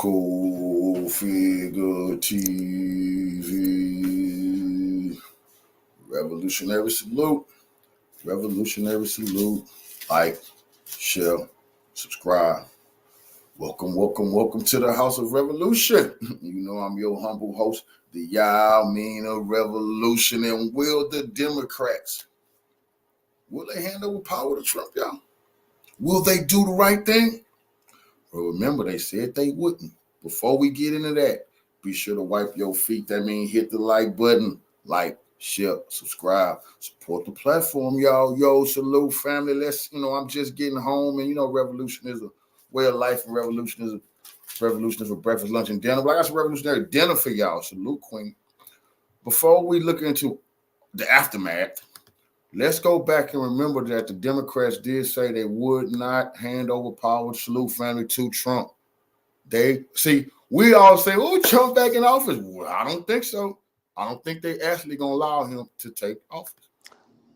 Cold Figure TV. Revolutionary salute. Revolutionary salute. Like, share, subscribe. Welcome to the House of Revolution. You know I'm your humble host, the Yao Mean of Revolution. And will the Democrats, will they hand over power to Trump, y'all? Will they do the right thing? Well, remember, they said they wouldn't. Before we get into that, be sure to wipe your feet. That means hit the like button. Like, share, subscribe, support the platform, y'all. Yo, salute, family. I'm just getting home. And, revolution is a way of life, and revolution is for breakfast, lunch, and dinner. But I got some revolutionary dinner for y'all. Salute, Queen. Before we look into the aftermath, let's go back and remember that the Democrats did say they would not hand over power, salute family, to Trump. We all say, oh, Trump back in office. Well, I don't think so. I don't think they actually going to allow him to take office.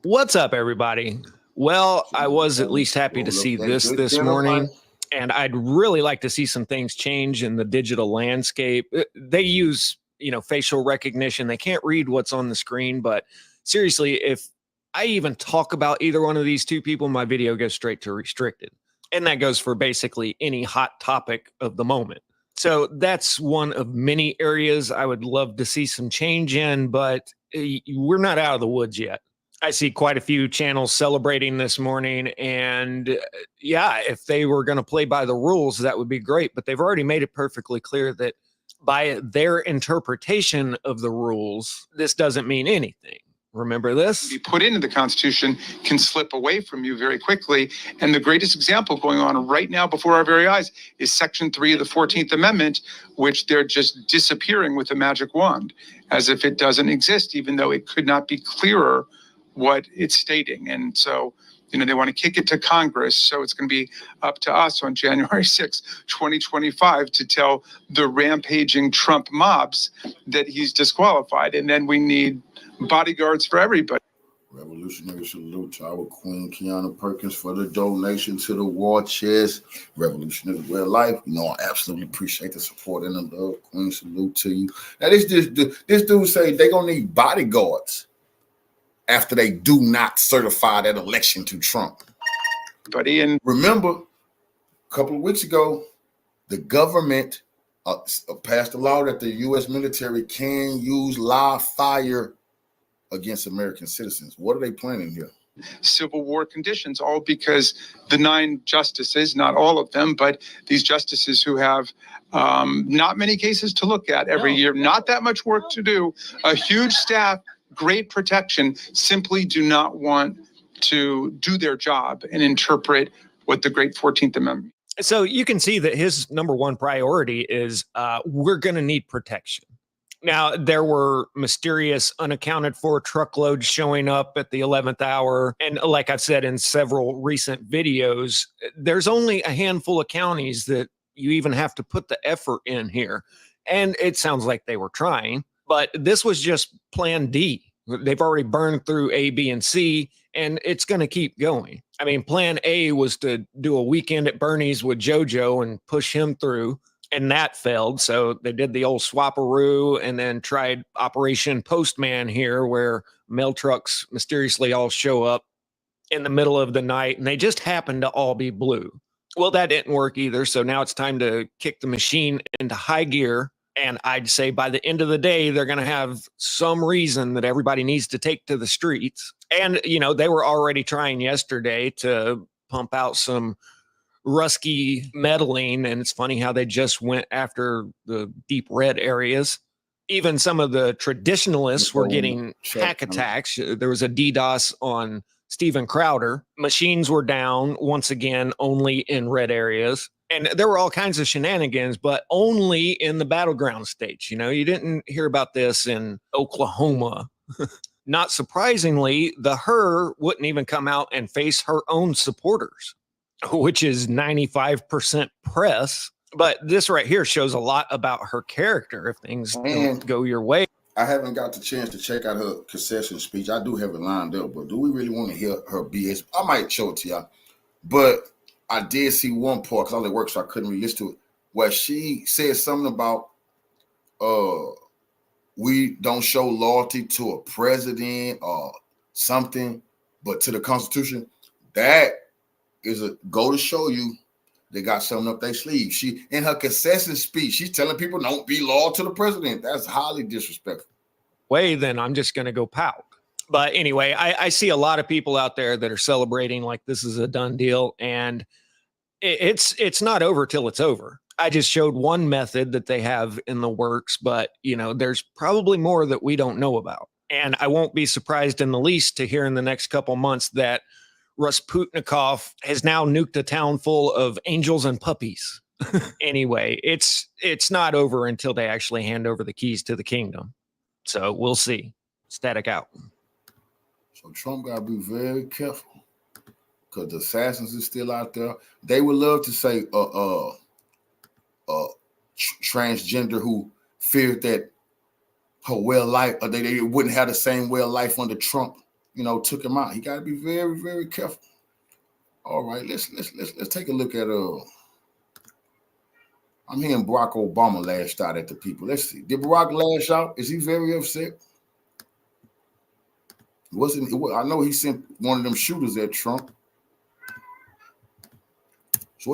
What's up, everybody? Well, I was at least happy to see this morning, and I'd really like to see some things change in the digital landscape. They use, facial recognition. They can't read what's on the screen, but seriously, if I even talk about either one of these two people, my video goes straight to restricted. And that goes for basically any hot topic of the moment. So that's one of many areas I would love to see some change in, but we're not out of the woods yet. I see quite a few channels celebrating this morning, and if they were going to play by the rules, that would be great. But they've already made it perfectly clear that by their interpretation of the rules, this doesn't mean anything. Remember this? Be put into the Constitution can slip away from you very quickly. And the greatest example going on right now before our very eyes is Section 3 of the 14th Amendment, which they're just disappearing with a magic wand, as if it doesn't exist, even though it could not be clearer what it's stating. And so, they want to kick it to Congress. So it's going to be up to us on January 6, 2025, to tell the rampaging Trump mobs that he's disqualified. And then we need bodyguards for everybody. Revolutionary salute to our Queen Kiana Perkins for the donation to the war chest. Revolutionary way of life. I absolutely appreciate the support and the love. Queen, salute to you. Now this dude say they gonna need bodyguards after they do not certify that election to Trump. And remember, a couple of weeks ago, the government passed a law that the U.S. military can use live fire against American citizens. What are they planning here? Civil war conditions, all because the 9 justices, not all of them, but these justices who have not many cases to look at every year, not that much work to do, a huge staff, great protection, simply do not want to do their job and interpret what the great 14th Amendment. So you can see that his number one priority is we're going to need protection. Now, there were mysterious, unaccounted for truckloads showing up at the 11th hour. And like I've said in several recent videos, there's only a handful of counties that you even have to put the effort in here. And it sounds like they were trying, but this was just plan D. They've already burned through A, B, and C, and it's going to keep going. I mean, plan A was to do a weekend at Bernie's with JoJo and push him through. And that failed. So they did the old swapperoo and then tried Operation Postman here, where mail trucks mysteriously all show up in the middle of the night and they just happen to all be blue. Well, that didn't work either. So now it's time to kick the machine into high gear. And I'd say by the end of the day, they're going to have some reason that everybody needs to take to the streets. And, they were already trying yesterday to pump out some Rusky meddling, and it's funny how they just went after the deep red areas. Even some of the traditionalists were getting hack attacks. There was a DDoS on Steven Crowder. Machines were down once again, only in red areas. And there were all kinds of shenanigans, but only in the battleground states. You didn't hear about this in Oklahoma. Not surprisingly, the her wouldn't even come out and face her own supporters, which is 95% press. But this right here shows a lot about her character if things don't go your way. I haven't got the chance to check out her concession speech. I do have it lined up, but do we really want to hear her BS? I might show it to y'all. But I did see one part because I was at work, so I couldn't really listen to it. where she said something about we don't show loyalty to a president or something, but to the Constitution. That is a go to show you they got something up their sleeve. She, in her concession speech, she's telling people don't be loyal to the president. That's highly disrespectful. Then I'm just going to go pout. But anyway, I see a lot of people out there that are celebrating like this is a done deal, and it's not over till it's over. I just showed one method that they have in the works, but there's probably more that we don't know about. And I won't be surprised in the least to hear in the next couple months that Rasputnikov has now nuked a town full of angels and puppies. Anyway, it's not over until they actually hand over the keys to the kingdom. So we'll see. Static out. So Trump got to be very careful because the assassins are still out there. They would love to say transgender who feared that her way of life, or they wouldn't have the same way of life under Trump, took him out. He got to be very, very careful. All right, let's take a look at I'm hearing Barack Obama lashed out at the people. Let's see. Did Barack lash out? Is he very upset? I know he sent one of them shooters at Trump. So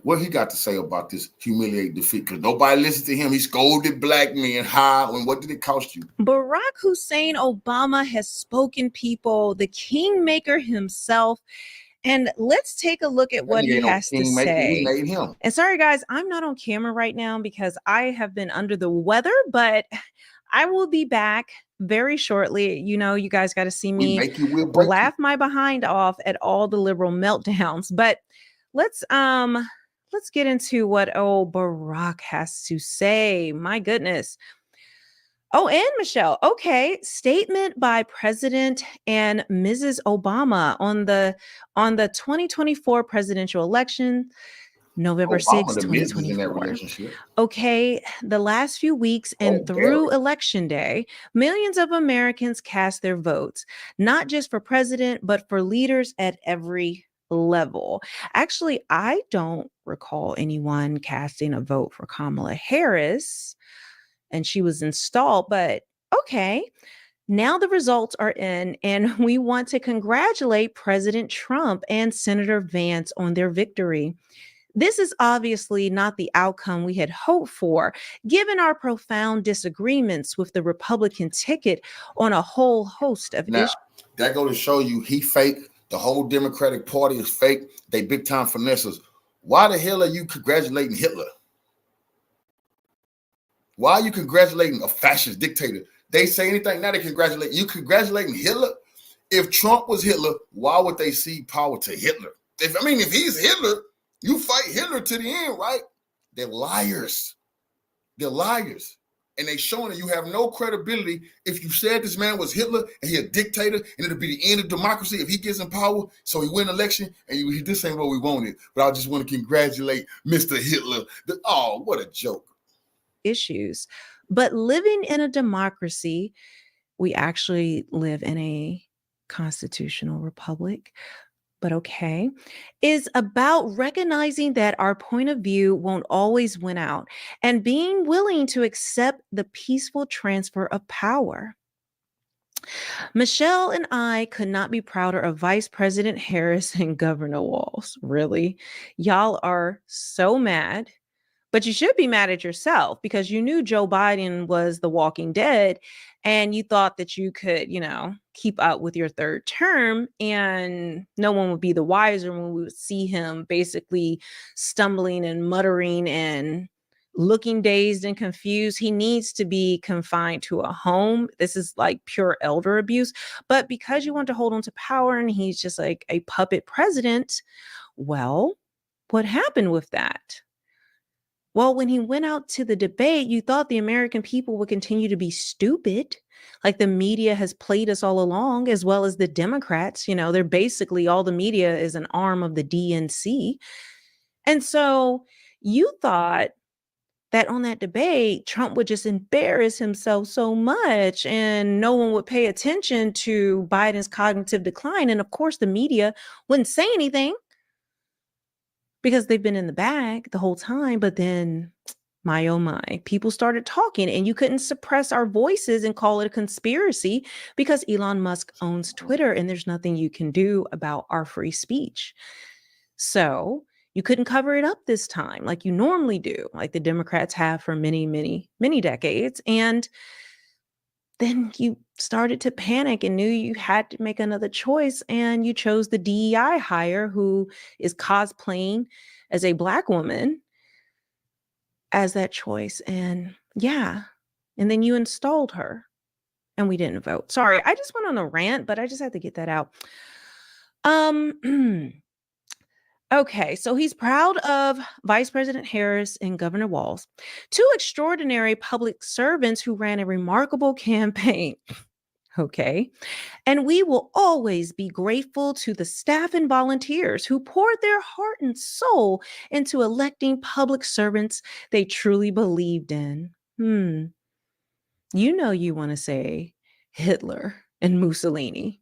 what he got to say about this humiliating defeat? Because nobody listened to him. He scolded black men high. And what did it cost you? Barack Hussein Obama has spoken, people, the kingmaker himself. And let's take a look at what he has to say. We made him. And sorry, guys, I'm not on camera right now because I have been under the weather, but I will be back very shortly. You guys got to see me laugh my behind off at all the liberal meltdowns. But let's get into what Barack has to say. My goodness. Oh, and Michelle. Okay, statement by President and Mrs. Obama on the 2024 presidential election. November 6, 2024. Okay, the last few weeks and through Election Day, millions of Americans cast their votes, not just for president, but for leaders at every level. Actually, I don't recall anyone casting a vote for Kamala Harris, and she was installed, but okay. Now the results are in, and we want to congratulate President Trump and Senator Vance on their victory. This is obviously not the outcome we had hoped for, given our profound disagreements with the Republican ticket on a whole host of issues. That goes to show you he fake. The whole Democratic Party is fake. They big time finessers. Why the hell are you congratulating Hitler? Why are you congratulating a fascist dictator? They say anything, now they congratulate you. Congratulating Hitler? If Trump was Hitler, why would they cede power to Hitler? If he's Hitler, you fight Hitler to the end, right? They're liars. They're liars. And they showing that you have no credibility if you said this man was Hitler and he a dictator and it'll be the end of democracy if he gets in power, so he win election, and this ain't what we wanted. But I just want to congratulate Mr. Hitler. Oh, what a joke. Issues. But living in a democracy, we actually live in a constitutional republic, but okay, is about recognizing that our point of view won't always win out and being willing to accept the peaceful transfer of power. Michelle and I could not be prouder of Vice President Harris and Governor Walz. Really? Y'all are so mad. But you should be mad at yourself because you knew Joe Biden was the walking dead and you thought that you could, keep up with your third term and no one would be the wiser when we would see him basically stumbling and muttering and looking dazed and confused. He needs to be confined to a home. This is like pure elder abuse. But because you want to hold on to power and he's just like a puppet president, well, what happened with that? Well, when he went out to the debate, you thought the American people would continue to be stupid, like the media has played us all along, as well as the Democrats. They're basically, all the media is an arm of the DNC. And so you thought that on that debate, Trump would just embarrass himself so much and no one would pay attention to Biden's cognitive decline. And of course, the media wouldn't say anything. because they've been in the bag the whole time. But then, my oh my, people started talking, and you couldn't suppress our voices and call it a conspiracy because Elon Musk owns Twitter and there's nothing you can do about our free speech. So you couldn't cover it up this time like you normally do, like the Democrats have for many, many, many decades. And then you started to panic and knew you had to make another choice. And you chose the DEI hire who is cosplaying as a Black woman as that choice. And yeah, and then you installed her and we didn't vote. Sorry, I just went on a rant, but I just had to get that out. Okay, so he's proud of Vice President Harris and Governor Walz, two extraordinary public servants who ran a remarkable campaign. Okay. And we will always be grateful to the staff and volunteers who poured their heart and soul into electing public servants they truly believed in. You know, you want to say Hitler and Mussolini.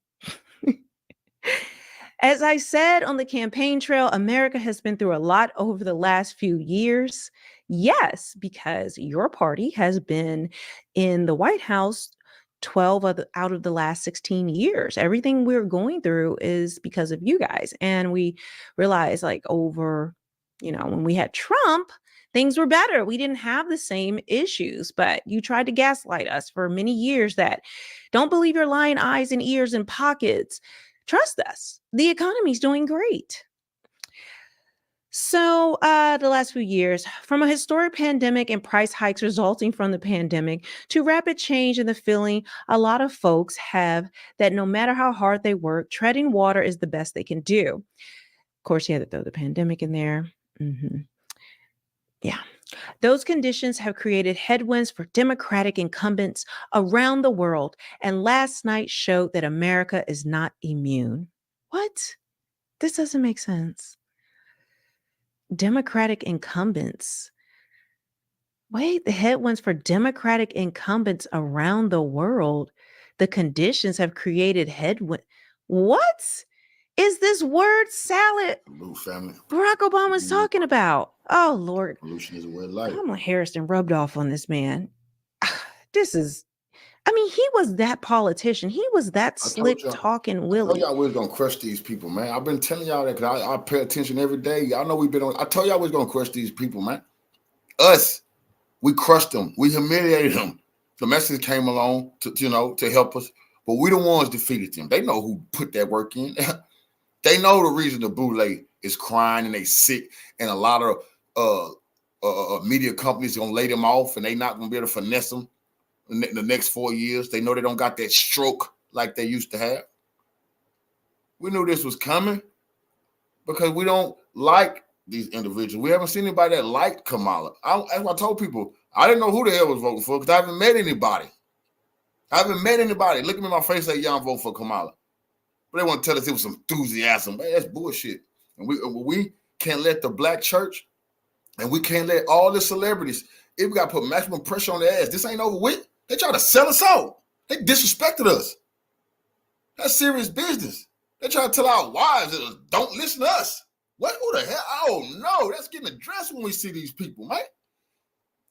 As I said on the campaign trail, America has been through a lot over the last few years. Yes, because your party has been in the White House 12 out of the last 16 years. Everything we're going through is because of you guys. And we realized like over, when we had Trump, things were better. We didn't have the same issues, but you tried to gaslight us for many years that don't believe your lying eyes and ears and pockets. Trust us. The economy's doing great. So the last few years, from a historic pandemic and price hikes resulting from the pandemic to rapid change in the feeling a lot of folks have that no matter how hard they work, treading water is the best they can do. Of course, you had to throw the pandemic in there. Yeah. Those conditions have created headwinds for Democratic incumbents around the world, and last night showed that America is not immune. What? This doesn't make sense. Democratic incumbents. Wait, the headwinds for Democratic incumbents around the world. The conditions have created headwinds. What is this word salad Barack Obama's talking about? Oh, Lord. Evolution is a way of life. Kamala Harris rubbed off on this man. He was that politician. He was that slick talking Willie. I told y'all we was going to crush these people, man. I've been telling y'all that because I pay attention every day. Y'all know we've been on. I told y'all we was going to crush these people, man. Us, we crushed them. We humiliated them. The message came along to help us, but we the ones defeated them. They know who put that work in. They know the reason the boule is crying and they sick, and a lot of media companies gonna lay them off, and they not gonna be able to finesse them in the next 4 years. They know they don't got that stroke like they used to have. We knew this was coming because we don't like these individuals. We haven't seen anybody that liked Kamala. As I told people, I didn't know who the hell was voting for because I haven't met anybody. Look at me in my face and say, yeah, I'm voting for Kamala. But they want to tell us it was some enthusiasm. Man, that's bullshit. And we can't let the Black church and we can't let all the celebrities, if we got to put maximum pressure on their ass, this ain't over with. They try to sell us out. They disrespected us. That's serious business. They try to tell our wives, don't listen to us. What? Who the hell? Oh, no. That's getting addressed when we see these people, man.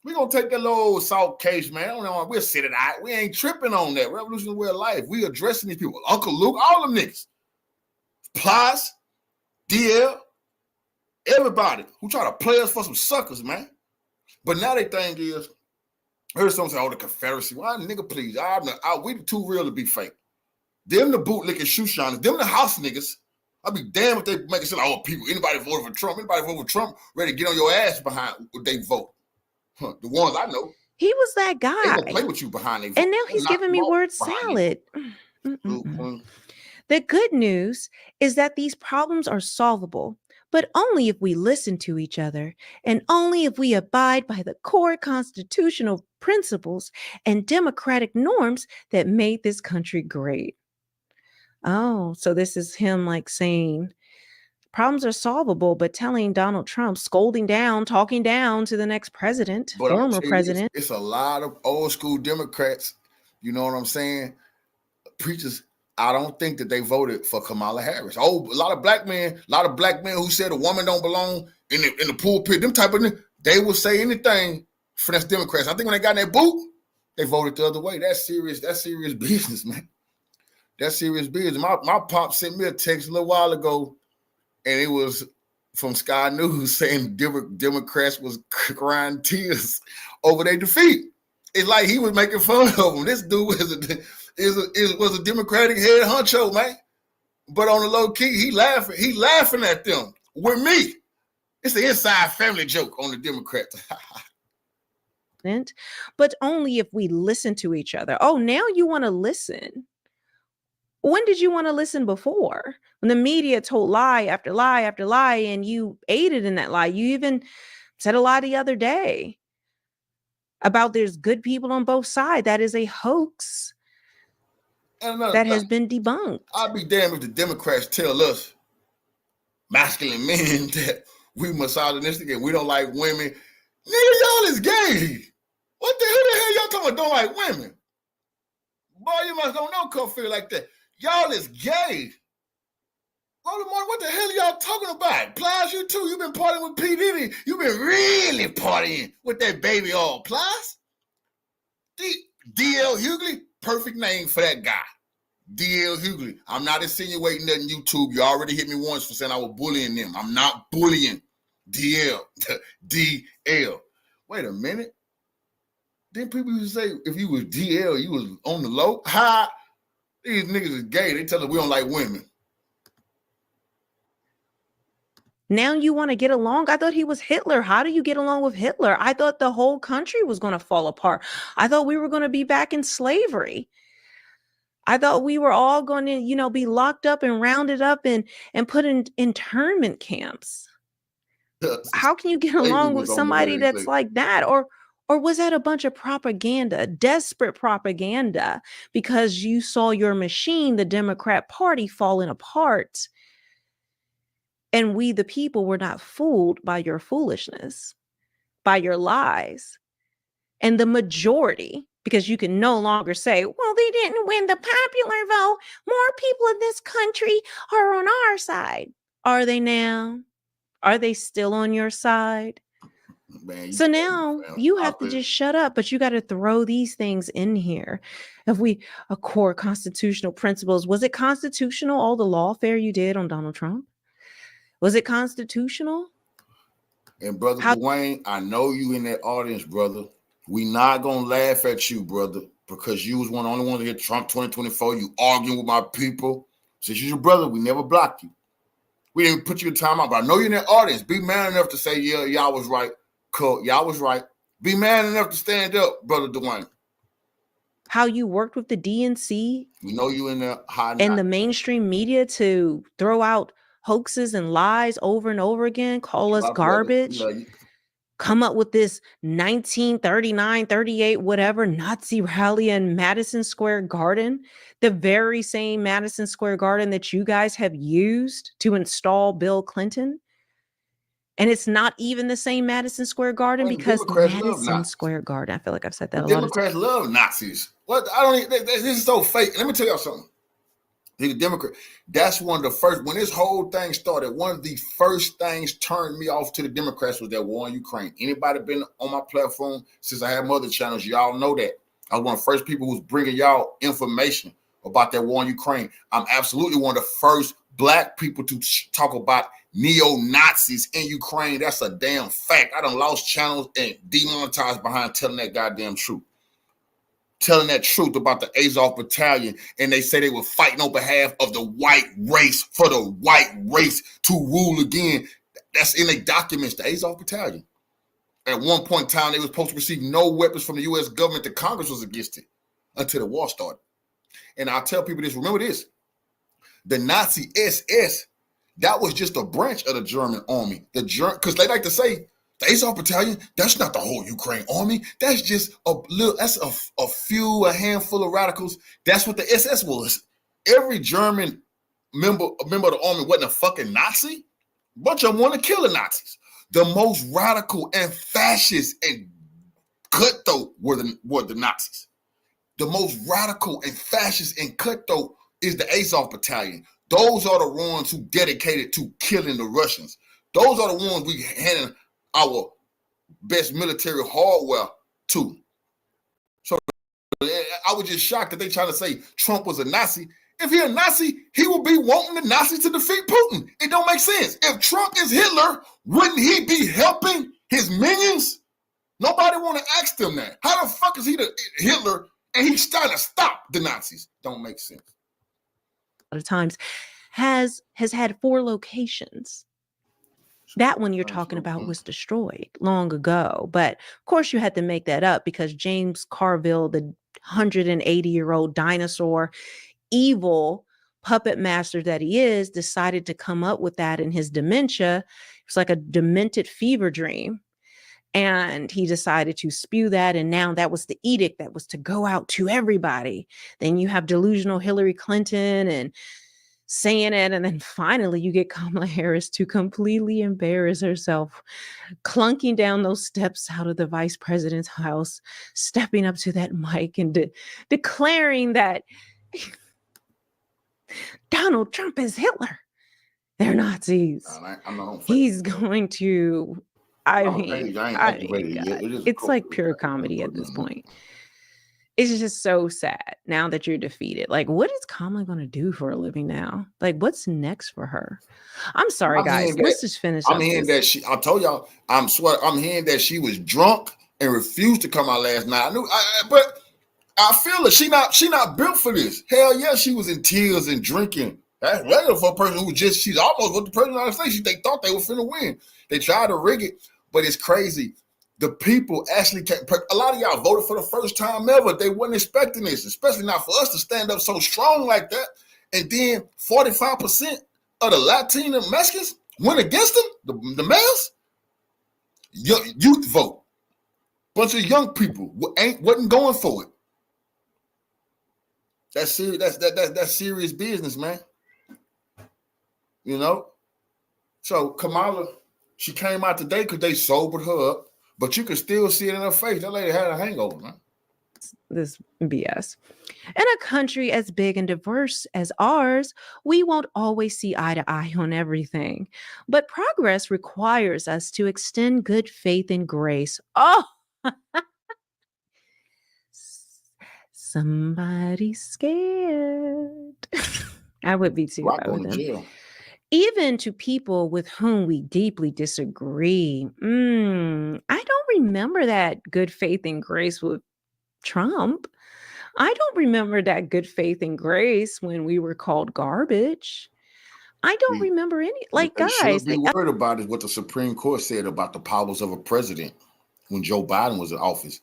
We're going to take that little salt case, man. We'll sit it out. We ain't tripping on that. Revolutionary way of life. We addressing these people. Uncle Luke, all them niggas. Plies, DL, everybody who try to play us for some suckers, man. But now they think is, I heard someone say, oh, the Confederacy. Why, nigga, please. We too real to be fake. Them the bootlicking shoe shiners. Them the house niggas. I'd be damned if they make it sound like, oh, people, anybody voted for Trump. Anybody voted for Trump, ready to get on your ass behind what they vote. The ones I know. He was that guy. They gonna play with you behind their and now he's giving me word salad. The good news is that these problems are solvable, but only if we listen to each other and only if we abide by the core constitutional principles and democratic norms that made this country great. Oh, so this is him like saying problems are solvable, but telling Donald Trump, scolding down, talking down to the next president, former president. It's a lot of old school Democrats, you know what I'm saying? Preachers, I don't think that they voted for Kamala Harris. Oh, a lot of black men who said a woman don't belong in the pulpit, them type of, they will say anything for us Democrats. I think when they got in that boot, they voted the other way. That's serious business, man. That's serious business. My pop sent me a text a little while ago, and it was from Sky News saying Democrats was crying tears over their defeat. It's like he was making fun of them. This dude was a Democratic head honcho, man. But on the low key, he laughing at them with me. It's the inside family joke on the Democrats. But only if we listen to each other. Oh, now you want to listen. When did you want to listen before? When the media told lie after lie after lie, and you aided in that lie. You even said a lie the other day about there's good people on both sides. That is a hoax that has been debunked. I'd be damned if the Democrats tell us, masculine men, that we misogynistic and we don't like women. Nigga, y'all is gay. Who the hell y'all talking about don't like women? Boy, you must don't know come feel like that. Y'all is gay. What the hell are y'all talking about? Plies, you too. You've been partying with P. Diddy. You've been really partying with that baby all. Plies? D.L. Hughley, perfect name for that guy. D.L. Hughley. I'm not insinuating nothing YouTube. You already hit me once for saying I was bullying them. I'm not bullying. D.L. D.L. Wait a minute. Then people used to say if you was D.L., you was on the low. Ha! These niggas is gay. They tell us we don't like women. Now you want to get along? I thought he was Hitler. How do you get along with Hitler? I thought the whole country was going to fall apart. I thought we were going to be back in slavery. I thought we were all going to, be locked up and rounded up and put in internment camps. How can you get along with somebody that's like that? Or was that a bunch of propaganda, desperate propaganda, because you saw your machine, the Democrat Party, falling apart? And we, the people, were not fooled by your foolishness, by your lies. And the majority, because you can no longer say, well, they didn't win the popular vote. More people in this country are on our side. Are they now? Are they still on your side? Man, so now you have to just shut up, but you got to throw these things in here. A core constitutional principles, was it constitutional, all the lawfare you did on Donald Trump? Was it constitutional? And Brother Dwayne, I know you in that audience, brother. We not going to laugh at you, brother, because you was one of the only ones to get Trump 2024. You arguing with my people. Since you're your brother, we never blocked you. We didn't put you in time out, but I know you're in that audience. Be man enough to say, yeah, y'all was right. Cool, y'all was right. Be man enough to stand up, Brother Dwayne. How you worked with the DNC. We know you in there and the mainstream media to throw out hoaxes and lies over and over again, call us garbage, come up with this 1939, 38, whatever Nazi rally in Madison Square Garden, the very same Madison Square Garden that you guys have used to install Bill Clinton. And it's not even the same Madison Square Garden because Madison Square Garden, I feel like I've said that a lot. Democrats love Nazis. What? This is so fake. Let me tell y'all something. The Democrat, that's one of the first, when this whole thing started, one of the first things turned me off to the Democrats was that war in Ukraine. Anybody been on my platform since I had other channels, y'all know that. I was one of the first people who was bringing y'all information about that war in Ukraine. I'm absolutely one of the first Black people to talk about neo-Nazis in Ukraine. That's a damn fact. I done lost channels and demonetized behind telling that goddamn truth. Telling that truth about the Azov Battalion, and they say they were fighting on behalf of the white race, for the white race to rule again. That's in their documents, the Azov Battalion. At one point in time, they were supposed to receive no weapons from the U.S. government. The Congress was against it until the war started. And I'll tell people this, remember this, the Nazi SS, that was just a branch of the German army. Because they like to say, the Azov Battalion, that's not the whole Ukraine army. That's just a handful of radicals. That's what the SS was. Every German member of the army wasn't a fucking Nazi. A bunch of them want to kill the Nazis. The most radical and fascist and cutthroat were the Nazis. The most radical and fascist and cutthroat is the Azov Battalion. Those are the ones who dedicated to killing the Russians. Those are the ones we handing our best military hardware to. So I was just shocked that they trying to say Trump was a Nazi. If he a Nazi, he would be wanting the Nazis to defeat Putin. It don't make sense. If Trump is Hitler, wouldn't he be helping his minions? Nobody want to ask them that. How the fuck is he the Hitler and he's trying to stop the Nazis? Don't make sense. A lot of times has had 4 locations. That one you're talking about was destroyed long ago. But of course you had to make that up because James Carville, the 180-year-old dinosaur, evil puppet master that he is, decided to come up with that in his dementia. It's like a demented fever dream. And he decided to spew that. And now that was the edict that was to go out to everybody. Then you have delusional Hillary Clinton and saying it. And then finally you get Kamala Harris to completely embarrass herself, clunking down those steps out of the vice president's house, stepping up to that mic and declaring that Donald Trump is Hitler. They're Nazis. He's going to, it's like pure comedy at this point. It's just so sad now that you're defeated. Like, what is Kamala going to do for a living now? Like, what's next for her? I'm sorry, guys. Let's just finish. I'm hearing that I told y'all, I'm hearing that she was drunk and refused to come out last night. But I feel it. She not built for this. Hell yeah, she was in tears and drinking. That's regular for a person who she's almost with the president of the United States. They thought they were finna win. They tried to rig it, but it's crazy. The people actually a lot of y'all voted for the first time ever. They wasn't expecting this, especially not for us to stand up so strong like that. And then 45% of the Latino Mexicans went against them, the males. Youth vote. Bunch of young people wasn't going for it. That's serious. That's serious business, man. You know? So Kamala, she came out today because they sobered her up, but you could still see it in her face. That lady had a hangover, man. This BS. In a country as big and diverse as ours, we won't always see eye to eye on everything. But progress requires us to extend good faith and grace. Oh, somebody's scared. I would be too. Even to people with whom we deeply disagree. I don't remember that good faith and grace with Trump. I don't remember that good faith and grace when we were called garbage. I don't remember any. Like, guys, be worried about is what the Supreme Court said about the powers of a president when Joe Biden was in office.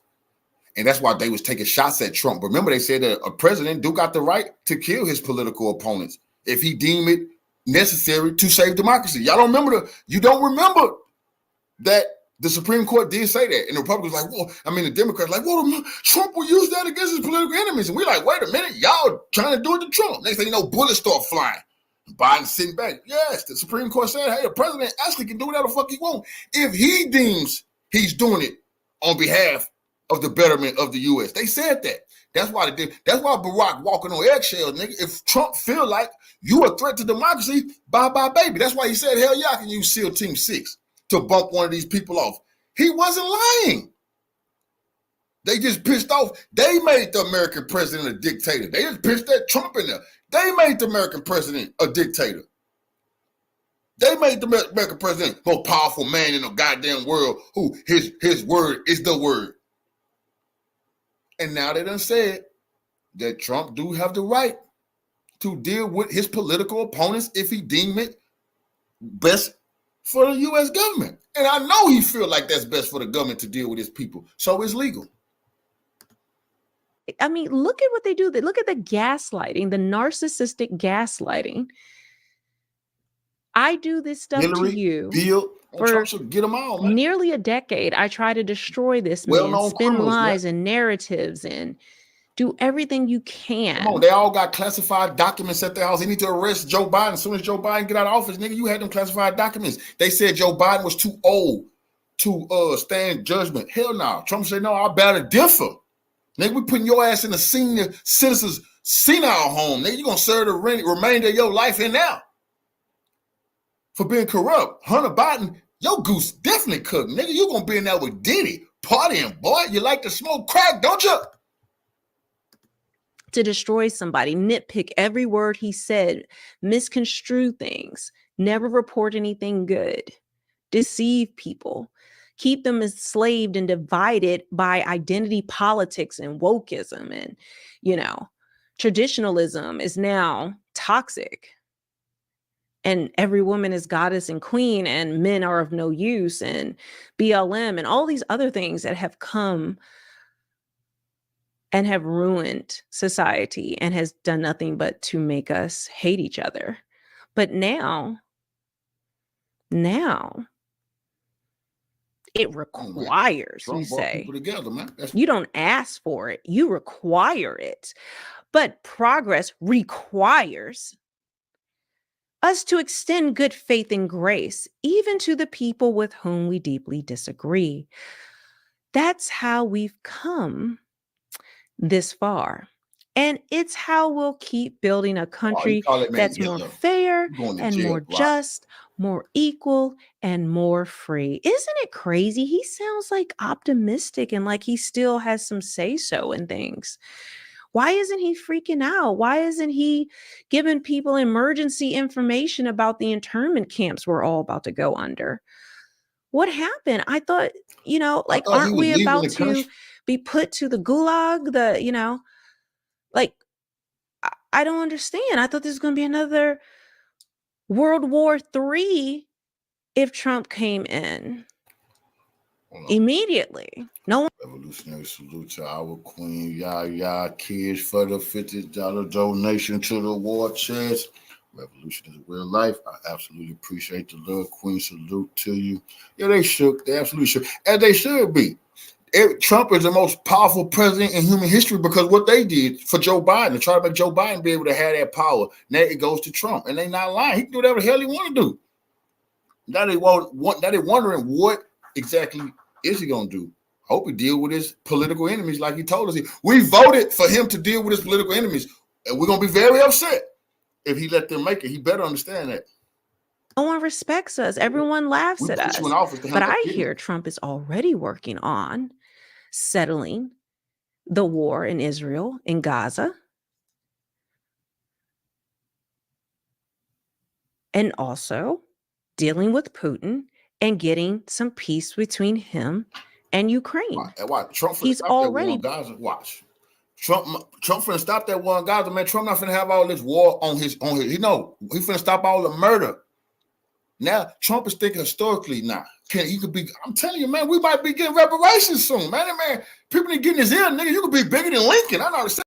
And that's why they was taking shots at Trump. But remember, they said that a president do got the right to kill his political opponents if he deem it necessary to save democracy. Y'all don't remember you don't remember that the Supreme Court did say that. And the Republicans like, well, the Democrats like, well, Trump will use that against his political enemies. And we're like, wait a minute, y'all trying to do it to Trump. Next thing you know, bullets start flying. Biden sitting back. Yes, the Supreme Court said, hey, the president actually can do whatever the fuck he wants if he deems he's doing it on behalf of the betterment of the U.S. They said that. That's why they did. That's why Barack walking on eggshells, nigga. If Trump feel like you a threat to democracy, bye-bye, baby. That's why he said, hell yeah, I can use SEAL Team 6 to bump one of these people off. He wasn't lying. They just pissed off. They made the American president a dictator. They just pissed that Trump in there. They made the American president a dictator. They made the American president the most powerful man in the goddamn world who his word is the word. And now they done said that Trump do have the right to deal with his political opponents if he deem it best for the U.S. government. And I know he feel like that's best for the government to deal with his people. So it's legal. Look at what they do. Look at the gaslighting, the narcissistic gaslighting. I do this stuff Hillary, to you. Bill, for get them all, man. Nearly a decade. I try to destroy this man, spin lies and narratives and do everything you can. Come on, they all got classified documents at their house. They need to arrest Joe Biden as soon as Joe Biden get out of office. Nigga, you had them classified documents. They said Joe Biden was too old to stand judgment. Hell no. Trump said, no, I better differ. Nigga, we putting your ass in a senior citizens senile home. Nigga, you gonna serve the remainder of your life in now. for being corrupt. Hunter Biden, your goose definitely cooked. Nigga, you gonna be in there with Diddy, partying, boy. You like to smoke crack, don't you? To destroy somebody, nitpick every word he said, misconstrue things, never report anything good, deceive people, keep them enslaved and divided by identity politics and wokeism. And, traditionalism is now toxic. And every woman is goddess and queen, and men are of no use, and BLM, and all these other things that have come and have ruined society and has done nothing but to make us hate each other. But now it requires, you say, together, man. You don't ask for it, you require it. But progress requires us to extend good faith and grace, even to the people with whom we deeply disagree. That's how we've come this far. And it's how we'll keep building a country that's more fair and more just, more equal, and more free. Isn't it crazy? He sounds like optimistic and like he still has some say-so in things. Why isn't he freaking out? Why isn't he giving people emergency information about the internment camps we're all about to go under? What happened? I thought, aren't we about to be put to the gulag? I don't understand. I thought this was going to be another World War III if Trump came in immediately. No one. Revolutionary salute to our queen, Yaya Kids, for the $50 donation to the war chest. Revolution is real life. I absolutely appreciate the love, queen. Salute to you. Yeah, they shook. They absolutely shook. As they should be. Trump is the most powerful president in human history because what they did for Joe Biden, to try to make Joe Biden be able to have that power. Now it goes to Trump, and they not lying. He can do whatever the hell he want to do. Now they wondering what exactly is he going to do. I hope he deal with his political enemies like he told us. We voted for him to deal with his political enemies, and we're going to be very upset if he let them make it. He better understand that. No one respects us. Everyone laughs at us. But I hear Trump is already working on settling the war in Israel, in Gaza, and also dealing with Putin and getting some peace between him and Ukraine. Watch. Trump he's already Gaza. Watch. Trump finna stop that war in Gaza, man. Trump not finna have all this war on his. He finna stop all the murder. Now Trump is thinking historically now. I'm telling you, man, we might be getting reparations soon, man. People need getting his ear, nigga. You could be bigger than Lincoln. I know to say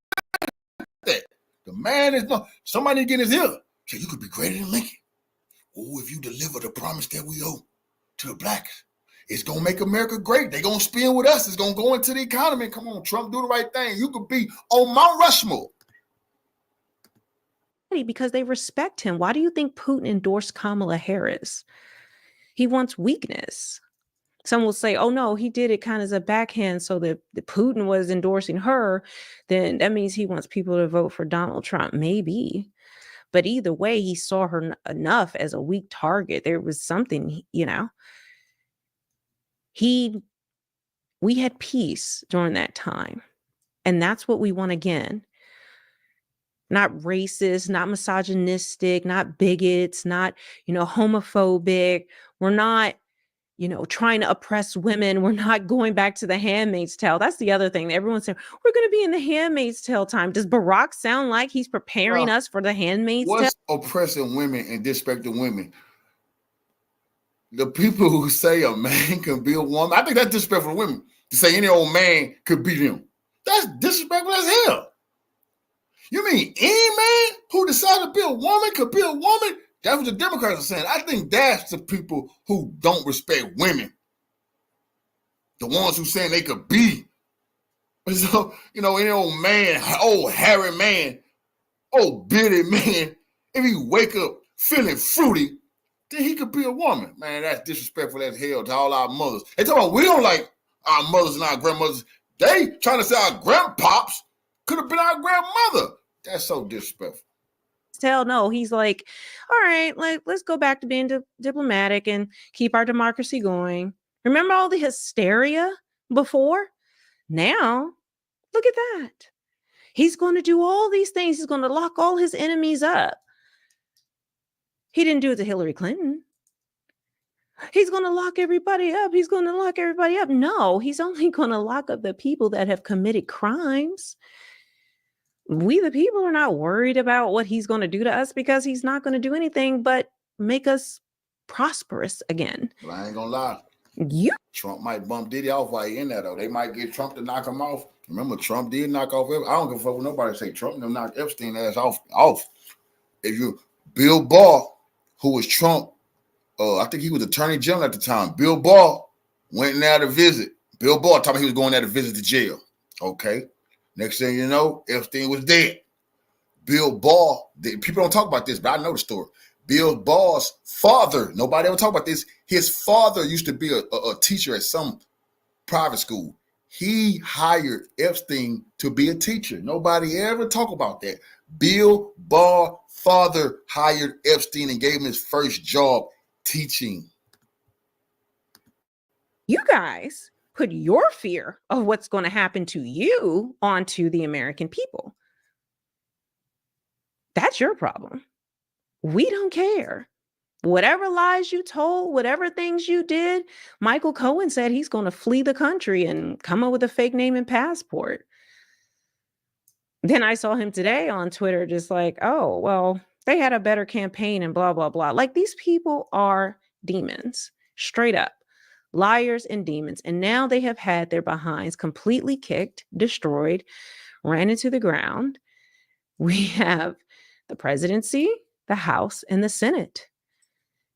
that. The man is somebody need getting his ear. So you could be greater than Lincoln. Oh, if you deliver the promise that we owe to the blacks, it's gonna make America great. They're gonna spend with us. It's gonna go into the economy. Come on, Trump, do the right thing. You could be on Mount Rushmore. Because they respect him. Why do you think Putin endorsed Kamala Harris? He wants weakness. Some will say, oh no, he did it kind of as a backhand so that Putin was endorsing her. Then that means he wants people to vote for Donald Trump. Maybe. But either way, he saw her enough as a weak target. There was something, we had peace during that time. And that's what we want again. Not racist, not misogynistic, not bigots, not, homophobic. We're not, trying to oppress women. We're not going back to the Handmaid's Tale. That's the other thing. Everyone's saying, we're going to be in the Handmaid's Tale time. Does Barack sound like he's preparing us for the Handmaid's Tale? What's oppressing women and disrespecting women? The people who say a man can be a woman, I think that's disrespectful to women. To say any old man could be them. That's disrespectful as hell. You mean any man who decided to be a woman could be a woman? That's what the Democrats are saying. I think that's the people who don't respect women. The ones who saying they could be. So, any old man, old hairy man, old bitty man, if he wake up feeling fruity, then he could be a woman. Man, that's disrespectful as hell to all our mothers. They talking about we don't like our mothers and our grandmothers. They trying to say our grandpops could have been our grandmother. That's so disrespectful. tell. No, he's like, all right, let's go back to being diplomatic and keep our democracy going. Remember all the hysteria before? Now, look at that. He's going to do all these things. He's going to lock all his enemies up. He didn't do it to Hillary Clinton. He's going to lock everybody up. He's going to lock everybody up. No, he's only going to lock up the people that have committed crimes. We, the people, are not worried about what he's going to do to us because he's not going to do anything but make us prosperous again. But I ain't going to lie. Trump might bump Diddy off while he in there, though. They might get Trump to knock him off. Remember, Trump did knock off. I don't give a fuck what nobody say. Trump done knocked Epstein ass off. If you, Bill Barr, who was Trump, I think he was Attorney General at the time. Bill Barr went in there to visit. Bill Barr told me he was going there to visit the jail. Okay. Next thing you know, Epstein was dead. Bill Barr, people don't talk about this, but I know the story. Bill Barr's father, nobody ever talk about this. His father used to be a teacher at some private school. He hired Epstein to be a teacher. Nobody ever talk about that. Bill Barr's father hired Epstein and gave him his first job teaching. You guys put your fear of what's going to happen to you onto the American people. That's your problem. We don't care. Whatever lies you told, whatever things you did, Michael Cohen said he's going to flee the country and come up with a fake name and passport. Then I saw him today on Twitter just like, oh, well, they had a better campaign and blah, blah, blah. Like, these people are demons, straight up. Liars and demons. And now they have had their behinds completely kicked, destroyed, ran into the ground. We have the presidency, the House, and the Senate.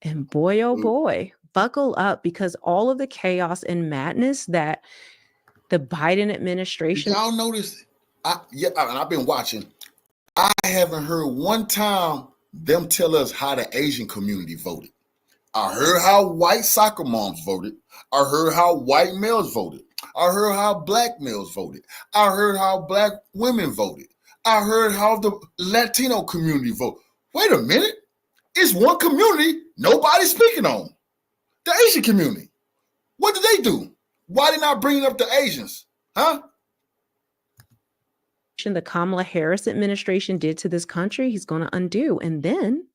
And boy, oh boy, buckle up, because all of the chaos and madness that the Biden administration. Did y'all notice? And I've been watching. I haven't heard one time them tell us how the Asian community voted. I heard how white soccer moms voted. I heard how white males voted. I heard how black males voted. I heard how black women voted. I heard how the Latino community voted. Wait a minute. It's one community nobody's speaking on. The Asian community. What did they do? Why they not bringing up the Asians? Huh? The Kamala Harris administration did to this country, he's going to undo. And then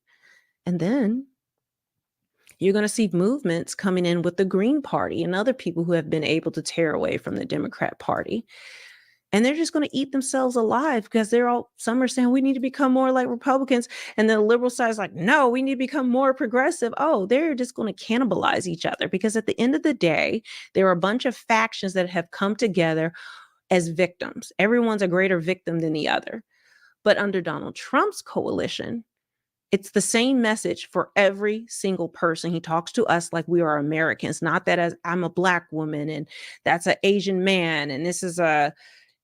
you're going to see movements coming in with the Green Party and other people who have been able to tear away from the Democrat Party. And they're just going to eat themselves alive because some are saying we need to become more like Republicans. And the liberal side is like, no, we need to become more progressive. Oh, they're just going to cannibalize each other, because at the end of the day, there are a bunch of factions that have come together as victims. Everyone's a greater victim than the other. But under Donald Trump's coalition, it's the same message for every single person. He talks to us like we are Americans, not that as I'm a black woman and that's an Asian man and this is a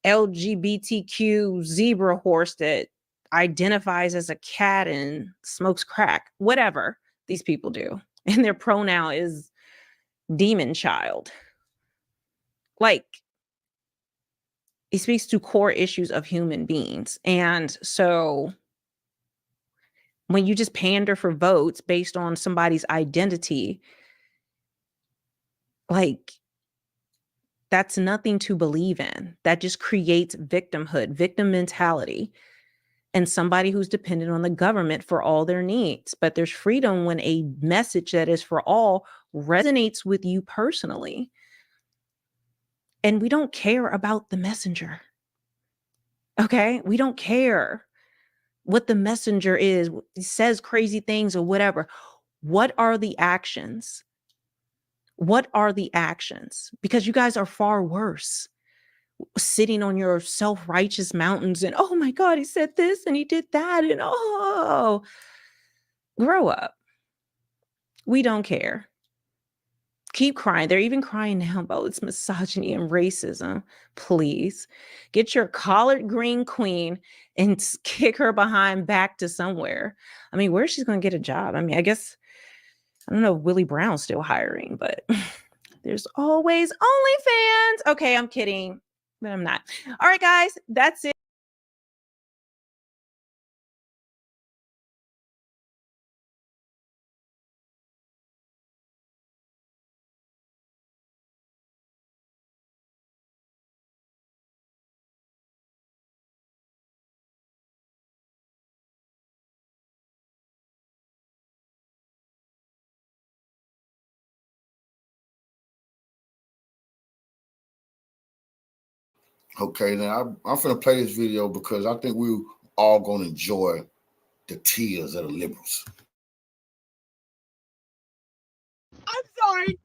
LGBTQ zebra horse that identifies as a cat and smokes crack, whatever these people do. And their pronoun is demon child. Like, it speaks to core issues of human beings. And so when you just pander for votes based on somebody's identity, like, that's nothing to believe in. That just creates victimhood, victim mentality, and somebody who's dependent on the government for all their needs. But there's freedom when a message that is for all resonates with you personally. And we don't care about the messenger. Okay? We don't care what the messenger is. He says crazy things or whatever. What are the actions? What are the actions? Because you guys are far worse. Sitting on your self-righteous mountains and, oh my God, he said this and he did that. And oh, grow up. We don't care. Keep crying. They're even crying now about it's misogyny and racism. Please get your collard green queen and kick her behind back to somewhere. I mean, where's she going to get a job? I mean, I guess, I don't know if Willie Brown's still hiring, but there's always OnlyFans. Okay, I'm kidding, but I'm not. All right, guys, that's it. Okay, now I'm finna play this video because I think we all gonna enjoy the tears of the liberals. I'm sorry. No.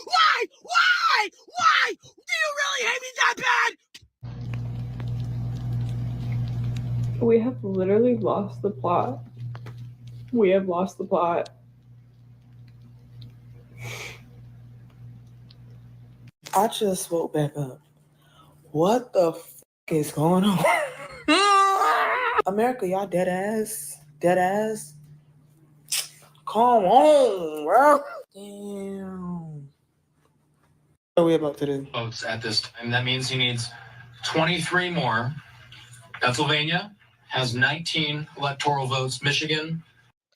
Why? Why? Do you really hate me that bad? We have literally lost the plot. We have lost the plot. I just woke back up. What the f is going on? America, y'all dead ass. Dead ass. Come on, bro. Damn. What are we about to do? Votes at this time. That means he needs 23 more. Pennsylvania has 19 electoral votes. Michigan.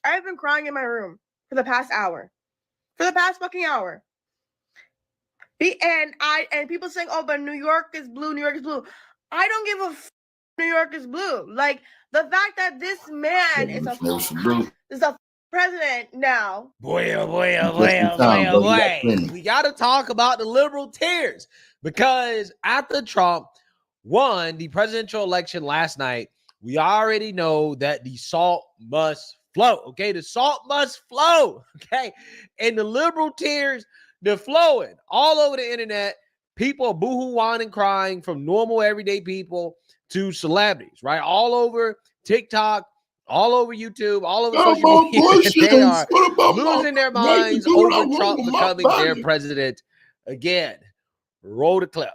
I've been crying in my room for the past hour. For the past fucking hour. And people saying, oh, but New York is blue, New York is blue. I don't give a f New York is blue. Like, the fact that this man is a president now. Boy. We got to talk about the liberal tears, because after Trump won the presidential election last night, we already know that the salt must flow. Okay, the salt must flow. Okay, and the liberal tears, they're flowing all over the internet. People are boohoo and crying, from normal everyday people to celebrities, right? All over TikTok, all over YouTube, all over social media. They are losing their minds over Trump becoming their president again. Roll the clip.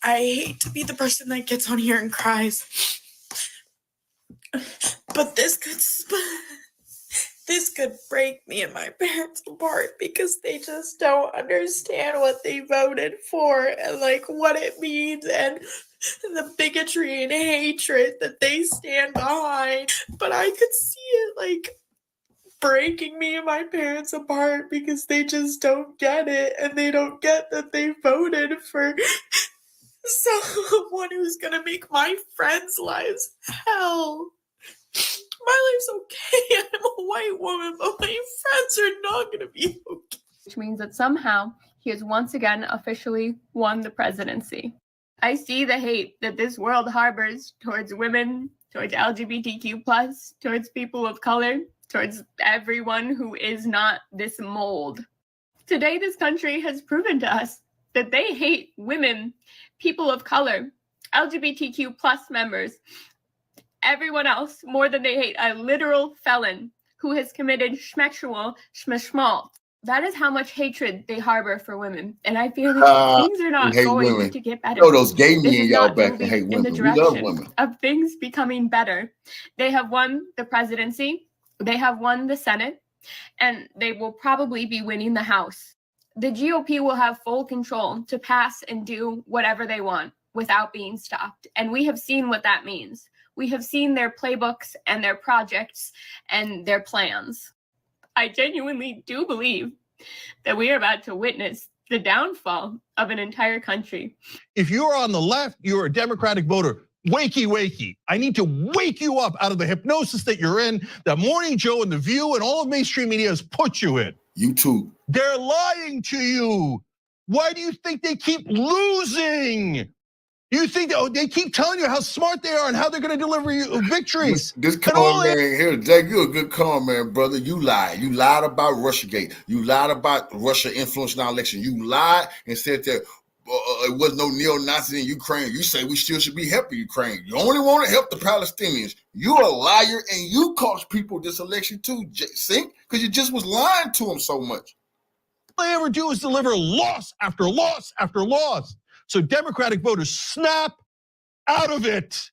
I hate to be the person that gets on here and cries, but this could break me and my parents apart, because they just don't understand what they voted for and like what it means and the bigotry and hatred that they stand behind. But I could see it like breaking me and my parents apart, because they just don't get it, and they don't get that they voted for someone who's gonna make my friends' lives hell. My life's okay. I'm a white woman, but my friends are not gonna be okay. Which means that somehow he has once again officially won the presidency. I see the hate that this world harbors towards women, towards LGBTQ+, towards people of color, towards everyone who is not this mold. Today, this country has proven to us that they hate women, people of color, LGBTQ+ members, everyone else more than they hate a literal felon who has committed schmeshmal. That is how much hatred they harbor for women. And I feel like things are not going to get better. No, those gay men y'all back and hate women. We love women. Of things becoming better. They have won the presidency. They have won the Senate. And they will probably be winning the House. The GOP will have full control to pass and do whatever they want without being stopped. And we have seen what that means. We have seen their playbooks and their projects and their plans. I genuinely do believe that we are about to witness the downfall of an entire country. If you're on the left, you're a Democratic voter. Wakey. I need to wake you up out of the hypnosis that you're in, that Morning Joe and The View and all of mainstream media has put you in. YouTube. They're lying to you. Why do you think they keep losing? You think they keep telling you how smart they are and how they're going to deliver you victories. This con man here, Jake, you're a good con man, brother. You lied. You lied about Russiagate. You lied about Russia influencing our election. You lied and said that it was no neo-Nazi in Ukraine. You say we still should be helping Ukraine. You only want to help the Palestinians. You're a liar, and you cost people this election too, see? Because you just was lying to them so much. All they ever do is deliver loss after loss after loss. So Democratic voters, snap out of it.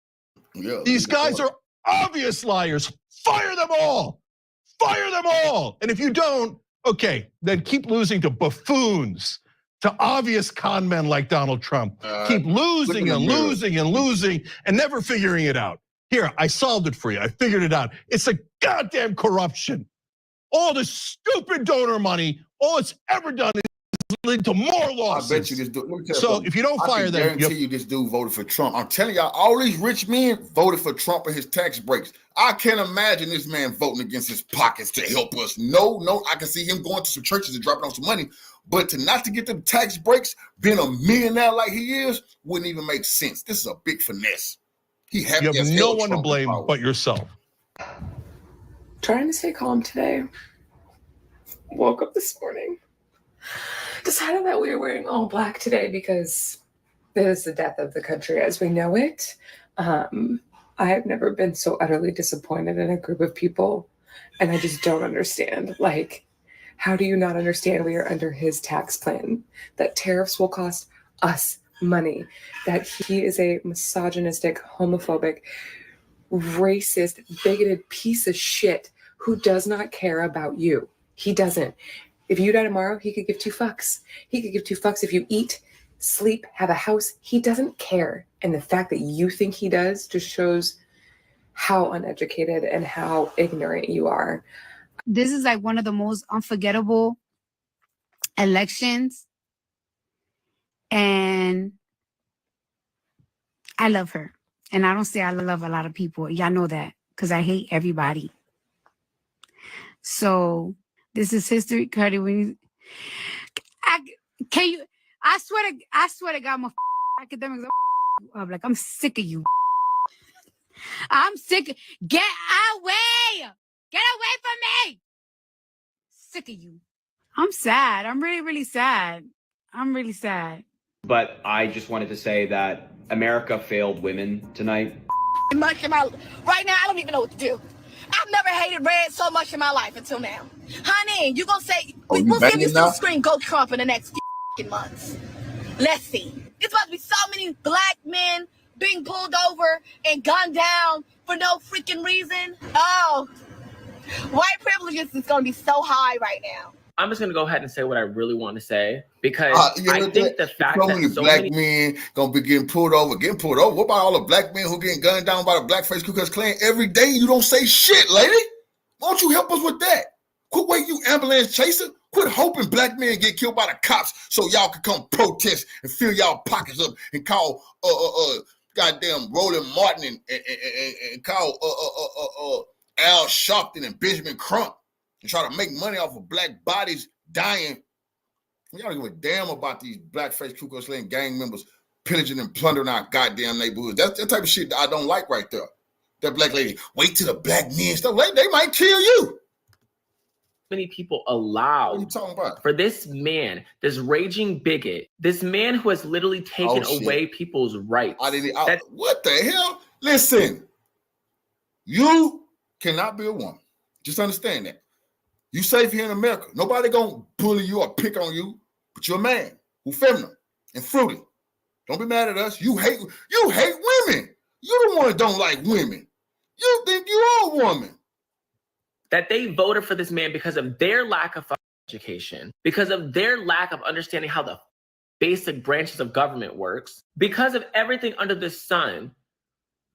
Yeah, these guys are obvious liars. Fire them all. Fire them all. And if you don't, okay, then keep losing to buffoons, to obvious con men like Donald Trump. Keep losing and losing and never figuring it out. Here, I solved it for you. I figured it out. It's a goddamn corruption. All the stupid donor money, all it's ever done is lead to more losses. I bet you this dude. Let me tell you so something. if you don't fire them, I guarantee you this dude voted for Trump. I'm telling y'all, all these rich men voted for Trump and his tax breaks. I can't imagine this man voting against his pockets to help us. No, I can see him going to some churches and dropping off some money, but to get them tax breaks, being a millionaire like he is, wouldn't even make sense. This is a big finesse. You have no one to blame but yourself. Trying to stay calm today. Woke up this morning. Decided that we were wearing all black today because this is the death of the country as we know it. I have never been so utterly disappointed in a group of people, and I just don't understand. Like, how do you not understand we are under his tax plan? That tariffs will cost us money. That he is a misogynistic, homophobic, racist, bigoted piece of shit who does not care about you. He doesn't. If you die tomorrow, he could give 2 fucks. He could give 2 fucks if you eat, sleep, have a house. He doesn't care. And the fact that you think he does just shows how uneducated and how ignorant you are. This is like one of the most unforgettable elections. And I love her. And I don't say I love a lot of people. Y'all know that because I hate everybody. So this is history, Cardi. I swear to God, my academics are like, I'm sick of you. I'm sick. Get away. Get away from me. Sick of you. I'm sad. I'm really, really sad. I'm really sad. But I just wanted to say that America failed women tonight. Much in my right now, I don't even know what to do. I've never hated red so much in my life until now. Honey, you gonna say we'll give you some screen go Trump in the next few months. Let's see. It's about to be so many black men being pulled over and gunned down for no freaking reason. Oh, white privilege is gonna be so high right now. I'm just gonna go ahead and say what I really want to say because I think the fact that so many men gonna be getting pulled over. What about all the black men who getting gunned down by the blackface Ku Klux Klan every day? You don't say shit, lady. Why don't you help us with that? Quit waiting, you ambulance chaser. Quit hoping black men get killed by the cops so y'all can come protest and fill y'all pockets up and call goddamn Roland Martin and call Al Sharpton and Benjamin Crump and try to make money off of black bodies dying. Y'all don't give a damn about these blackface Ku Klux Klan gang members pillaging and plundering our goddamn neighborhoods. That's the type of shit that I don't like right there. That black lady, wait till the black men stuff. Like, they might kill you. Many people allow for this man, this raging bigot, this man who has literally taken away people's rights. What the hell? Listen, you cannot be a woman. Just understand that. You safe here in America. Nobody gonna bully you or pick on you, but you're a man who's feminine and fruity. Don't be mad at us. You hate women. You the one that don't like women. You think you're a woman. That they voted for this man because of their lack of education, because of their lack of understanding how the basic branches of government works, because of everything under the sun,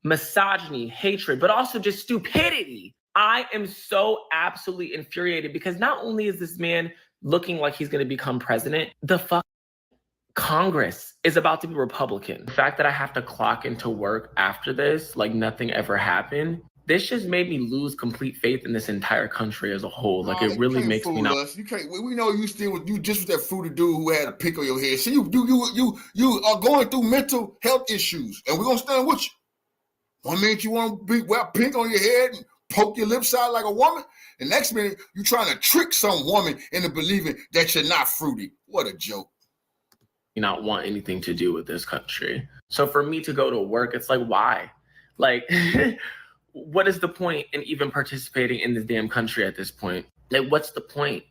misogyny, hatred, but also just stupidity. I am so absolutely infuriated because not only is this man looking like he's going to become president, the Congress is about to be Republican. The fact that I have to clock into work after this, like nothing ever happened, this just made me lose complete faith in this entire country as a whole. Like, it really makes me not. You can't. We know you still with you just with that fruity dude who had a pick on your head. See, you are going through mental health issues, and we're gonna stand with you. 1 minute you want to wear pink on your head and poke your lips out like a woman, the next minute you're trying to trick some woman into believing that you're not fruity. What a joke. Not want anything to do with this country. So for me to go to work, it's like, why? Like, what is the point in even participating in this damn country at this point? Like, what's the point?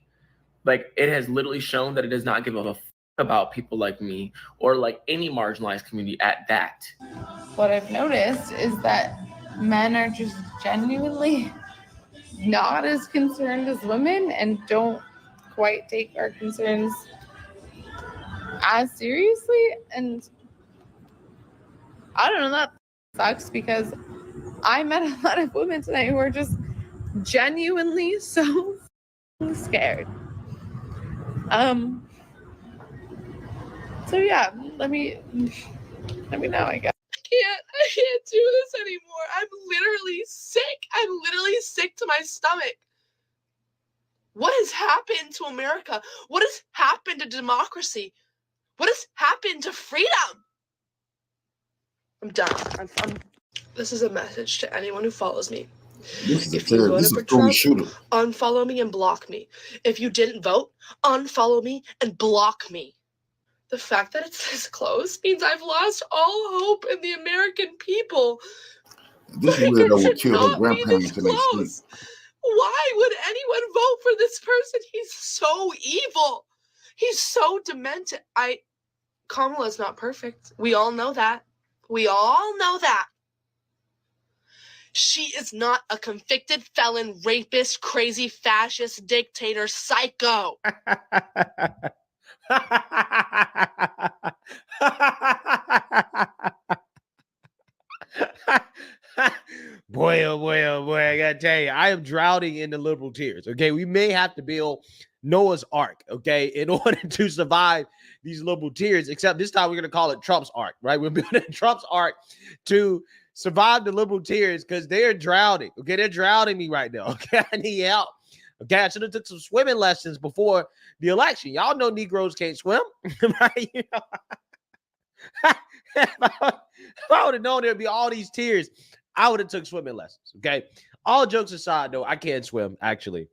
Like, it has literally shown that it does not give a fuck about people like me or like any marginalized community at that. What I've noticed is that men are just genuinely not as concerned as women and don't quite take our concerns as seriously. And I don't know, that sucks because I met a lot of women tonight who are just genuinely so scared. So yeah, let me know, I guess. I can't do this anymore. I'm literally sick. I'm literally sick to my stomach. What has happened to America? What has happened to democracy? What has happened to freedom? I'm done. This is a message to anyone who follows me. If you voted for Trump, unfollow me and block me. If you didn't vote, unfollow me and block me. The fact that it's this close means I've lost all hope in the American people. This weirdo would kill her grandparents in their sleep. Why would anyone vote for this person? He's so evil. He's so demented. Kamala's not perfect. We all know that. We all know that. She is not a convicted felon, rapist, crazy fascist, dictator, psycho. Boy, oh boy, oh boy, I gotta tell you, I am drowning in the liberal tears. Okay, we may have to build Noah's Ark, okay, in order to survive these liberal tears, except this time we're gonna call it Trump's Ark, right? We're building Trump's Ark to survive the liberal tears because they're drowning. Okay, they're drowning me right now. Okay, I need help. Okay, I should have took some swimming lessons before the election. Y'all know Negroes can't swim, right? You know, if I would have known there'd be all these tears, I would have took swimming lessons. Okay, all jokes aside, though, I can't swim actually.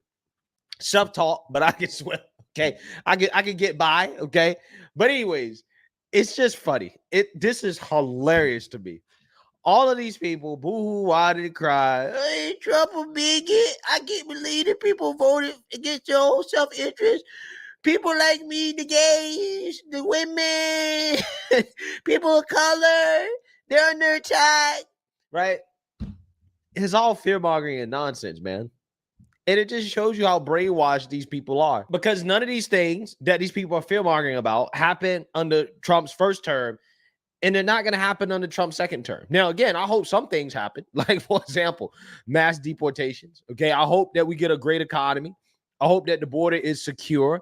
Self-taught, but I can swim. Okay, I can get by. Okay, but anyways, it's just funny. This is hilarious to me. All of these people boo-hoo, why did cry? Hey, Trump a bigot. I can't believe that people voted against your own self-interest. People like me, the gays, the women, people of color, they're under attack, right? It's all fear-mongering and nonsense, man. And it just shows you how brainwashed these people are. Because none of these things that these people are fear-mongering about happened under Trump's first term, and they're not going to happen under Trump's second term. Now, again, I hope some things happen. Like, for example, mass deportations. Okay, I hope that we get a great economy. I hope that the border is secure.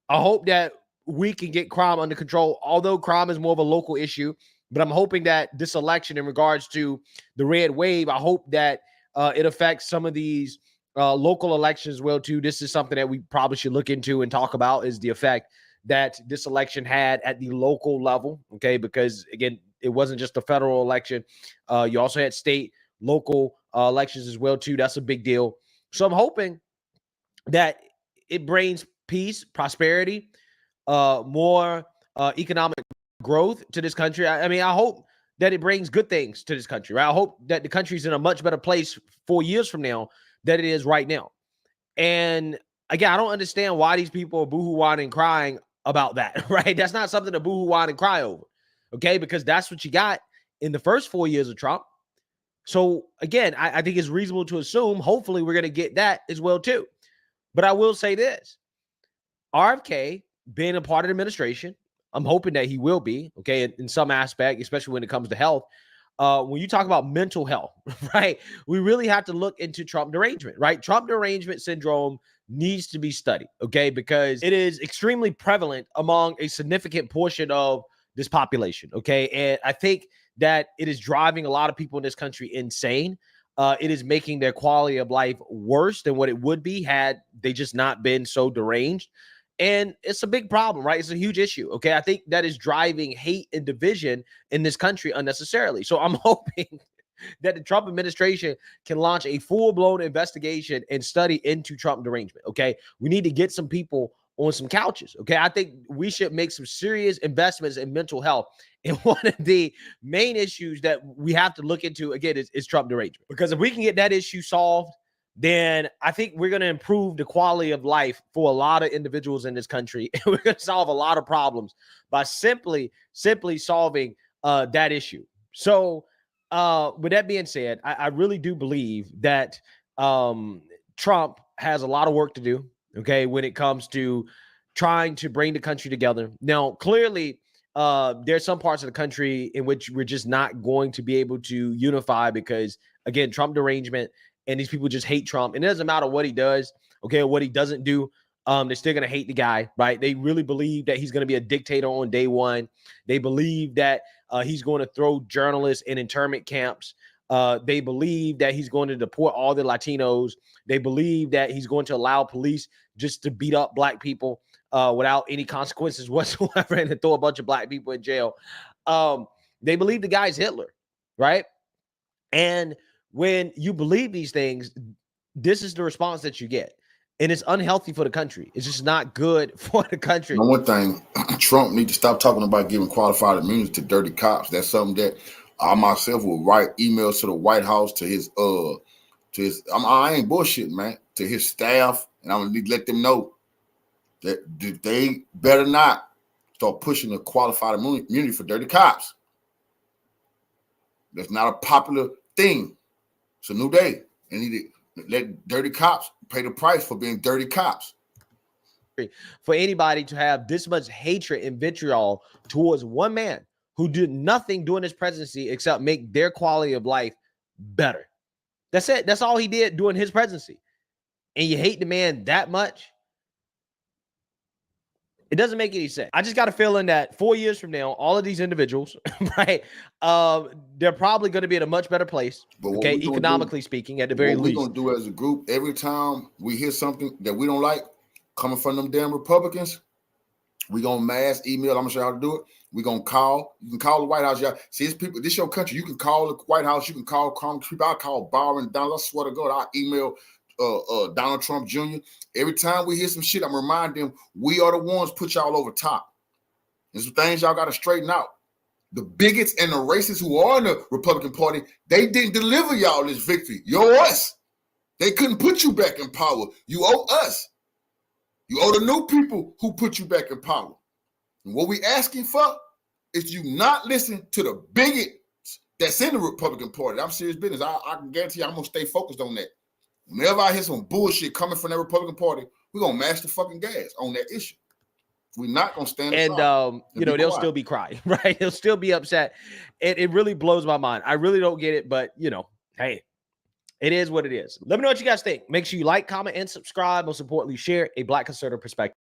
I hope that we can get crime under control, although crime is more of a local issue. But I'm hoping that this election, in regards to the red wave, I hope that it affects some of these local elections as well, too. This is something that we probably should look into and talk about, is the effect that this election had at the local level, okay? Because, again, it wasn't just the federal election. You also had state, local elections as well, too. That's a big deal. So I'm hoping that it brings peace, prosperity, more economic growth to this country. I mean, I hope that it brings good things to this country, right? I hope that the country's in a much better place 4 years from now than it is right now. And, again, I don't understand why these people are boo-hoo-whining and crying about that, right? That's not something to boo-hoo-whine and cry over, okay? Because that's what you got in the first 4 years of Trump. So, again, I think it's reasonable to assume, hopefully, we're going to get that as well, too. But I will say this. RFK being a part of the administration, I'm hoping that he will be, okay, in some aspect, especially when it comes to health. When you talk about mental health, right, we really have to look into Trump derangement, right? Trump derangement syndrome needs to be studied, okay, because it is extremely prevalent among a significant portion of this population, okay? And I think that it is driving a lot of people in this country insane. It is making their quality of life worse than what it would be had they just not been so deranged. And it's a big problem, right? It's a huge issue, okay? I think that is driving hate and division in this country unnecessarily. So I'm hoping that the Trump administration can launch a full-blown investigation and study into Trump derangement, okay? We need to get some people on some couches, okay? I think we should make some serious investments in mental health. And one of the main issues that we have to look into, again, is Trump derangement. Because if we can get that issue solved, then I think we're going to improve the quality of life for a lot of individuals in this country. And we're going to solve a lot of problems by simply solving that issue. So with that being said, I really do believe that Trump has a lot of work to do, okay, when it comes to trying to bring the country together. Now, clearly, there's some parts of the country in which we're just not going to be able to unify because, again, Trump derangement, and these people just hate Trump. And it doesn't matter what he does, okay, or what he doesn't do. They're still going to hate the guy, right? They really believe that he's going to be a dictator on day one. They believe that he's going to throw journalists in internment camps. They believe that he's going to deport all the Latinos. They believe that he's going to allow police just to beat up black people without any consequences whatsoever and to throw a bunch of black people in jail. They believe the guy's Hitler, right? And when you believe these things, this is the response that you get. And it's unhealthy for the country. It's just not good for the country. And one thing, Trump needs to stop talking about giving qualified immunity to dirty cops. That's something that I myself will write emails to the White House, to his I ain't bullshitting, man, to his staff, and I'm gonna need to let them know that they better not start pushing the qualified immunity for dirty cops. That's not a popular thing. It's a new day. They need to let dirty cops pay the price for being dirty cops. For anybody to have this much hatred and vitriol towards one man who did nothing during his presidency except make their quality of life better. That's it. That's all he did during his presidency. And you hate the man that much? It doesn't make any sense. I just got a feeling that 4 years from now, all of these individuals, right, they're probably going to be in a much better place, okay, economically speaking, at the very least. What we're going to do as a group, every time we hear something that we don't like coming from them damn Republicans, we're going to mass email. I'm going to show you how to do it. We're going to call. You can call the White House. See, it's people. This is your country. You can call the White House. You can call Congress people. I'll call Barr and Donald. I swear to God, I'll email Donald Trump Jr. Every time we hear some shit, I'm reminding them we are the ones put y'all over top. There's some things y'all got to straighten out. The bigots and the racists who are in the Republican Party, they didn't deliver y'all this victory. You're us. They couldn't put you back in power. You owe us. You owe the new people who put you back in power. And what we asking for is you not listen to the bigots that's in the Republican Party. I'm serious business. I can guarantee you I'm going to stay focused on that. Whenever I hear some bullshit coming from the Republican Party, we're going to mash the fucking gas on that issue. We're not going to stand aside. And, you know, they'll still be crying, right? They'll still be upset. It really blows my mind. I really don't get it, but, you know, hey, it is what it is. Let me know what you guys think. Make sure you like, comment, and subscribe. Most importantly, share a Black conservative perspective.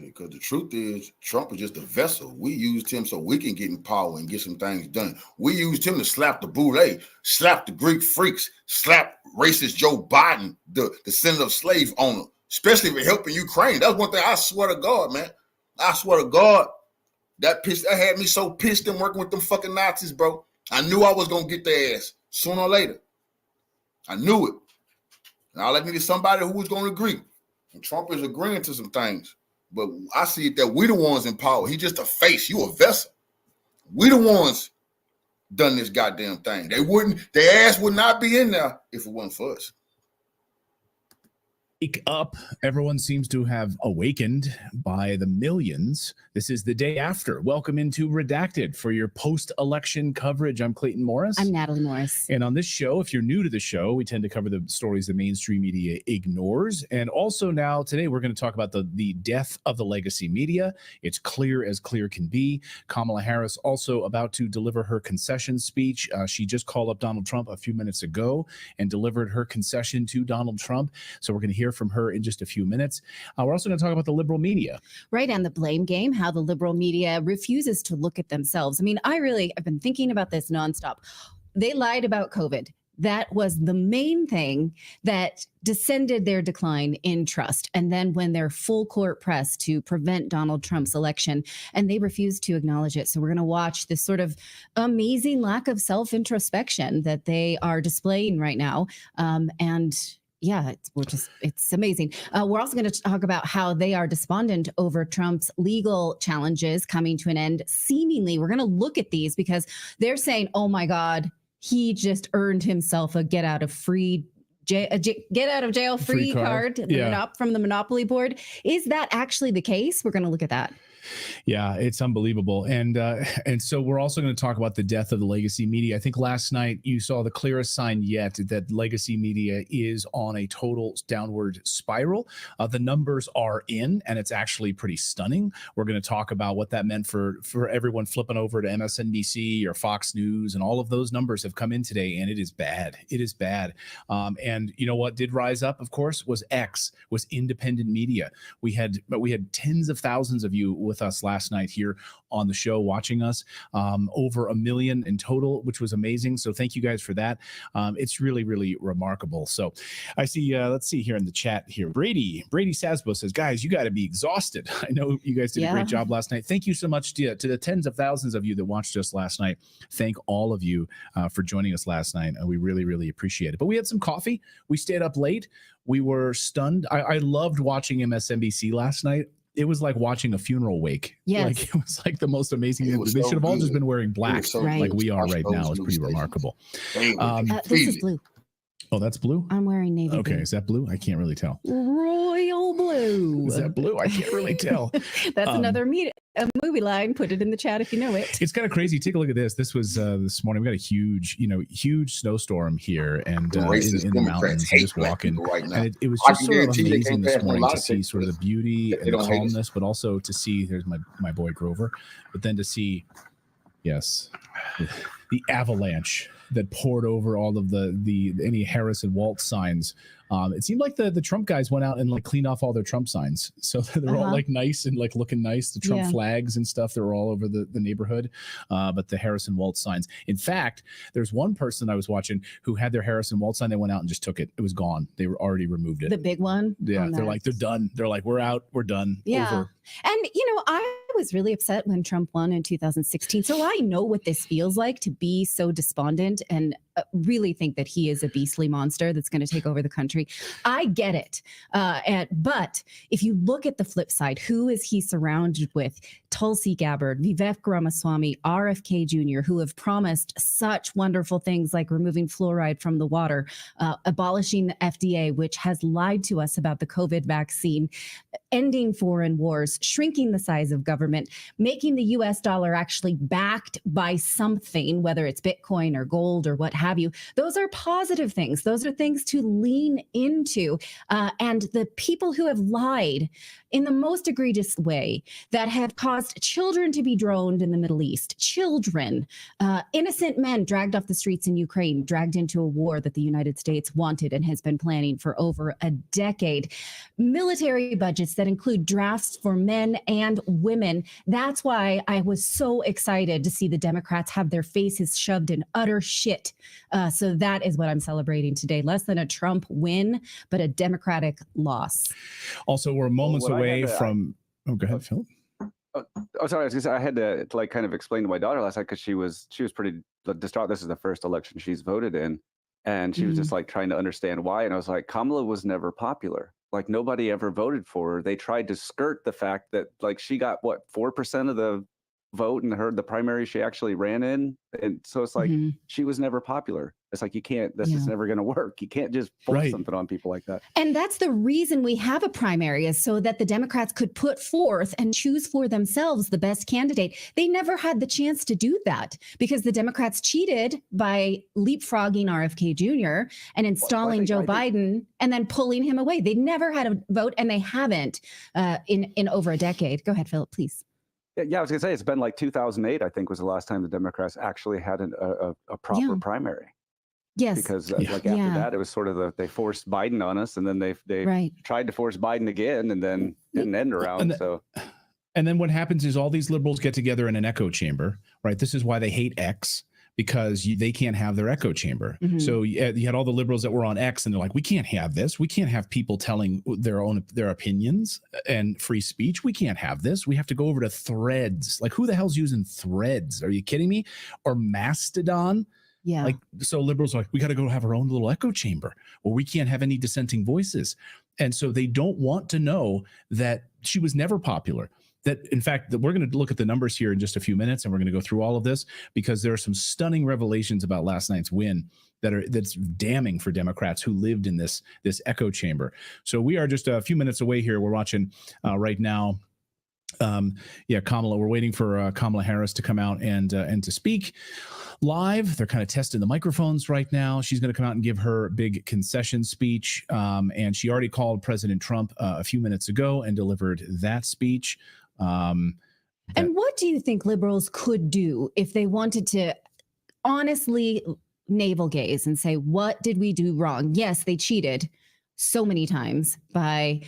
Because the truth is, Trump is just a vessel. We used him so we can get in power and get some things done. We used him to slap the boule, slap the Greek freaks, slap racist Joe Biden, the descendant of slave owner, especially for helping Ukraine. That's one thing I swear to God, man. I swear to God, that had me so pissed and working with them fucking Nazis, bro. I knew I was going to get their ass sooner or later. I knew it. And all I needed somebody who was going to agree. And Trump is agreeing to some things. But I see it that we the ones in power. He just a face. You a vessel. We the ones done this goddamn thing. Their ass would not be in there if it wasn't for us. Wake up. Everyone seems to have awakened by the millions. This is the day after. Welcome into Redacted for your post-election coverage. I'm Clayton Morris. I'm Natalie Morris. And on this show, if you're new to the show, we tend to cover the stories the mainstream media ignores. And also now, today, we're going to talk about the death of the legacy media. It's clear as clear can be. Kamala Harris also about to deliver her concession speech. She just called up Donald Trump a few minutes ago and delivered her concession to Donald Trump. So we're going to hear from her in just a few minutes. We're also going to talk about the liberal media. Right, and the blame game, how the liberal media refuses to look at themselves. I mean, I've been thinking about this nonstop. They lied about COVID. That was the main thing that descended their decline in trust. And then when they're full court press to prevent Donald Trump's election, and they refuse to acknowledge it. So we're going to watch this sort of amazing lack of self-introspection that they are displaying right now. Yeah, it's amazing. We're also going to talk about how they are despondent over Trump's legal challenges coming to an end. Seemingly, we're going to look at these because they're saying, oh my God, he just earned himself a get out of jail free card from the Monopoly Board. Is that actually the case? We're going to look at that. Yeah, it's unbelievable. And so we're also going to talk about the death of the legacy media. I think last night you saw the clearest sign yet that legacy media is on a total downward spiral. The numbers are in, and it's actually pretty stunning. We're going to talk about what that meant for everyone flipping over to MSNBC or Fox News, and all of those numbers have come in today, and it is bad. It is bad. And you know what did rise up, of course, was independent media. We had tens of thousands of you with us last night here on the show watching us, over 1 million in total, which was amazing. So thank you guys for that. It's really, really remarkable. So I see, let's see here in the chat here. Brady Sasbo says, guys, you got to be exhausted. I know you guys did a great job last night. Thank you so much to the tens of thousands of you that watched us last night. Thank all of you for joining us last night. We really, really appreciate it. But we had some coffee. We stayed up late. We were stunned. I loved watching MSNBC last night. It was like watching a funeral wake. Yes. Like, it was like the most amazing thing. They should have all just been wearing black like we are right now. It's pretty remarkable. This is blue. Oh, that's blue? I'm wearing navy blue. Okay, is that blue? I can't really tell. Royal blue. Is that blue? I can't really tell. That's another movie line. Put it in the chat if you know it. It's kind of crazy. Take a look at this. This was this morning. We got a huge snowstorm here, and in the mountains. Just walking right now. And it was just sort of amazing this morning to see sort of the beauty and the calmness, but also to see. There's my boy Grover, but then to see, yes, the avalanche that poured over all of any Harris and Waltz signs. It seemed like the Trump guys went out and like cleaned off all their Trump signs. So they're all like nice and like looking nice. The Trump flags and stuff, they were all over the neighborhood. But the Harris and Waltz signs. In fact, there's one person I was watching who had their Harris and Waltz sign. They went out and just took it. It was gone. They were already removed it. The big one? Yeah. They're like, they're done. They're like, we're out. We're done. Yeah. Over. And, I was really upset when Trump won in 2016. So I know what this feels like to be so despondent and really think that he is a beastly monster that's going to take over the country. I get it. But if you look at the flip side, who is he surrounded with? Tulsi Gabbard, Vivek Ramaswamy, RFK Jr., who have promised such wonderful things like removing fluoride from the water, abolishing the FDA, which has lied to us about the COVID vaccine, ending foreign wars, shrinking the size of government, making the US dollar actually backed by something, whether it's Bitcoin or gold or what have you. Those are positive things. Those are things to lean into. And the people who have lied in the most egregious way, that have caused children to be droned in the Middle East, children, innocent men dragged off the streets in Ukraine, dragged into a war that the United States wanted and has been planning for over a decade, military budgets that include drafts for men and women. That's why I was so excited to see the Democrats have their faces shoved in utter shit. So that is what I'm celebrating today. Less than a Trump win, but a Democratic loss. Also, we're moments away from. Oh, go ahead, Phil. Oh, sorry. I was gonna say I had to like kind of explain to my daughter last night because she was pretty distraught. This is the first election she's voted in, and she was just like trying to understand why. And I was like, Kamala was never popular. Like nobody ever voted for her. They tried to skirt the fact that like she got what 4% of the vote in the primary she actually ran in, and so it's like she was never popular. It's like you can't. This is never going to work. You can't just force something on people like that. And that's the reason we have a primary, is so that the Democrats could put forth and choose for themselves the best candidate. They never had the chance to do that because the Democrats cheated by leapfrogging RFK Jr. and installing Joe Biden and then pulling him away. They never had a vote, and they haven't in over a decade. Go ahead, Philip, please. Yeah, I was gonna say it's been like 2008. I think was the last time the Democrats actually had a proper primary. Yes, because like after that, it was sort of they forced Biden on us, and then they tried to force Biden again, and then didn't end around. And then what happens is all these liberals get together in an echo chamber, right? This is why they hate X, because they can't have their echo chamber. So you had all the liberals that were on X, and they're like, we can't have this. We can't have people telling their opinions and free speech. We can't have this. We have to go over to Threads. Like, who the hell's using Threads? Are you kidding me? Or Mastodon? Yeah. Like, so liberals are like, we got to go have our own little echo chamber, or we can't have any dissenting voices. And so they don't want to know that she was never popular. That, in fact, that we're going to look at the numbers here in just a few minutes, and we're going to go through all of this because there are some stunning revelations about last night's win that's damning for Democrats who lived in this echo chamber. So we are just a few minutes away here. We're watching right now Yeah, Kamala, we're waiting for Kamala Harris to come out and to speak live. They're kind of testing the microphones right now. She's going to come out and give her big concession speech. And she already called President Trump a few minutes ago and delivered that speech. And what do you think liberals could do if they wanted to honestly navel gaze and say, what did we do wrong? Yes, they cheated so many times by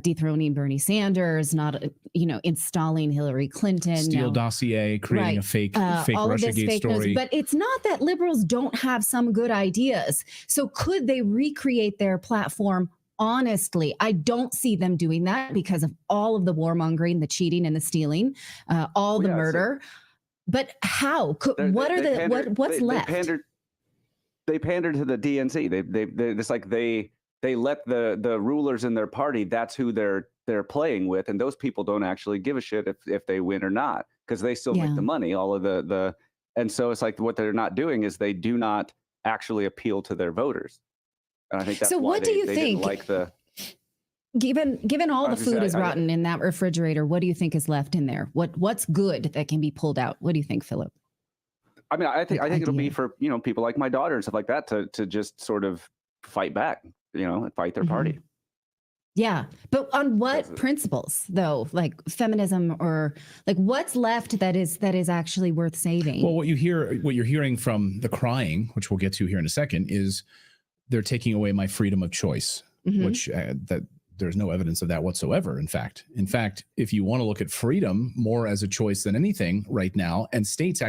dethroning Bernie Sanders, not, installing Hillary Clinton. Steele dossier, creating a fake all Russiagate story. But it's not that liberals don't have some good ideas. So could they recreate their platform honestly? I don't see them doing that because of all of the warmongering, the cheating and the stealing, all the murder. But how? What's left? They pandered to the DNC. It's like they let the rulers in their party, that's who they're playing with, and those people don't actually give a shit if they win or not, because they still make the money. All of and so it's like what they're not doing is they do not actually appeal to their voters, and I think that's so. Why what do you think? Like the given all the food is rotten in that refrigerator, what do you think is left in there? What's good that can be pulled out? What do you think, Philip? I mean, I think it'll be for people like my daughter and stuff like that to just sort of fight back. And fight their party. Yeah. But on what principles though? Like feminism, or like what's left that is actually worth saving? Well, what you're hearing from the crying, which we'll get to here in a second, is they're taking away my freedom of choice, which that there's no evidence of that whatsoever. In fact, if you want to look at freedom more as a choice than anything right now, and states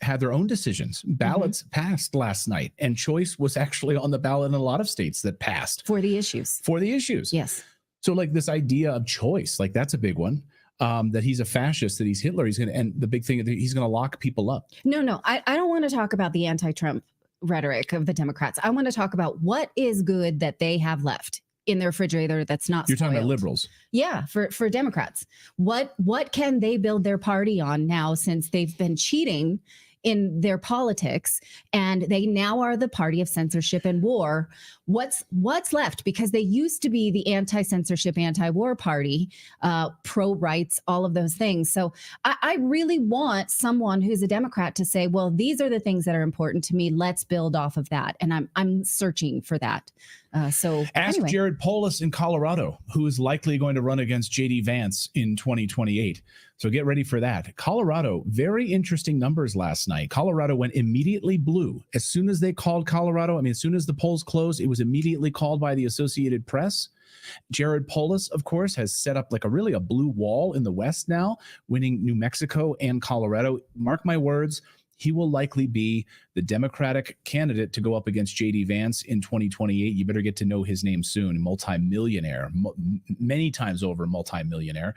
had their own decisions. Ballots passed last night, and choice was actually on the ballot in a lot of states that passed. For the issues. Yes. So like this idea of choice, like that's a big one. That he's a fascist, that he's Hitler, and the big thing that he's going to lock people up. No, I don't want to talk about the anti-Trump rhetoric of the Democrats. I want to talk about what is good that they have left in their refrigerator that's not You're spoiled. talking about liberals. Yeah, for Democrats. What can they build their party on now, since they've been cheating in their politics and they now are the party of censorship and war? What's left? Because they used to be the anti-censorship, anti-war party, pro-rights, all of those things. So I really want someone who's a Democrat to say, well, these are the things that are important to me. Let's build off of that. And I'm searching for that. So ask anyway. Jared Polis in Colorado, who is likely going to run against JD Vance in 2028. So get ready for that. Colorado, very interesting numbers last night. Colorado went immediately blue. As soon as they called Colorado, as soon as the polls closed, it was immediately called by the Associated Press. Jared Polis, of course, has set up like a blue wall in the West now, winning New Mexico and Colorado. Mark my words, he will likely be the Democratic candidate to go up against JD Vance in 2028. You better get to know his name soon. Multimillionaire, many times over multimillionaire.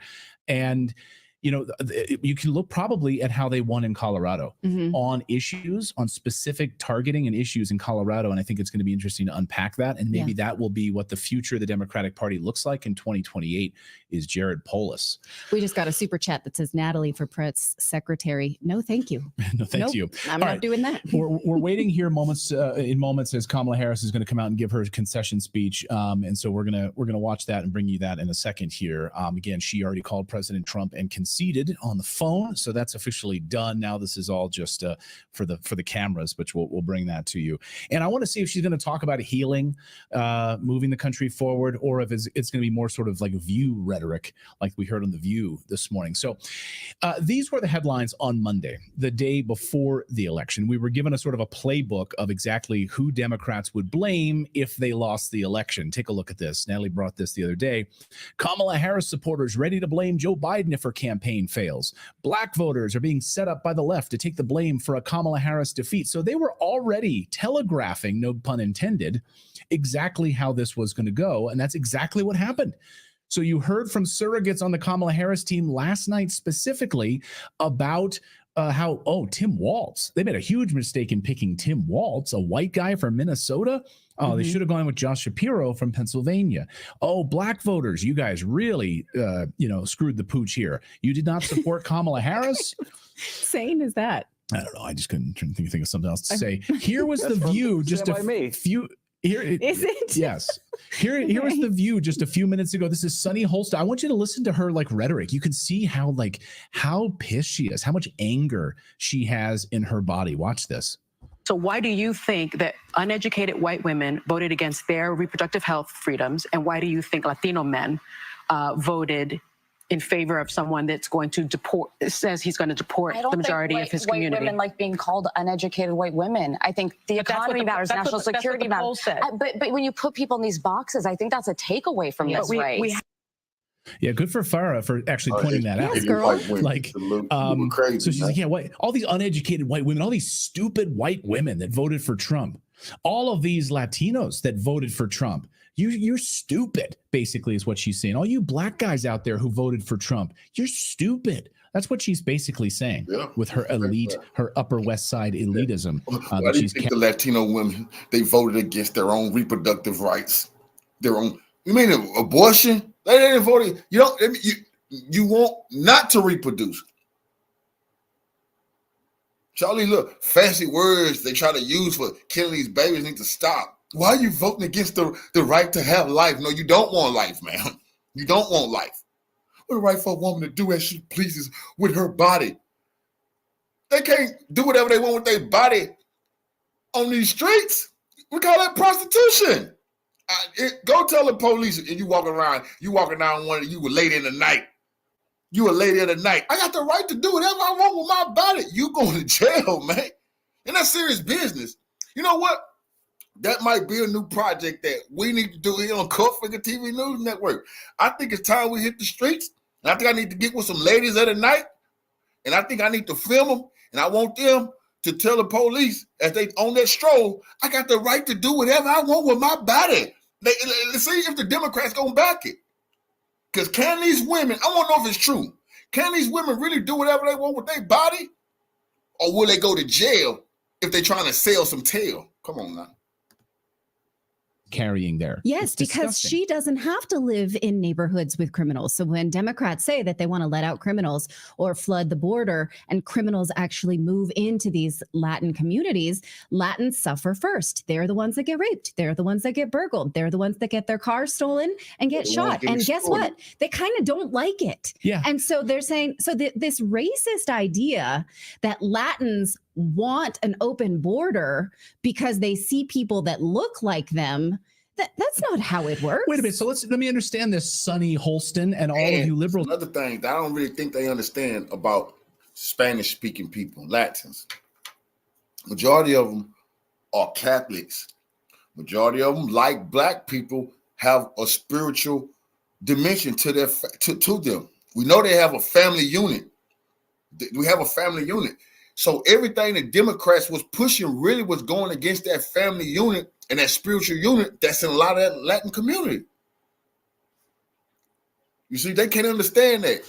And you can look probably at how they won in Colorado on issues, on specific targeting and issues in Colorado. And I think it's going to be interesting to unpack that. And maybe that will be what the future of the Democratic Party looks like in 2028 is Jared Polis. We just got a super chat that says Natalie for press secretary. No, thank you. No, thank you. I'm not doing that. We're waiting here in moments as Kamala Harris is going to come out and give her concession speech. And so we're going to watch that and bring you that in a second here. Again, she already called President Trump and conceded on the phone, so that's officially done. Now this is all just for the cameras, which we'll bring that to you. And I want to see if she's going to talk about healing, moving the country forward, or if it's going to be more sort of like View rhetoric, like we heard on The View this morning. So these were the headlines on Monday, the day before the election. We were given a sort of a playbook of exactly who Democrats would blame if they lost the election. Take a look at this. Natalie brought this the other day. Kamala Harris supporters ready to blame Joe Biden if her campaign fails. Black voters are being set up by the left to take the blame for a Kamala Harris defeat. So they were already telegraphing, no pun intended, exactly how this was going to go. And that's exactly what happened. So you heard from surrogates on the Kamala Harris team last night specifically about how Tim Walz, they made a huge mistake in picking Tim Walz, a white guy from Minnesota. They should have gone with Josh Shapiro from Pennsylvania. Black voters, you guys really, screwed the pooch here. You did not support Kamala Harris. Sane as that. I don't know. I just couldn't think of something else to say. Here was The View just a few. Is it? Yes. Here was the View just a few minutes ago. This is Sunny Holster. I want you to listen to her like rhetoric. You can see how pissed she is, how much anger she has in her body. Watch this. So why do you think that uneducated white women voted against their reproductive health freedoms, and why do you think Latino men voted in favor of someone that's going to deport, says he's going to deport the majority of his community? White women like being called uneducated white women. I think the economy matters, national security matters. But when you put people in these boxes, I think that's a takeaway from this race. Yeah, good for Farah for actually pointing that out. Yes, girl. Like, crazy, so she's like, yeah, all these uneducated white women, all these stupid white women that voted for Trump, all of these Latinos that voted for Trump, you're stupid, basically is what she's saying. All you black guys out there who voted for Trump, you're stupid. That's what she's basically saying with her elite, her Upper West Side elitism. Why do you think the Latino women, they voted against their own reproductive rights? Their own, you mean abortion? They didn't vote. You want not to reproduce. Charlie, look, fancy words they try to use for killing these babies need to stop. Why are you voting against the right to have life? No, you don't want life, man. You don't want life. What the right for a woman to do as she pleases with her body? They can't do whatever they want with their body on these streets. We call that prostitution. Go tell the police and you walking down one of you were late in the night. You a lady of the night. I got the right to do whatever I want with my body. You going to jail, man. And that's serious business. You know what? That might be a new project that we need to do here on Cold Finger TV News Network. I think it's time we hit the streets. And I think I need to get with some ladies of the night. And I think I need to film them. And I want them to tell the police as they on that stroll, I got the right to do whatever I want with my body. Let's see if the Democrats gonna back it. Because can these women, I want to know if it's true, can these women really do whatever they want with their body? Or will they go to jail if they're trying to sell some tail? Come on now. Carrying there. Yes, it's because disgusting. she doesn't have to live in neighborhoods with criminals. So when Democrats say that they want to let out criminals or flood the border and criminals actually move into these Latin communities, Latins suffer first. They're the ones that get raped. They're the ones that get burgled. They're the ones that get their cars stolen and get shot. And guess what? They kind of don't like it. Yeah. And so they're saying, this racist idea that Latins want an open border because they see people that look like them. That's not how it works. Wait a minute. So let me understand this, Sonny Holston and all of you liberals. Another thing that I don't really think they understand about Spanish-speaking people, Latins. Majority of them are Catholics. Majority of them, like black people, have a spiritual dimension to them. We know they have a family unit. We have a family unit. So everything the Democrats was pushing really was going against that family unit and that spiritual unit that's in a lot of that Latin community. You see, they can't understand that.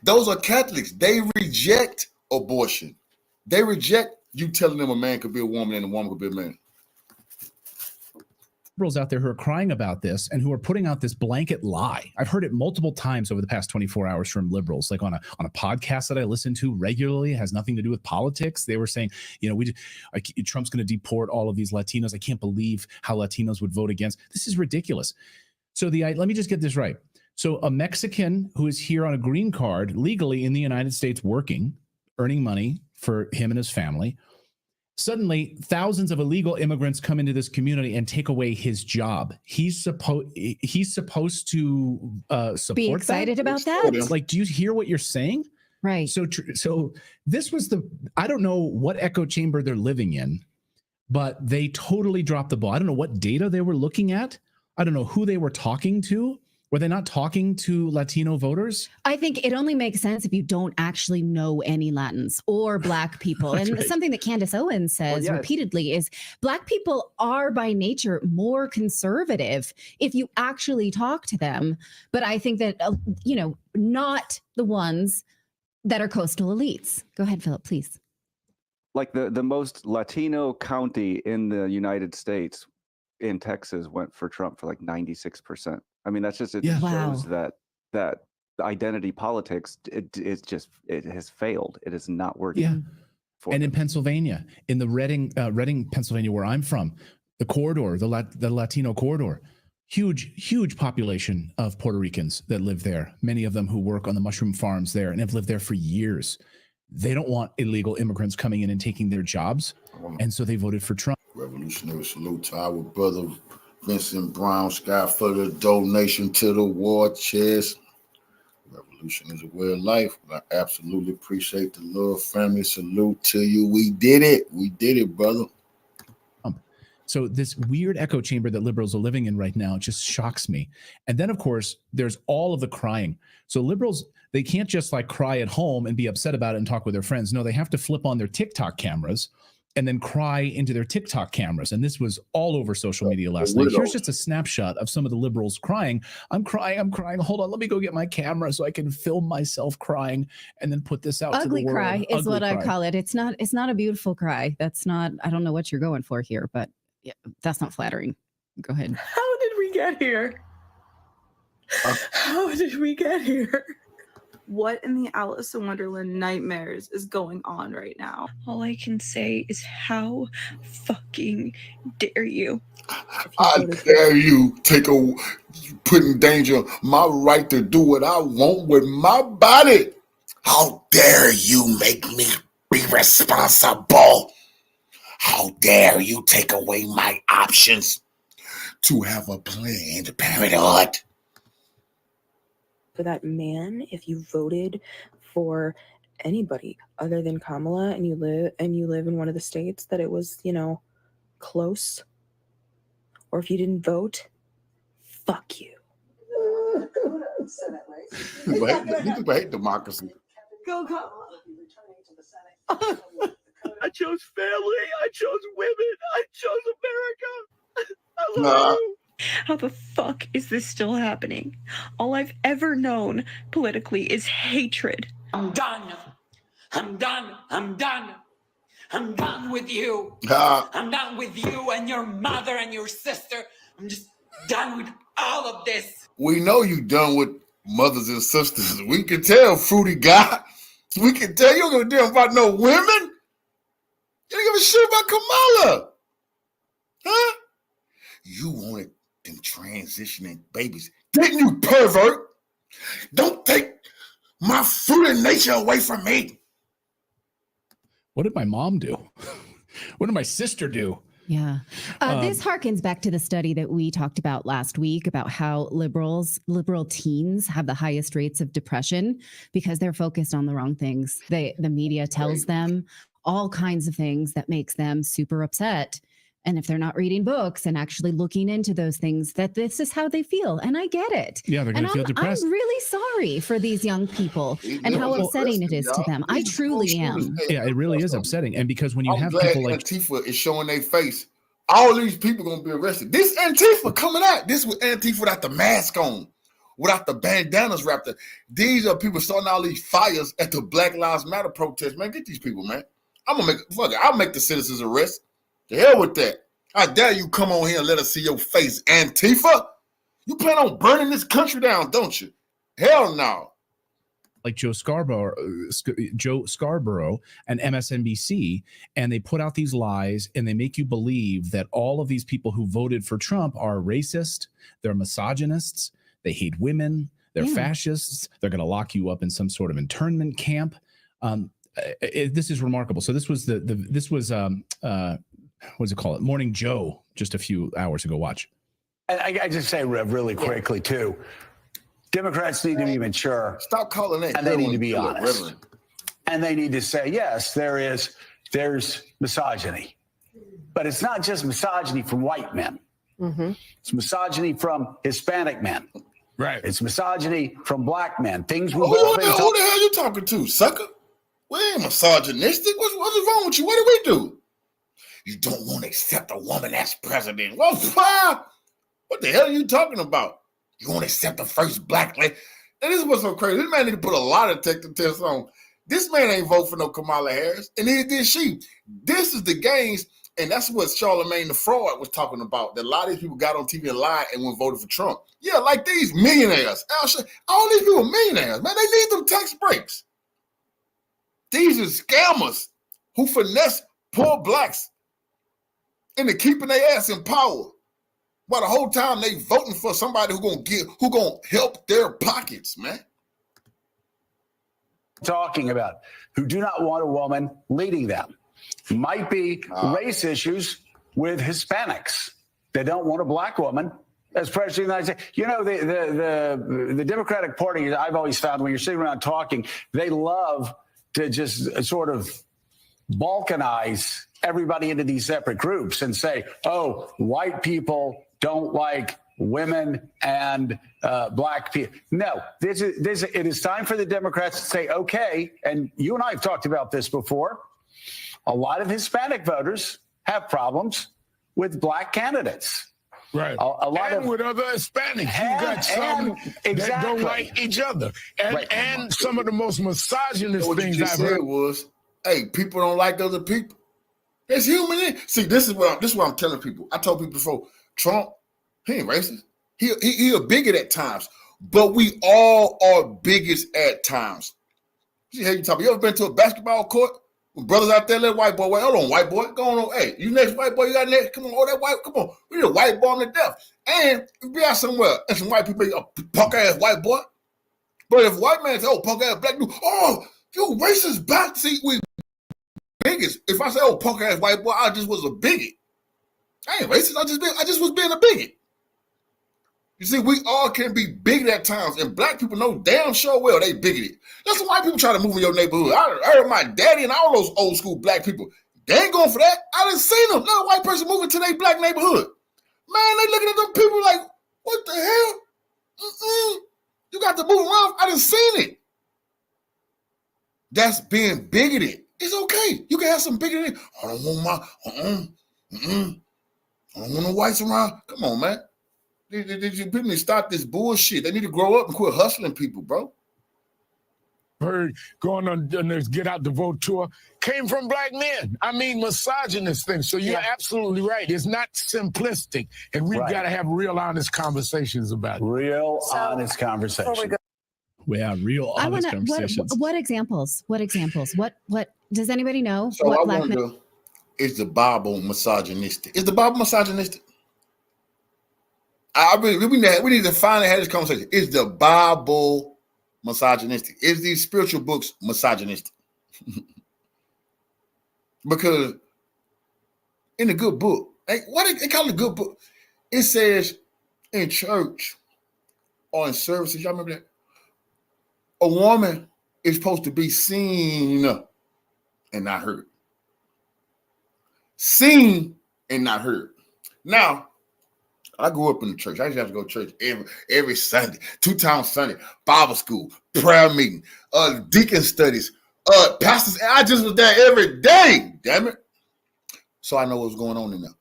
Those are Catholics. They reject abortion. They reject you telling them a man could be a woman and a woman could be a man. Liberals out there who are crying about this and who are putting out this blanket lie. I've heard it multiple times over the past 24 hours from liberals, like on a podcast that I listen to regularly. It has nothing to do with politics. They were saying, Trump's going to deport all of these Latinos. I can't believe how Latinos would vote against. This is ridiculous. So let me just get this right. So a Mexican who is here on a green card legally in the United States working, earning money for him and his family. Suddenly, thousands of illegal immigrants come into this community and take away his job. He's supposed to support be excited about that. Like, do you hear what you're saying? Right. So this was I don't know what echo chamber they're living in, but they totally dropped the ball. I don't know what data they were looking at. I don't know who they were talking to. Were they not talking to Latino voters? I think it only makes sense if you don't actually know any Latins or Black people. And right. Something that Candace Owens says repeatedly is Black people are by nature more conservative if you actually talk to them. But I think that, not the ones that are coastal elites. Go ahead, Philip, please. Like the most Latino county in the United States in Texas went for Trump for like 96%. I mean, that's just, shows that identity politics, it has failed. It is not working. Yeah. And in Pennsylvania, in the Reading, Pennsylvania, where I'm from, The corridor, the Latino corridor, huge population of Puerto Ricans that live there. Many of them who work on the mushroom farms there and have lived there for years. They don't want illegal immigrants coming in and taking their jobs, and so they voted for Trump. Revolutionary salute to our brother Vincent Brown Scott for the donation to the war chest. Revolution is a way of life. I absolutely appreciate the love, family. Salute to you. We did it. We did it, brother. So this weird echo chamber that liberals are living in right now just shocks me. And then, of course, there's all of the crying. So liberals, they can't just like cry at home and be upset about it and talk with their friends. No, they have to flip on their TikTok cameras and then cry into their TikTok cameras. And this was all over social media last night. Here's just a snapshot of some of the liberals crying. I'm crying. Hold on, let me go get my camera so I can film myself crying and then put this out Ugly to the world. cry is what I call it. It's not a beautiful cry. That's not, I don't know what you're going for here, but yeah, that's not flattering. Go ahead. How did we get here? How did we get here? What in the Alice in Wonderland nightmares is going on right now? All I can say is how fucking dare you? I dare you put in danger my right to do what I want with my body. How dare you make me be responsible? How dare you take away my options to have a Planned Parenthood? For that man, if you voted for anybody other than Kamala and you live in one of the states that it was, close, or if you didn't vote, fuck you. People hate democracy. Go Kamala. I chose family. I chose women. I chose America. I love you. How the fuck is this still happening? All I've ever known politically is hatred. I'm done. I'm done. I'm done. I'm done with you. I'm done with you and your mother and your sister. I'm just done with all of this. We know you done with mothers and sisters. We can tell, fruity guy. We can tell you don't give a damn about no women. You don't give a shit about Kamala. Huh? You wanted them transitioning babies. Didn't you, pervert? Don't take my fruity nature away from me. What did my mom do? What did my sister do? Yeah. This harkens back to the study that we talked about last week about how liberal teens have the highest rates of depression because they're focused on the wrong things. The media tells them all kinds of things that makes them super upset. And if they're not reading books and actually looking into those things, that this is how they feel. And I get it. Yeah, they're going to feel depressed. I'm really sorry for these young people and how upsetting it is to them. I truly am. Yeah, it really is upsetting. And because when you have people like Antifa is showing their face, all these people going to be arrested. This Antifa coming out. This was Antifa without the mask on, without the bandanas wrapped up. These are people starting all these fires at the Black Lives Matter protest. Man, get these people, man. I'll make the citizens arrest. The hell with that. How dare you come on here and let us see your face, Antifa? You plan on burning this country down, don't you? Hell no. Like Joe Scarborough and MSNBC, and they put out these lies and they make you believe that all of these people who voted for Trump are racist, they're misogynists, they hate women, they're fascists, they're going to lock you up in some sort of internment camp. This is remarkable. So this was what's it called? Morning Joe, just a few hours ago. Watch. And I just say, Rev, really quickly too. Democrats need to be mature. Stop calling it. And they need to be honest. And they need to say, yes, there's misogyny, but it's not just misogyny from white men. Mm-hmm. It's misogyny from Hispanic men. Right. It's misogyny from black men. Things we've Who all the been hell you talking to, sucker? We ain't misogynistic. What's wrong with you? What did we do? You don't want to accept a woman as president. Well, what the hell are you talking about? You want to accept the first black lady? And this is what's so crazy. This man need to put a lot of tests on. This man ain't vote for no Kamala Harris, and neither did she. This is the games, and that's what Charlemagne the fraud was talking about. That a lot of these people got on TV and lied and went voted for Trump. Yeah, like these millionaires. All these people are millionaires, man. They need them tax breaks. These are scammers who finesse poor blacks into keeping their ass in power. While the whole time they voting for somebody who gonna help their pockets, man. Talking about who do not want a woman leading them. Might be race issues with Hispanics. They don't want a black woman as president of the United States. You know, the Democratic Party, I've always found when you're sitting around talking, they love to just sort of balkanize everybody into these separate groups and say, oh, white people don't like women and black people. No, it is time for the Democrats to say, okay, and you and I have talked about this before, a lot of Hispanic voters have problems with black candidates. Right. A lot and of with other Hispanics, you got some that don't like each other. And some of the most misogynist things I've heard was, hey, people don't like other people. It's human. See, this is what I'm telling people. I told people before, Trump, he ain't racist. He a bigot at times, but we all are bigots at times. You ever been to a basketball court? Brothers out there, let white boy, wait, hold on, white boy, go on, hey, you next white boy, you got next, come on, all that white, come on, we need a white boy to death. And if we out somewhere, and some white people, a punk ass white boy, but if white man say, oh, punk ass black dude, oh, you racist back, see, we bigots. If I say, oh, punk ass white boy, I just was a bigot. I ain't racist, I just was being a bigot. You see, we all can be bigoted at times, and black people know damn sure well they bigoted. That's why white people try to move in your neighborhood. I heard my daddy and all those old school black people. They ain't going for that. I done seen them. Not a white person moving to their black neighborhood. Man, they looking at them people like, what the hell? You got to move around. I done seen it. That's being bigoted. It's okay. You can have some bigoted. I don't want my, I don't want no whites around. Come on, man. People need to stop this bullshit. They need to grow up and quit hustling people, bro. Heard going on this Get Out the Vote tour came from black men. I mean, misogynist things. So you're absolutely right. It's not simplistic, and we've got to have real, honest conversations about it. Real, honest conversations. Yeah, real, honest conversations. What examples? What exampple? What does anybody know? So what I black wonder, men? is the Bible misogynistic? Is the Bible misogynistic? We need to finally have this conversation. Is the Bible misogynistic? Is these spiritual books misogynistic? Because in the good book, what they call it a good book, it says in church or in services, y'all remember that? A woman is supposed to be seen and not heard. Seen and not heard. Now, I grew up in the church. I used to have to go to church every Sunday, 2 times Sunday, Bible school, prayer meeting, deacon studies, pastors. I just was there every day, damn it. So I know what's going on in there.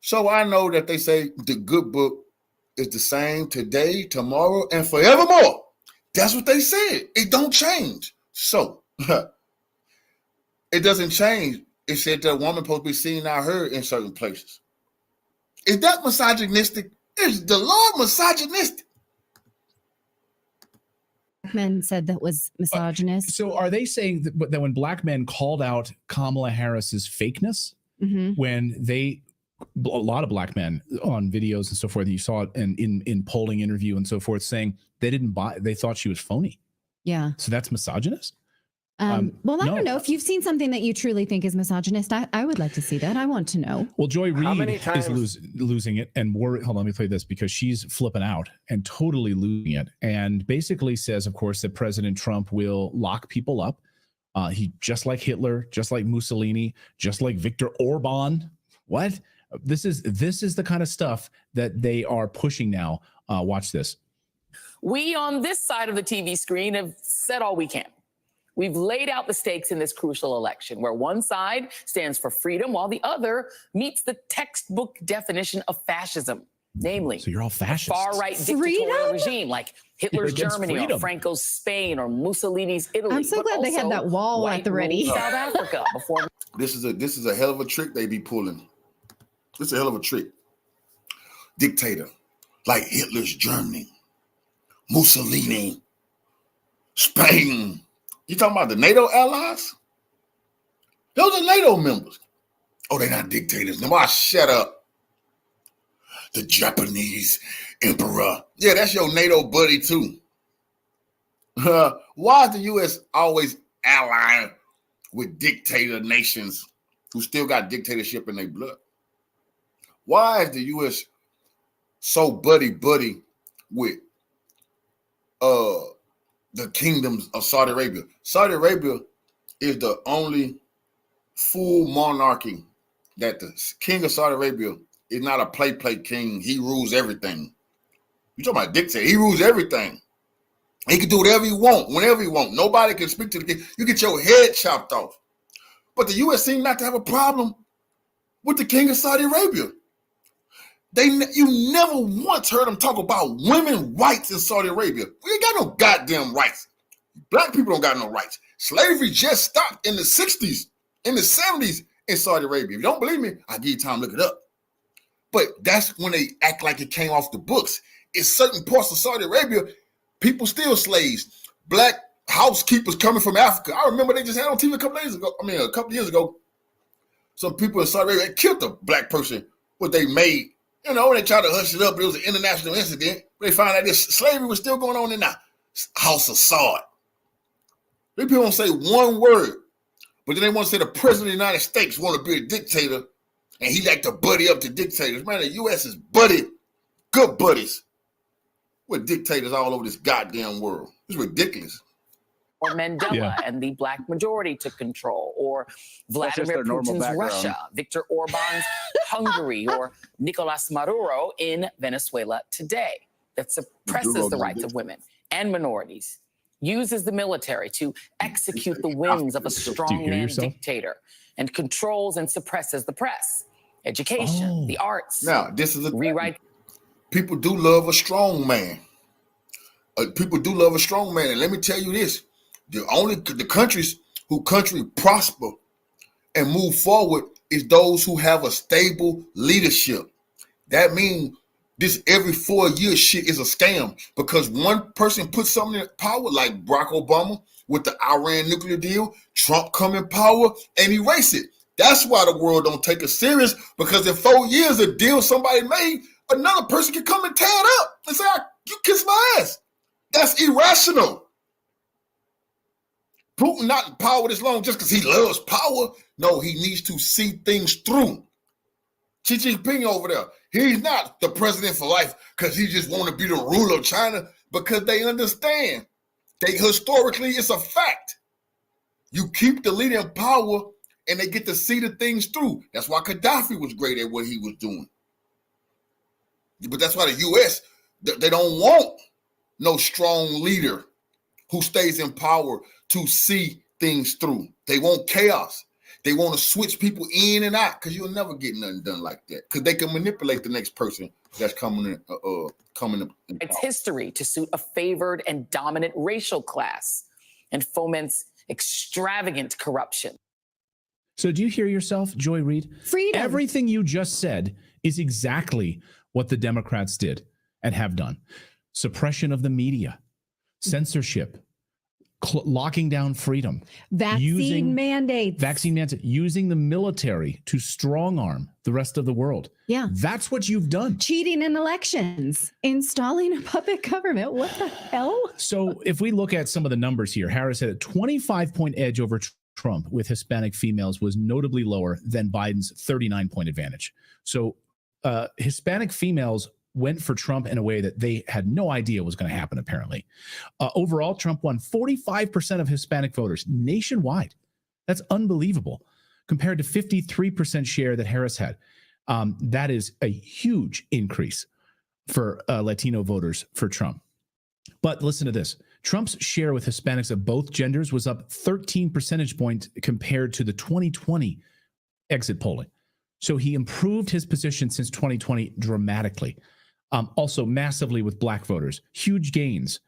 So I know that they say the good book is the same today, tomorrow, and forevermore. That's what they said. It don't change. So it doesn't change. It said that a woman supposed to be seen, not heard in certain places. Is that misogynistic? Is the Lord misogynistic? Men said that was misogynist. So are they saying that when black men called out Kamala Harris's fakeness, when a lot of black men on videos and so forth, you saw it in polling interview and so forth, saying they thought she was phony. Yeah. So that's misogynist? Well, I don't know. If you've seen something that you truly think is misogynist, I would like to see that. I want to know. Well, Joy Reid is losing it. And hold on, let me play this because she's flipping out and totally losing it. And basically says, of course, that President Trump will lock people up. He just like Hitler, just like Mussolini, just like Viktor Orban. What? This is the kind of stuff that they are pushing now. Watch this. We on this side of the TV screen have said all we can. We've laid out the stakes in this crucial election, where one side stands for freedom while the other meets the textbook definition of fascism, namely, so you're all fascist, far-right dictatorial regime like Hitler's Germany or Franco's Spain or Mussolini's Italy. I'm so glad they had that wall at the ready. South Africa before. This is a hell of a trick they be pulling. This is a hell of a trick. Dictator like Hitler's Germany, Mussolini, Spain. You talking about the NATO allies? Those are NATO members. Oh, they're not dictators. No, shut up. The Japanese emperor. Yeah, that's your NATO buddy too. Why is the U.S. always allying with dictator nations who still got dictatorship in their blood? Why is the U.S. so buddy-buddy with the kingdoms of Saudi Arabia? Saudi Arabia is the only full monarchy that the king of Saudi Arabia is not a play king. He rules everything. You talking about dictator? He rules everything. He can do whatever he want, whenever he want. Nobody can speak to the king. You get your head chopped off. But the U.S. seems not to have a problem with the king of Saudi Arabia. You never once heard them talk about women's rights in Saudi Arabia. We ain't got no goddamn rights. Black people don't got no rights. Slavery just stopped in the 60s, in the 70s in Saudi Arabia. If you don't believe me, I'll give you time to look it up. But that's when they act like it came off the books. In certain parts of Saudi Arabia, people still slaves. Black housekeepers coming from Africa. I remember they just had on TV a couple of years ago. Some people in Saudi Arabia killed a black person, what they made. You know, they tried to hush it up, but it was an international incident. They found out this slavery was still going on in the house of Saud. These people don't say one word, but then they want to say the president of the United States want to be a dictator, and he like to buddy up to dictators. Man, the U.S. is good buddies with dictators all over this goddamn world. It's ridiculous. Or Mandela and the black majority took control, or Vladimir Putin's Russia, Viktor Orban's Hungary, or Nicolas Maduro in Venezuela today, that suppresses the rights of women and minorities, uses the military to execute the whims of a strongman dictator, and controls and suppresses the press, education, the arts. Now, this is a rewrite. People do love a strong man. People do love a strong man, and let me tell you this. The countries who prosper and move forward is those who have a stable leadership. That means this every 4 years shit is a scam, because one person puts something in power, like Barack Obama with the Iran nuclear deal, Trump come in power and erase it. That's why the world don't take us serious, because in 4 years, a deal somebody made, another person can come and tear it up and say, you kiss my ass. That's irrational. Putin not in power this long just because he loves power. No, he needs to see things through. Xi Jinping over there, he's not the president for life because he just want to be the ruler of China, because they understand. Historically, it's a fact. You keep the leader in power and they get to see the things through. That's why Gaddafi was great at what he was doing. But that's why the U.S., they don't want no strong leader who stays in power to see things through. They want chaos. They want to switch people in and out, because you'll never get nothing done like that, because they can manipulate the next person that's coming in. It's history to suit a favored and dominant racial class, and foments extravagant corruption. So do you hear yourself, Joy Reid? Freedom. Everything you just said is exactly what the Democrats did and have done. Suppression of the media, censorship, locking down freedom, vaccine mandates, using the military to strong arm the rest of the world. Yeah. That's what you've done. Cheating in elections, installing a puppet government. What the hell? So if we look at some of the numbers here, Harris had a 25-point edge over Trump with Hispanic females, was notably lower than Biden's 39-point advantage. So Hispanic females went for Trump in a way that they had no idea was going to happen, apparently. Overall, Trump won 45% of Hispanic voters nationwide. That's unbelievable, compared to 53% share that Harris had. That is a huge increase for Latino voters for Trump. But listen to this. Trump's share with Hispanics of both genders was up 13 percentage points compared to the 2020 exit polling. So he improved his position since 2020 dramatically. Also massively with black voters. Huge gains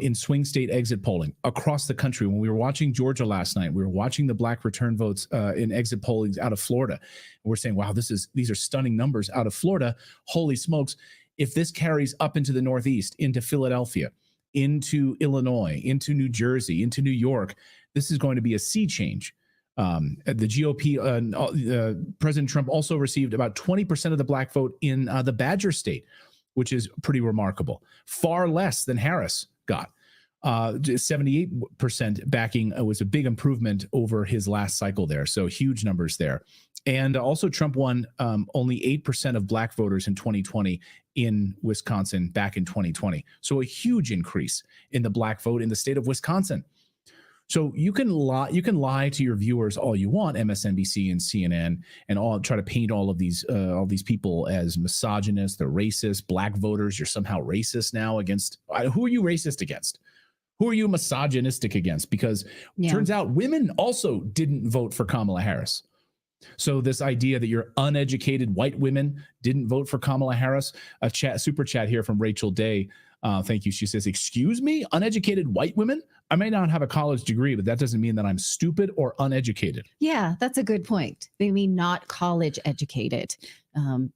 in swing state exit polling across the country. When we were watching Georgia last night, we were watching the black return votes in exit polling out of Florida. And we're saying, wow, these are stunning numbers out of Florida. Holy smokes. If this carries up into the Northeast, into Philadelphia, into Illinois, into New Jersey, into New York, this is going to be a sea change The GOP, President Trump also received about 20% of the black vote in the Badger state, which is pretty remarkable. Far less than Harris got. 78% backing was a big improvement over his last cycle there. So huge numbers there. And also Trump won only 8% of black voters in 2020 in Wisconsin back in 2020. So a huge increase in the black vote in the state of Wisconsin. So you can lie to your viewers all you want, MSNBC and CNN, and all try to paint all these people as misogynist, they're racist, black voters. You're somehow racist now against. Who are you racist against? Who are you misogynistic against? Because turns out women also didn't vote for Kamala Harris. So this idea that your uneducated white women didn't vote for Kamala Harris, super chat here from Rachel Day. Thank you. She says, excuse me, uneducated white women? I may not have a college degree, but that doesn't mean that I'm stupid or uneducated. Yeah, that's a good point. They mean not college educated.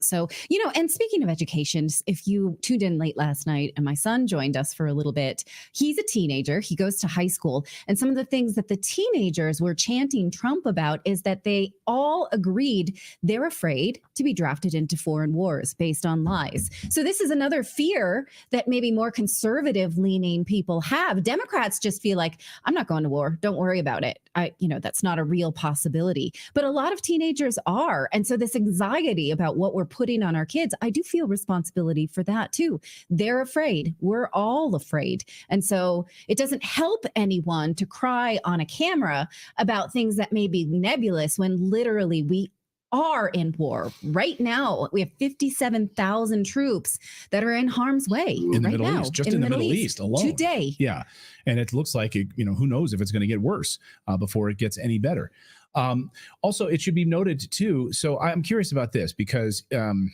So, and speaking of education, if you tuned in late last night and my son joined us for a little bit, he's a teenager. He goes to high school. And some of the things that the teenagers were chanting Trump about is that they all agreed they're afraid to be drafted into foreign wars based on lies. So this is another fear that maybe more conservative leaning people have. Democrats just feel like, I'm not going to war. Don't worry about it. That's not a real possibility. But a lot of teenagers are. And so this anxiety about what we're putting on our kids, I do feel responsibility for that too. They're afraid. We're all afraid. And so it doesn't help anyone to cry on a camera about things that may be nebulous when literally we are in war right now. We have 57,000 troops that are in harm's way in the Middle East, just in the Middle East alone today. Yeah. And it looks like, who knows if it's going to get worse before it gets any better. Also, it should be noted too. So I'm curious about this because the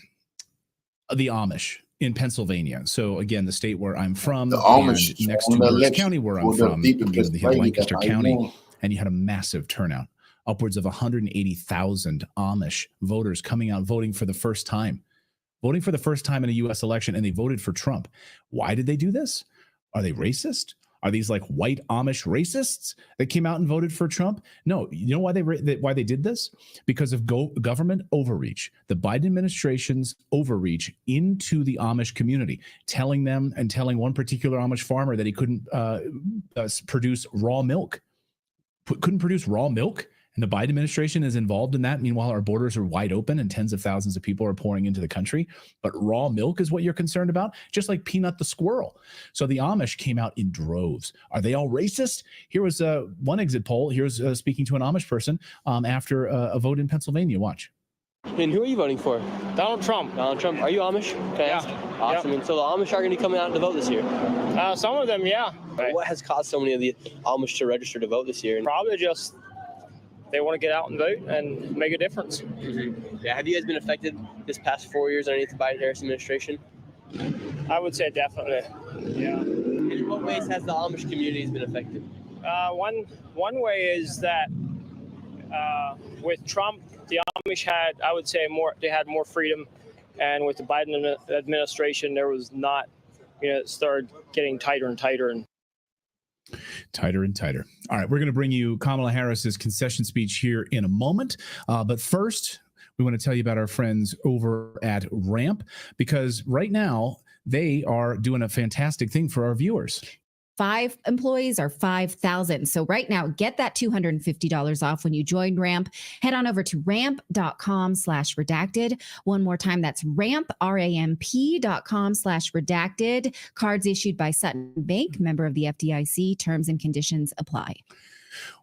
Amish in Pennsylvania. So again, the state where I'm from, the Amish next to Berks County where I'm from, they have Lancaster County, and you had a massive turnout. Upwards of 180,000 Amish voters coming out voting for the first time in a U.S. election, and they voted for Trump. Why did they do this? Are they racist? Are these like white Amish racists that came out and voted for Trump? No. You know why they did this? Because of government overreach. The Biden administration's overreach into the Amish community, telling one particular Amish farmer that he couldn't produce raw milk. Couldn't produce raw milk. And the Biden administration is involved in that. Meanwhile, our borders are wide open and tens of thousands of people are pouring into the country. But raw milk is what you're concerned about, just like Peanut the squirrel. So the Amish came out in droves. Are they all racist? Here was one exit poll. Here's speaking to an Amish person after a vote in Pennsylvania. Watch. And who are you voting for? Donald Trump. Donald Trump. Are you Amish? Yeah. Awesome. Yep. And so the Amish are going to be coming out to vote this year? Some of them, yeah. Right. What has caused so many of the Amish to register to vote this year? Probably just they want to get out and vote and make a difference. Mm-hmm. Yeah. Have you guys been affected this past 4 years underneath the Biden-Harris administration? I would say definitely. Yeah. In what ways has the Amish community been affected? One way is that with Trump, the Amish had, I would say, they had more freedom, and with the Biden administration, there was not. It started getting tighter and tighter and tighter. All right, we're going to bring you Kamala Harris's concession speech here in a moment. But first, we want to tell you about our friends over at Ramp, because right now they are doing a fantastic thing for our viewers. 5 employees are 5,000. So right now, get that $250 off when you join Ramp. Head on over to ramp.com/redacted. One more time, that's ramp.com/redacted. Cards issued by Sutton Bank, member of the FDIC. Terms and conditions apply.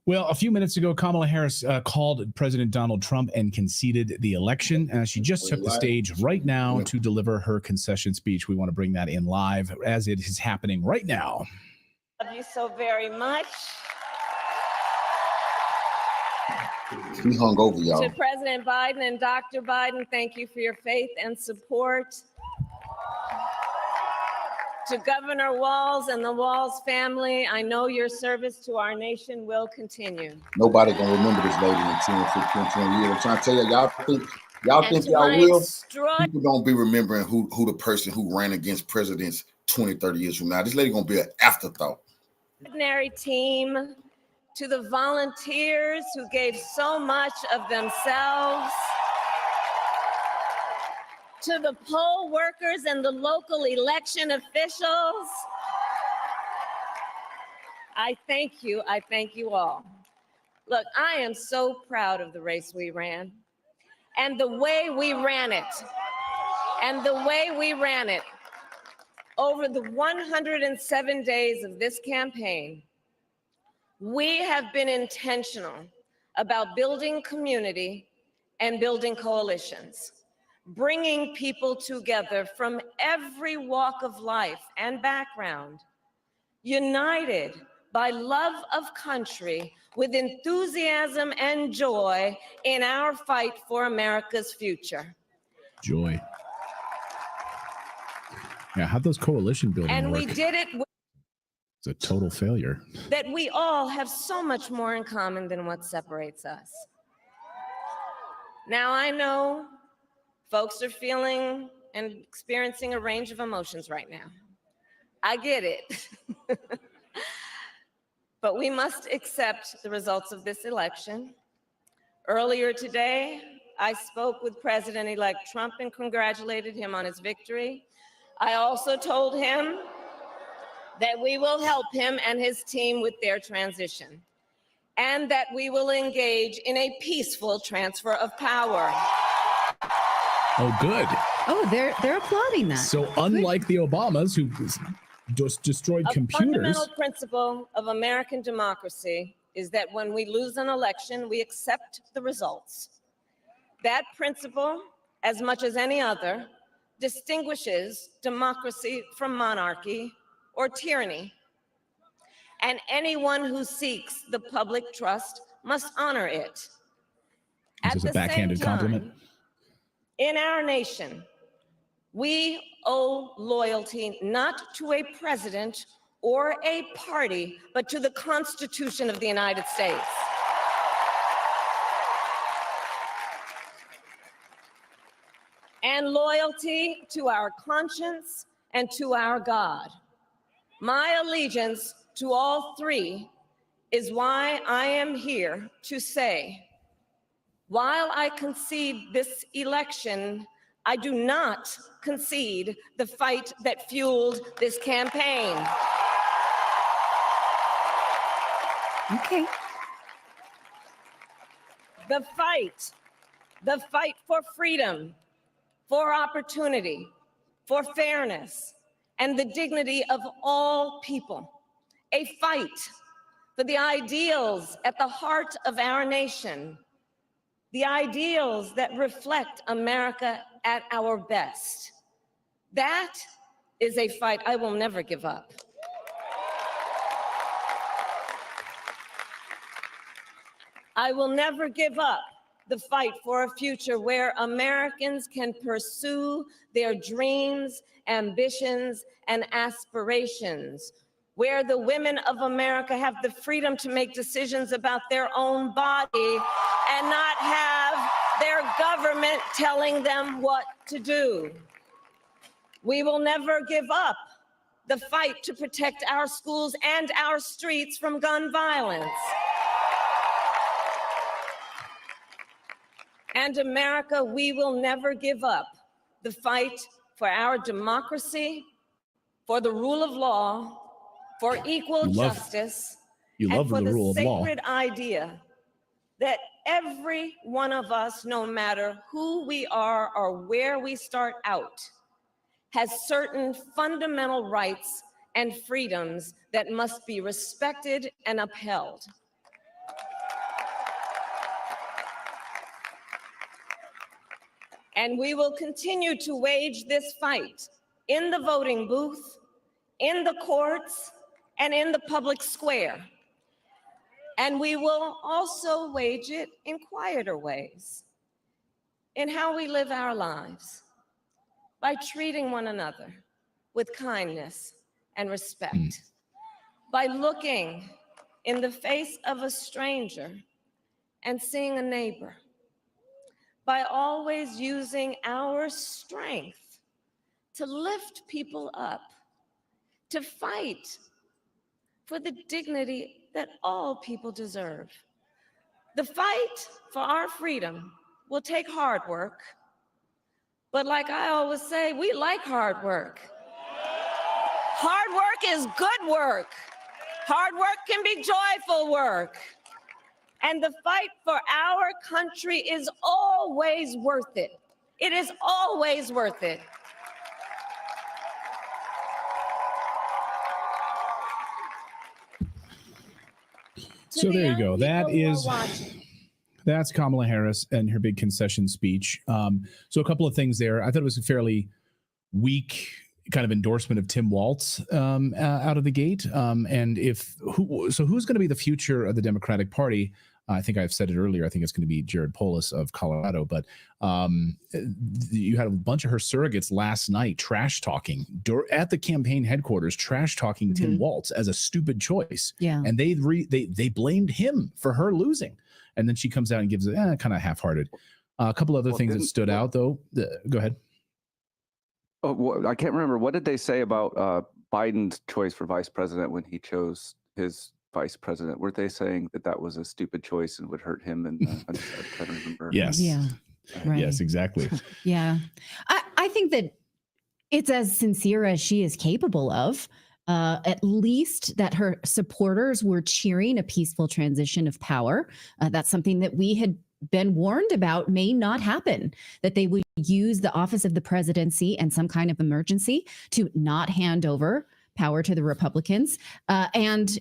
Well, a few minutes ago, Kamala Harris called President Donald Trump and conceded the election. She just took the stage right now to deliver her concession speech. We want to bring that in live as it is happening right now. Love you so very much. He hung over y'all. To President Biden and Dr. Biden, thank you for your faith and support. To Governor Walz and the Walz family, I know your service to our nation will continue. Nobody gonna remember this lady in 10, 15, 20 years. I'm trying to tell you, y'all think y'all will? People don't be remembering who the person who ran against presidents 20, 30 years from now. This lady gonna be an afterthought. Extraordinary team, to the volunteers who gave so much of themselves, to the poll workers and the local election officials. I thank you all. Look, I am so proud of the race we ran and the way we ran it. Over the 107 days of this campaign, we have been intentional about building community and building coalitions, bringing people together from every walk of life and background, united by love of country with enthusiasm and joy in our fight for America's future. Joy. Yeah, how'd those coalition building And work? we did it with It's a total failure. that we all have so much more in common than what separates us. Now, I know folks are feeling and experiencing a range of emotions right now. I get it. But we must accept the results of this election. Earlier today, I spoke with President-elect Trump and congratulated him on his victory. I also told him that we will help him and his team with their transition, and that we will engage in a peaceful transfer of power. Oh, good. Oh, they're applauding that. So unlike the Obamas who just destroyed A computers. fundamental principle of American democracy is that when we lose an election, we accept the results. That principle, as much as any other, distinguishes democracy from monarchy or tyranny. And anyone who seeks the public trust must honor it. This is a backhanded compliment. In our nation, we owe loyalty not to a president or a party, but to the Constitution of the United States. And loyalty to our conscience and to our God. My allegiance to all three is why I am here to say, while I concede this election, I do not concede the fight that fueled this campaign. Okay. The fight for freedom, for opportunity, for fairness, and the dignity of all people. A fight for the ideals at the heart of our nation, the ideals that reflect America at our best. That is a fight I will never give up. I will never give up the fight for a future where Americans can pursue their dreams, ambitions, and aspirations, where the women of America have the freedom to make decisions about their own body and not have their government telling them what to do. We will never give up the fight to protect our schools and our streets from gun violence. And America, we will never give up the fight for our democracy, for the rule of law, for equal justice, and for the sacred idea that every one of us, no matter who we are or where we start out, has certain fundamental rights and freedoms that must be respected and upheld. And we will continue to wage this fight in the voting booth, in the courts, and in the public square. And we will also wage it in quieter ways, in how we live our lives, by treating one another with kindness and respect, by looking in the face of a stranger and seeing a neighbor, by always using our strength to lift people up, to fight for the dignity that all people deserve. The fight for our freedom will take hard work, but like I always say, we like hard work. Hard work is good work. Hard work can be joyful work. And the fight for our country is always worth it. It is always worth it. So there you go. That's Kamala Harris and her big concession speech. So a couple of things there. I thought it was a fairly weak kind of endorsement of Tim Walz out of the gate. And who's going to be the future of the Democratic Party? I think I've said it earlier. I think it's going to be Jared Polis of Colorado. But you had a bunch of her surrogates last night trash talking at the campaign headquarters, trash talking Tim Walz as a stupid choice. Yeah, and they blamed him for her losing. And then she comes out and gives it kind of half-hearted. A couple other things that stood out, though. Go ahead. Oh, I can't remember. What did they say about Biden's choice for vice president when he chose his vice president? Were they saying that was a stupid choice and would hurt him? And I can't remember. Yes. Yeah. Right. Yes, exactly. Yeah. I think that it's as sincere as she is capable of. At least that her supporters were cheering a peaceful transition of power. That's something that we had been warned about may not happen, that they would use the office of the presidency and some kind of emergency to not hand over power to the Republicans. And,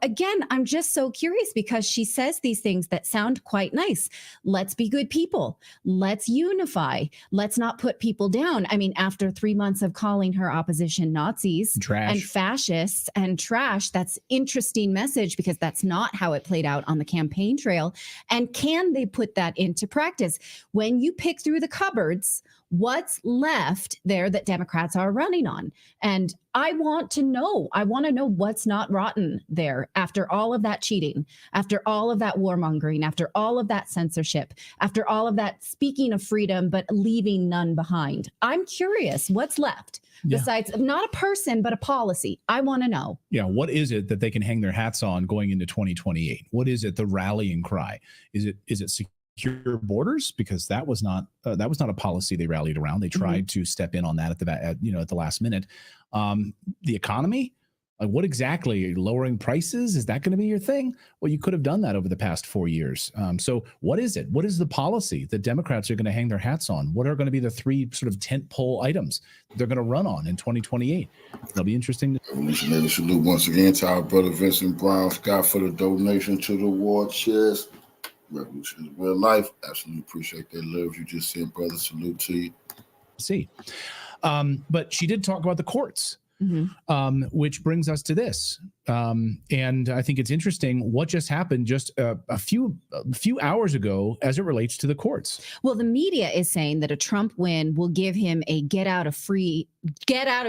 again, I'm just so curious because she says these things that sound quite nice. Let's be good people. Let's unify. Let's not put people down. I mean, after 3 months of calling her opposition Nazis and fascists and trash, that's interesting message because that's not how it played out on the campaign trail. And can they put that into practice? When you pick through the cupboards, what's left there that Democrats are running on? And I want to know what's not rotten there after all of that cheating, after all of that warmongering, after all of that censorship, after all of that speaking of freedom, but leaving none behind. I'm curious what's left besides not a person, but a policy. I want to know. Yeah. What is it that they can hang their hats on going into 2028? What is it? The rallying cry? Is it secure borders? Because that was not a policy they rallied around. They tried to step in on that at the last minute. The economy, like what exactly? Lowering prices, is that going to be your thing? Well, you could have done that over the past 4 years. So what is it? What is the policy that Democrats are going to hang their hats on? What are going to be the three sort of tent pole items they're going to run on in 2028? That'll be interesting. Revolutionary salute once again to our brother Vincent Brown Scott for the donation to the war chest. Revolution is real life. Absolutely appreciate that love you just sent, brother. Salute to you. See, but she did talk about the courts, which brings us to this. And I think it's interesting what just happened just a few hours ago as it relates to the courts. Well, the media is saying that a Trump win will give him a get out of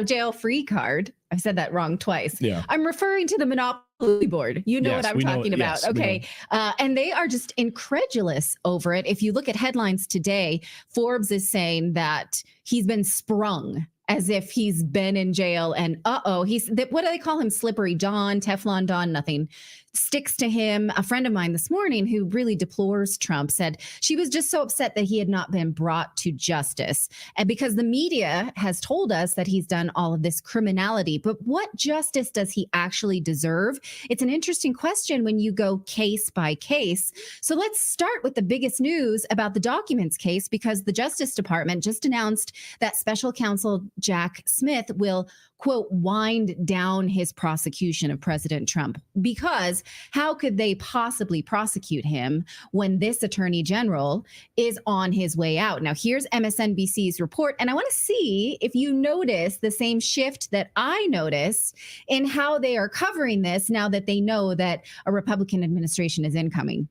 jail free card. I've said that wrong twice. Yeah. I'm referring to the Monopoly board. You know what I'm talking about. Yes, okay. And they are just incredulous over it. If you look at headlines today, Forbes is saying that he's been sprung as if he's been in jail and what do they call him? Slippery John, Teflon Don, nothing sticks to him. A friend of mine this morning who really deplores Trump said she was just so upset that he had not been brought to justice. And because the media has told us that he's done all of this criminality, but what justice does he actually deserve? It's an interesting question when you go case by case. So let's start with the biggest news about the documents case, because the Justice Department just announced that special counsel Jack Smith will, quote, wind down his prosecution of President Trump, because how could they possibly prosecute him when this attorney general is on his way out? Now, here's MSNBC's report, and I want to see if you notice the same shift that I noticed in how they are covering this now that they know that a Republican administration is incoming.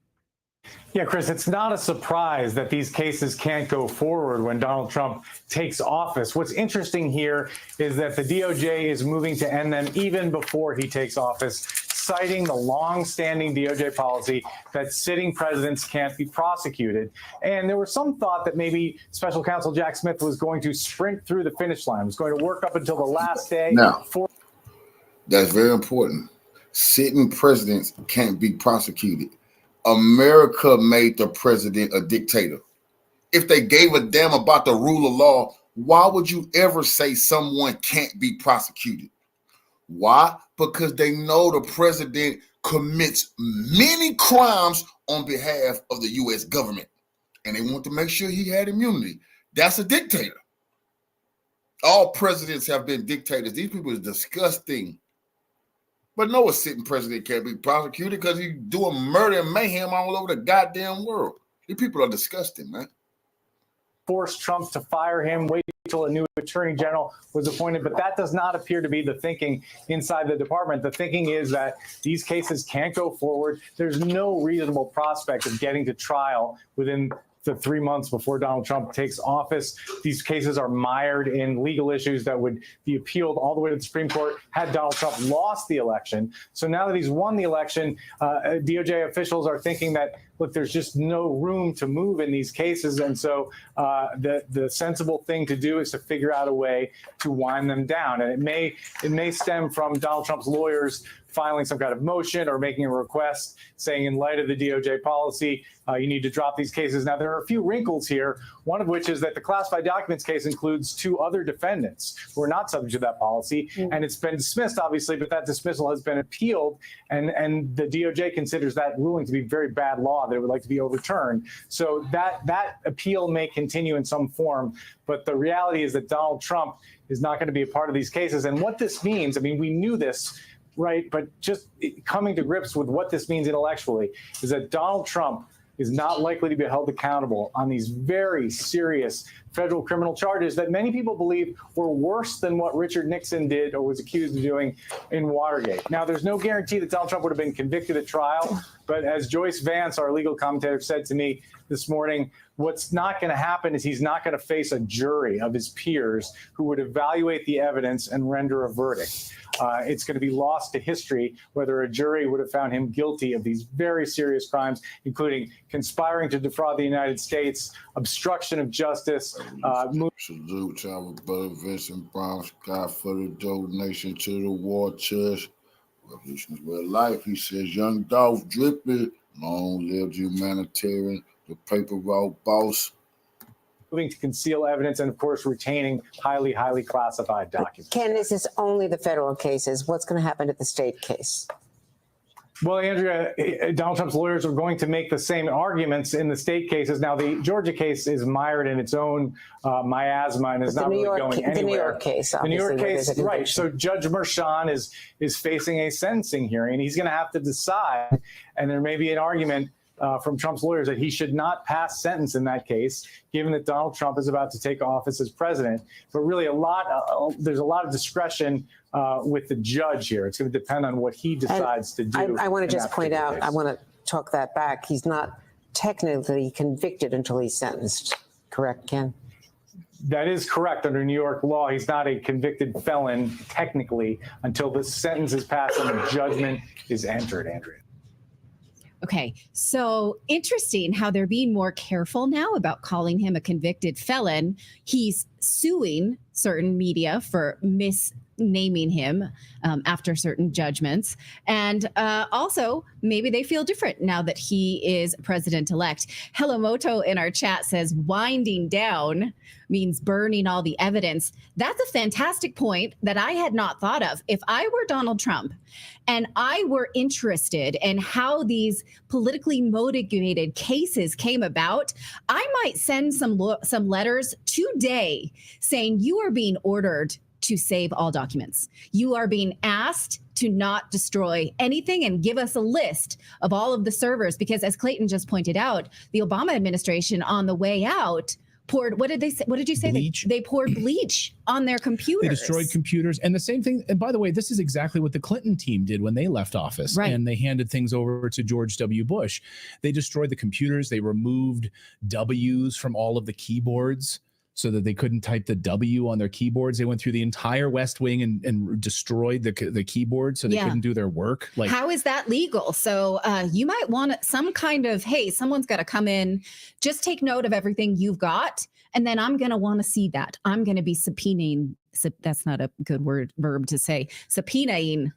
Yeah, Chris, it's not a surprise that these cases can't go forward when Donald Trump takes office. What's interesting here is that the DOJ is moving to end them even before he takes office, citing the long-standing DOJ policy that sitting presidents can't be prosecuted. And there was some thought that maybe Special Counsel Jack Smith was going to sprint through the finish line, was going to work up until the last day. Now, that's very important. sitting presidents can't be prosecuted. America made the president a dictator. If they gave a damn about the rule of law, why would you ever say someone can't be prosecuted? Why? Because they know the president commits many crimes on behalf of the U.S. government, and they want to make sure he had immunity. That's a dictator. All presidents have been dictators. These people is disgusting. But no, a sitting president can't be prosecuted because he's doing murder and mayhem all over the goddamn world. These people are disgusting, man. Force Trump to fire him, wait till a new attorney general was appointed, but that does not appear to be the thinking inside the department. The thinking is that these cases can't go forward. There's no reasonable prospect of getting to trial within the 3 months before Donald Trump takes office. These cases are mired in legal issues that would be appealed all the way to the Supreme Court had Donald Trump lost the election. So now that he's won the election, DOJ officials are thinking that, look, there's just no room to move in these cases. And so the sensible thing to do is to figure out a way to wind them down. And it may stem from Donald Trump's lawyers filing some kind of motion or making a request saying, in light of the DOJ policy, you need to drop these cases. Now, there are a few wrinkles here, one of which is that the classified documents case includes 2 other defendants who are not subject to that policy. And it's been dismissed, obviously, but that dismissal has been appealed. And the DOJ considers that ruling to be very bad law that it would like to be overturned. So that appeal may continue in some form. But the reality is that Donald Trump is not going to be a part of these cases. And what this means, I mean, we knew this, right? But just coming to grips with what this means intellectually is that Donald Trump is not likely to be held accountable on these very serious federal criminal charges that many people believe were worse than what Richard Nixon did or was accused of doing in Watergate. Now, there's no guarantee that Donald Trump would have been convicted at trial, but as Joyce Vance, our legal commentator, said to me this morning, what's not going to happen is he's not going to face a jury of his peers who would evaluate the evidence and render a verdict. It's going to be lost to history whether a jury would have found him guilty of these very serious crimes, including conspiring to defraud the United States, obstruction of justice. Salute to our brother Vincent Brown Scott for the donation to the war chest. Revolution is real life. He says, Young Dolph dripping, long lived humanitarian, the paper route boss. Moving to conceal evidence and, of course, retaining highly, highly classified documents. Ken, this is only the federal cases. What's going to happen at the state case? Well, Andrea, Donald Trump's lawyers are going to make the same arguments in the state cases. Now, the Georgia case is mired in its own miasma and is not really going anywhere. The New York case, obviously. The New York case, right. So Judge Merchan is facing a sentencing hearing. He's going to have to decide, and there may be an argument from Trump's lawyers that he should not pass sentence in that case, given that Donald Trump is about to take office as president. But really, there's a lot of discretion with the judge here. It's going to depend on what he decides to do. I want to just point out, I want to talk that back. He's not technically convicted until he's sentenced. Correct, Ken? That is correct. Under New York law, he's not a convicted felon technically until the sentence is passed and the judgment is entered, Andrea. Okay, so interesting how they're being more careful now about calling him a convicted felon. He's suing certain media for misnaming him after certain judgments. And also, maybe they feel different now that he is president-elect. Hello Moto in our chat says winding down means burning all the evidence. That's a fantastic point that I had not thought of. If I were Donald Trump and I were interested in how these politically motivated cases came about, I might send some letters today saying you are being ordered to save all documents. You are being asked to not destroy anything and give us a list of all of the servers, because as Clayton just pointed out, the Obama administration on the way out poured, what did they say? What did you say? Bleach. They poured bleach on their computers. They destroyed computers. And the same thing, and by the way, this is exactly what the Clinton team did when they left office. Right. And they handed things over to George W. Bush. They destroyed the computers. They removed W's from all of the keyboards so that they couldn't type the W on their keyboards. They went through the entire West Wing and destroyed the keyboard so they couldn't do their work. Like, how is that legal? So you might want some kind of, hey, someone's got to come in, just take note of everything you've got, and then I'm going to want to see that. I'm going to be subpoenaing that's not a good verb to say, subpoenaing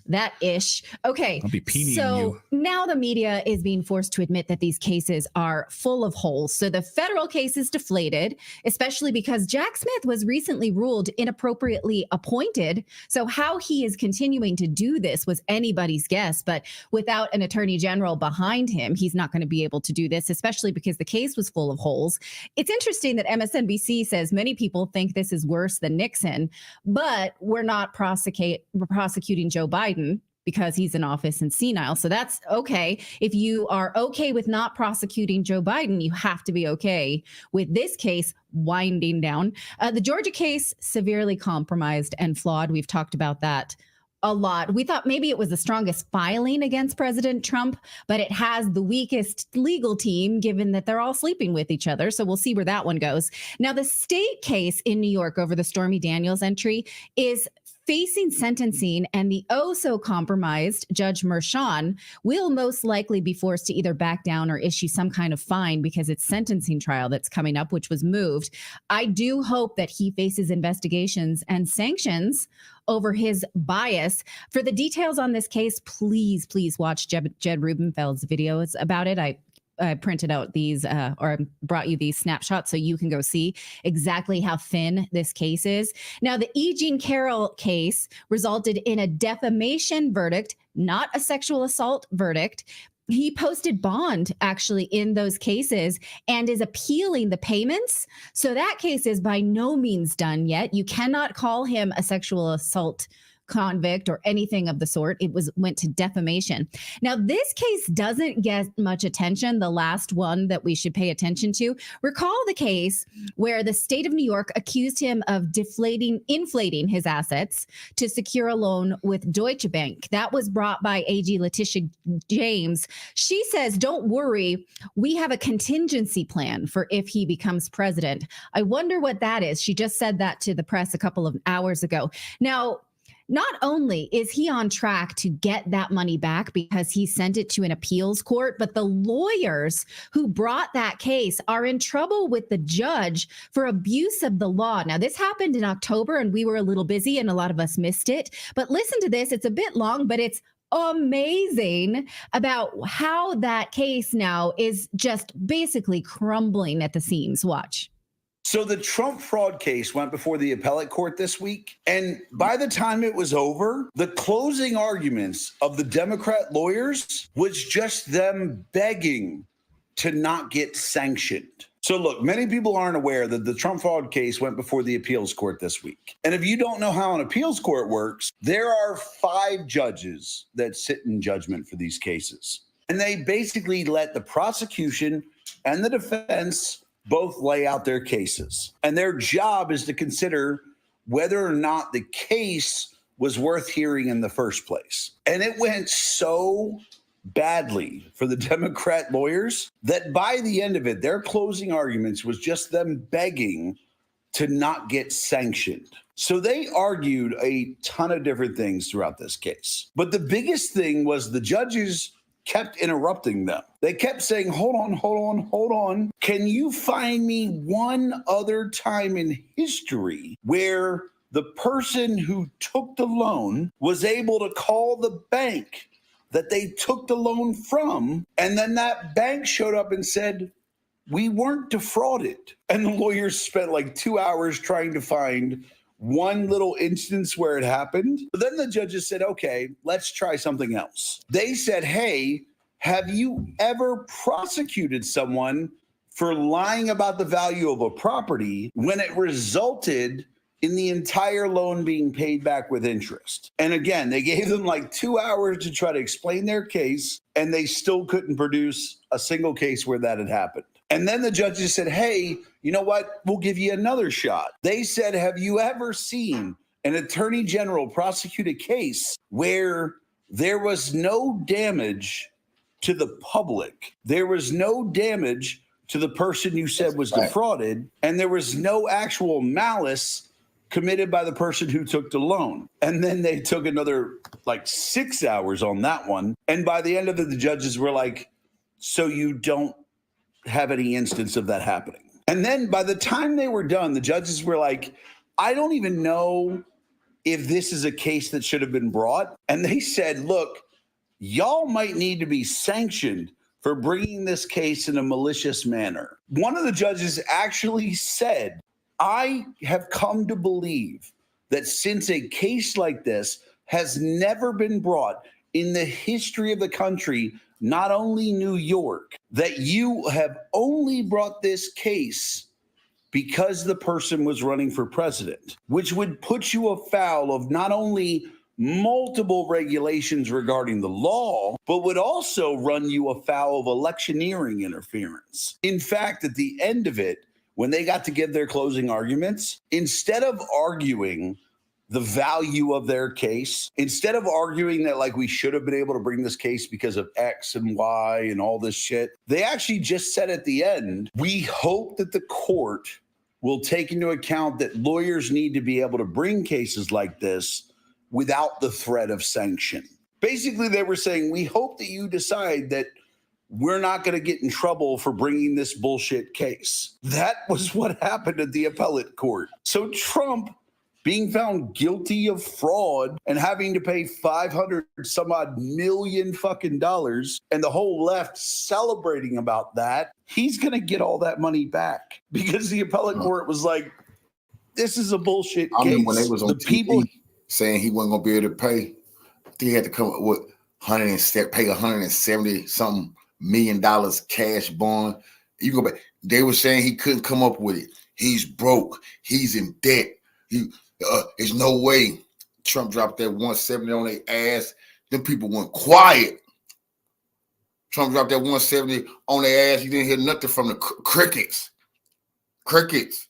that ish. Okay, I'll be peening so you. now the media is being forced to admit that these cases are full of holes. So the federal case is deflated, especially because Jack Smith was recently ruled inappropriately appointed. So how he is continuing to do this was anybody's guess, but without an attorney general behind him, he's not going to be able to do this, especially because the case was full of holes. It's interesting that MSNBC says many people think this is worse than Nixon, but we're not prosecuting Joe Biden because he's in office and senile. So that's okay. If you are okay with not prosecuting Joe Biden, you have to be okay with this case winding down. The Georgia case, severely compromised and flawed. We've talked about that a lot. We thought maybe it was the strongest filing against President Trump, but it has the weakest legal team given that they're all sleeping with each other. So we'll see where that one goes. Now, the state case in New York over the Stormy Daniels entry is facing sentencing, and the oh-so-compromised Judge Merchan will most likely be forced to either back down or issue some kind of fine because it's sentencing trial that's coming up, which was moved. I do hope that he faces investigations and sanctions over his bias. For the details on this case, please watch Jed Rubenfeld's videos about it. I printed out these or brought you these snapshots so you can go see exactly how thin this case is. Now, the E. Jean Carroll case resulted in a defamation verdict, not a sexual assault verdict. He posted bond actually in those cases and is appealing the payments. So that case is by no means done yet. You cannot call him a sexual assault convict or anything of the sort. It went to defamation. Now, this case doesn't get much attention, the last one that we should pay attention to. Recall the case where the state of New York accused him of inflating his assets to secure a loan with Deutsche Bank. That was brought by AG Letitia James. She says, don't worry, we have a contingency plan for if he becomes president. I wonder what that is. She just said that to the press a couple of hours ago. Now, not only is he on track to get that money back because he sent it to an appeals court, but the lawyers who brought that case are in trouble with the judge for abuse of the law. Now, this happened in October and we were a little busy and a lot of us missed it. But listen to this. It's a bit long, but it's amazing about how that case now is just basically crumbling at the seams. Watch. So the Trump fraud case went before the appellate court this week. And by the time it was over, the closing arguments of the Democrat lawyers was just them begging to not get sanctioned. So look, many people aren't aware that the Trump fraud case went before the appeals court this week. And if you don't know how an appeals court works, there are 5 judges that sit in judgment for these cases. And they basically let the prosecution and the defense both lay out their cases. And their job is to consider whether or not the case was worth hearing in the first place. And it went so badly for the Democrat lawyers that by the end of it, their closing arguments was just them begging to not get sanctioned. So they argued a ton of different things throughout this case. But the biggest thing was the judges kept interrupting them. They kept saying, hold on. Can you find me one other time in history where the person who took the loan was able to call the bank that they took the loan from, and then that bank showed up and said, we weren't defrauded? And the lawyers spent like 2 hours trying to find one little instance where it happened. But then the judges said, okay, let's try something else. They said, hey, have you ever prosecuted someone for lying about the value of a property when it resulted in the entire loan being paid back with interest? And again, they gave them like 2 hours to try to explain their case, and they still couldn't produce a single case where that had happened. And then the judges said, hey, you know what? We'll give you another shot. They said, have you ever seen an attorney general prosecute a case where there was no damage to the public, there was no damage to the person you said was defrauded, and there was no actual malice committed by the person who took the loan? And then they took another like 6 hours on that one. And by the end of it, the judges were like, so you don't have any instance of that happening? And then by the time they were done, the judges were like, I don't even know if this is a case that should have been brought. And they said, look, y'all might need to be sanctioned for bringing this case in a malicious manner. One of the judges actually said, I have come to believe that since a case like this has never been brought in the history of the country, not only New York, that you have only brought this case because the person was running for president, which would put you afoul of not only multiple regulations regarding the law, but would also run you afoul of electioneering interference. In fact, at the end of it, when they got to give their closing arguments, instead of arguing the value of their case, instead of arguing that like we should have been able to bring this case because of X and Y and all this shit, they actually just said at the end, we hope that the court will take into account that lawyers need to be able to bring cases like this without the threat of sanction. Basically, they were saying, we hope that you decide that we're not going to get in trouble for bringing this bullshit case. That was what happened at the appellate court. So Trump being found guilty of fraud and having to pay $500 some odd million fucking dollars, and the whole left celebrating about that, he's going to get all that money back because the appellate court was like, this is a bullshit case. I mean, when they was on the people saying he wasn't going to be able to pay, he had to come up with pay $170 something million cash bond. You go back. They were saying he couldn't come up with it. He's broke. He's in debt. There's no way. Trump dropped that 170 on their ass. Them people went quiet. Trump dropped that 170 on their ass. You didn't hear nothing from the crickets. Crickets.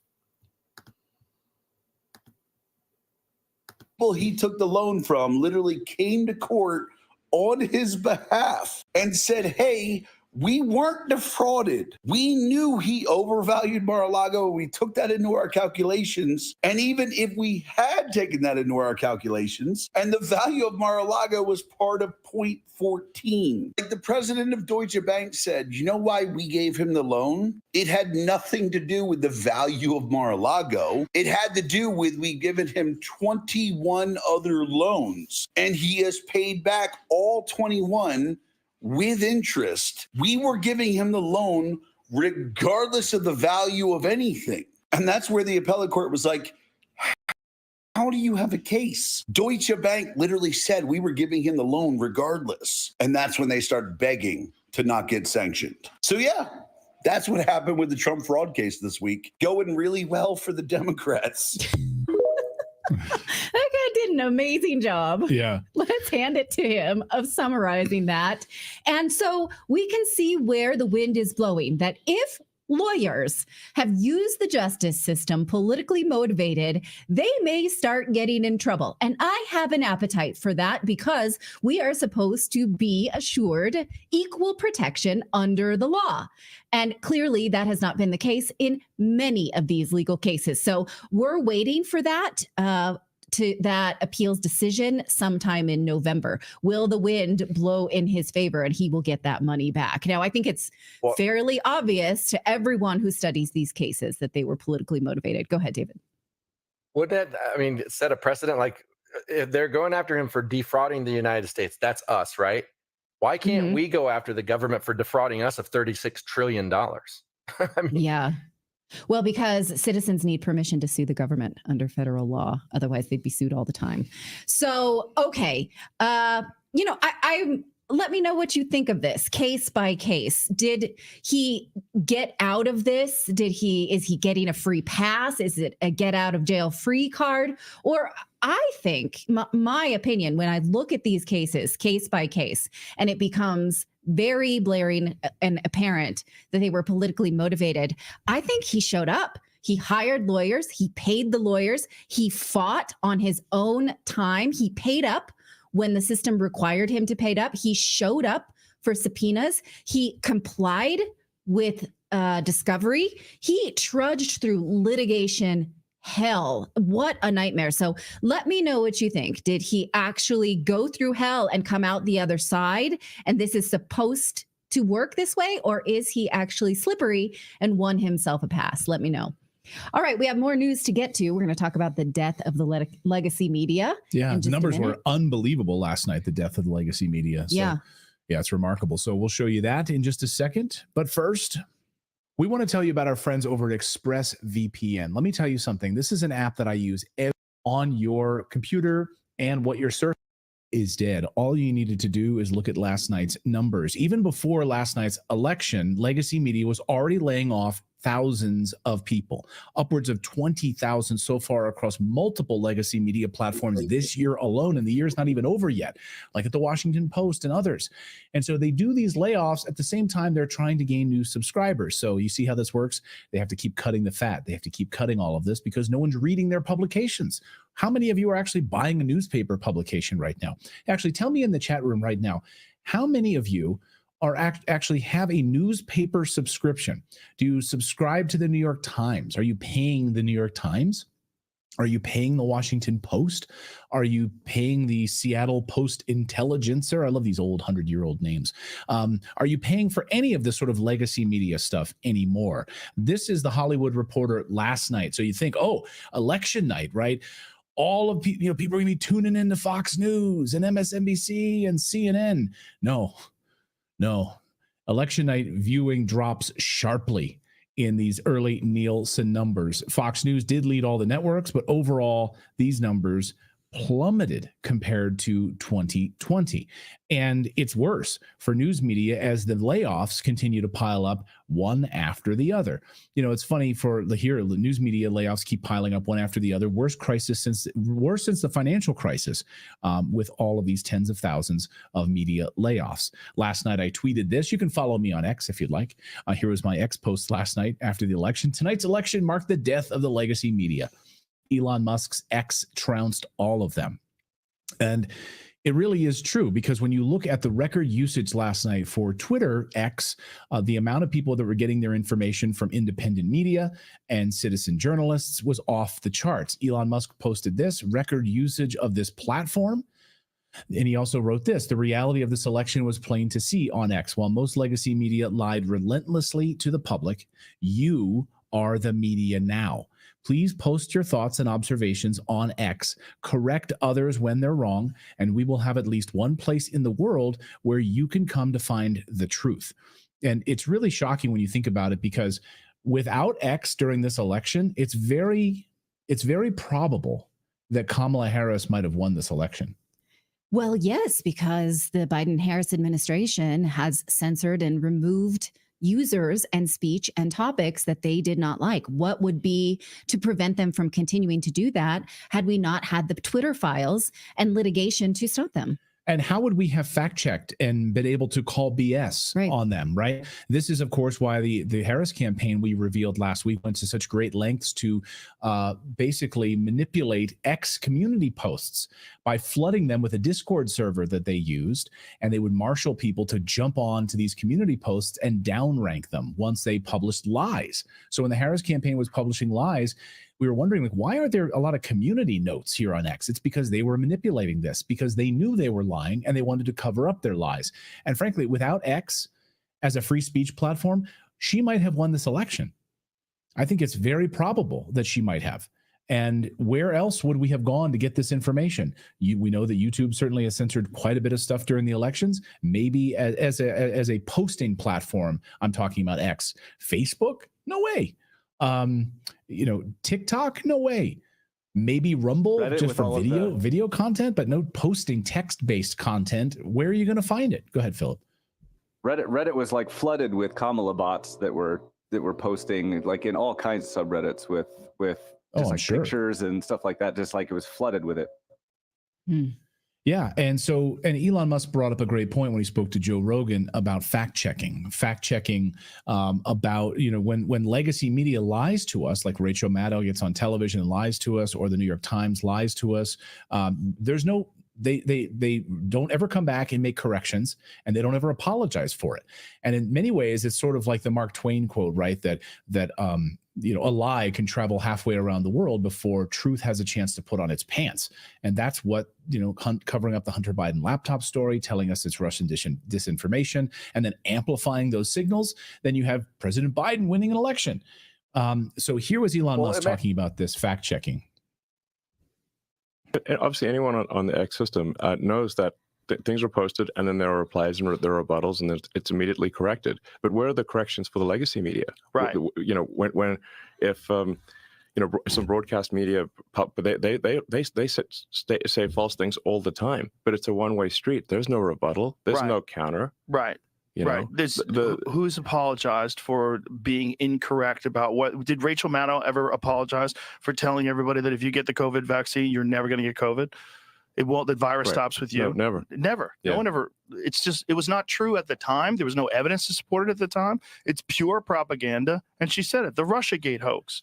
People he took the loan from literally came to court on his behalf and said, hey, we weren't defrauded. We knew he overvalued Mar-a-Lago. We took that into our calculations. And even if we had taken that into our calculations, and the value of Mar-a-Lago was part of 0.14. Like the president of Deutsche Bank said, you know why we gave him the loan? It had nothing to do with the value of Mar-a-Lago. It had to do with we given him 21 other loans, and he has paid back all 21 with interest. We were giving him the loan regardless of the value of anything. And that's where the appellate court was like, how do you have a case? Deutsche Bank literally said we were giving him the loan regardless. And that's when they started begging to not get sanctioned. So yeah, that's what happened with the Trump fraud case this week. Going really well for the Democrats. That guy did an amazing job. Yeah. Let's hand it to him of summarizing that. And so we can see where the wind is blowing, that if lawyers have used the justice system politically motivated, they may start getting in trouble. And I have an appetite for that because we are supposed to be assured equal protection under the law. And clearly that has not been the case in many of these legal cases. So we're waiting for that to that appeals decision sometime in November. Will the wind blow in his favor and he will get that money back? Now, I think it's fairly obvious to everyone who studies these cases that they were politically motivated. Go ahead, David. Would that, I mean, set a precedent? Like, if they're going after him for defrauding the United States, that's us, right? Why can't we go after the government for defrauding us of $36 trillion? I mean, yeah. Well, because citizens need permission to sue the government under federal law. Otherwise, they'd be sued all the time. So, okay. Let me know what you think of this case by case. Did he get out of this? Is he getting a free pass? Is it a get out of jail free card? Or I think my opinion, when I look at these cases, case by case, and it becomes very blaring and apparent that they were politically motivated, I think he showed up. He hired lawyers. He paid the lawyers. He fought on his own time. He paid up when the system required him to pay up. He showed up for subpoenas. He complied with discovery. He trudged through litigation hell. What a nightmare. So let me know what you think. Did he actually go through hell and come out the other side? And this is supposed to work this way? Or is he actually slippery and won himself a pass? Let me know. All right, we have more news to get to. We're going to talk about the death of the legacy media. Yeah, the numbers were unbelievable last night, the death of the legacy media. So, yeah, it's remarkable. So we'll show you that in just a second. But first, we want to tell you about our friends over at ExpressVPN. Let me tell you something. This is an app that I use on your computer, and what you're searching is dead. All you needed to do is look at last night's numbers. Even before last night's election, legacy media was already laying off thousands of people, upwards of 20,000 so far across multiple legacy media platforms this year alone. And the year's not even over yet, like at the Washington Post and others. And so they do these layoffs at the same time they're trying to gain new subscribers. So you see how this works? They have to keep cutting the fat. They have to keep cutting all of this because no one's reading their publications. How many of you are actually buying a newspaper publication right now? Actually, tell me in the chat room right now, how many of you are actually have a newspaper subscription? Do you subscribe to the New York Times? Are you paying the New York Times? Are you paying the Washington Post? Are you paying the Seattle Post-Intelligencer? I love these old 100-year-old names. Are you paying for any of this sort of legacy media stuff anymore? This is the Hollywood Reporter last night. So you think, oh, election night, right? All of people are going to be tuning into Fox News and MSNBC and CNN. No. Election night viewing drops sharply in these early Nielsen numbers. Fox News did lead all the networks, but overall, these numbers plummeted compared to 2020. And it's worse for news media as the layoffs continue to pile up one after the other. It's funny the news media layoffs keep piling up one after the other. Worst since the financial crisis, with all of these tens of thousands of media layoffs. Last night I tweeted this. You can follow me on X if you'd like. Here was my X post last night after the election. Tonight's election marked the death of the legacy media. Elon Musk's X trounced all of them. And it really is true, because when you look at the record usage last night for Twitter, X, the amount of people that were getting their information from independent media and citizen journalists was off the charts. Elon Musk posted this record usage of this platform. And he also wrote this: the reality of this election was plain to see on X. While most legacy media lied relentlessly to the public, you are the media now. Please post your thoughts and observations on X, correct others when they're wrong, and we will have at least one place in the world where you can come to find the truth. And it's really shocking when you think about it, because without X during this election, it's very probable that Kamala Harris might have won this election. Well, yes, because the Biden-Harris administration has censored and removed users and speech and topics that they did not like. What would be to prevent them from continuing to do that had we not had the Twitter files and litigation to stop them? And how would we have fact-checked and been able to call BS on them, right? This is, of course, why the Harris campaign we revealed last week went to such great lengths to basically manipulate X community posts by flooding them with a Discord server that they used, and they would marshal people to jump on to these community posts and downrank them once they published lies. So when the Harris campaign was publishing lies, we were wondering, why aren't there a lot of community notes here on X? It's because they were manipulating this, because they knew they were lying and they wanted to cover up their lies. And frankly, without X as a free speech platform, she might have won this election. I think it's very probable that she might have. And where else would we have gone to get this information? We know that YouTube certainly has censored quite a bit of stuff during the elections. Maybe as a posting platform, I'm talking about X. Facebook? No way. TikTok? No way. Maybe Rumble, Reddit, just for video content, but no posting text-based content. Where are you going to find it? Go ahead, Philip. Reddit was like flooded with Kamala bots that were posting like in all kinds of subreddits with just like pictures and stuff like that. Just like it was flooded with it. Yeah. And Elon Musk brought up a great point when he spoke to Joe Rogan about fact-checking about, when legacy media lies to us, like Rachel Maddow gets on television and lies to us, or the New York Times lies to us. They don't ever come back and make corrections, and they don't ever apologize for it. And in many ways, it's sort of like the Mark Twain quote, right? That a lie can travel halfway around the world before truth has a chance to put on its pants. And that's what, covering up the Hunter Biden laptop story, telling us it's Russian disinformation, and then amplifying those signals. Then you have President Biden winning an election. So here was Elon Musk talking about this fact checking. And obviously, anyone on the X system knows that things are posted, and then there are replies and there are rebuttals, and it's immediately corrected. But where are the corrections for the legacy media? Right. You know, if you know, some broadcast media, they say false things all the time, but it's a one-way street. There's no rebuttal. There's no counter. Right. You right. know, Who's apologized for being incorrect about what? Did Rachel Maddow ever apologize for telling everybody that if you get the COVID vaccine, you're never going to get COVID? It won't. The virus stops with you. No, never. Never. Yeah. No one ever. It's just. It was not true at the time. There was no evidence to support it at the time. It's pure propaganda. And she said it. The RussiaGate hoax.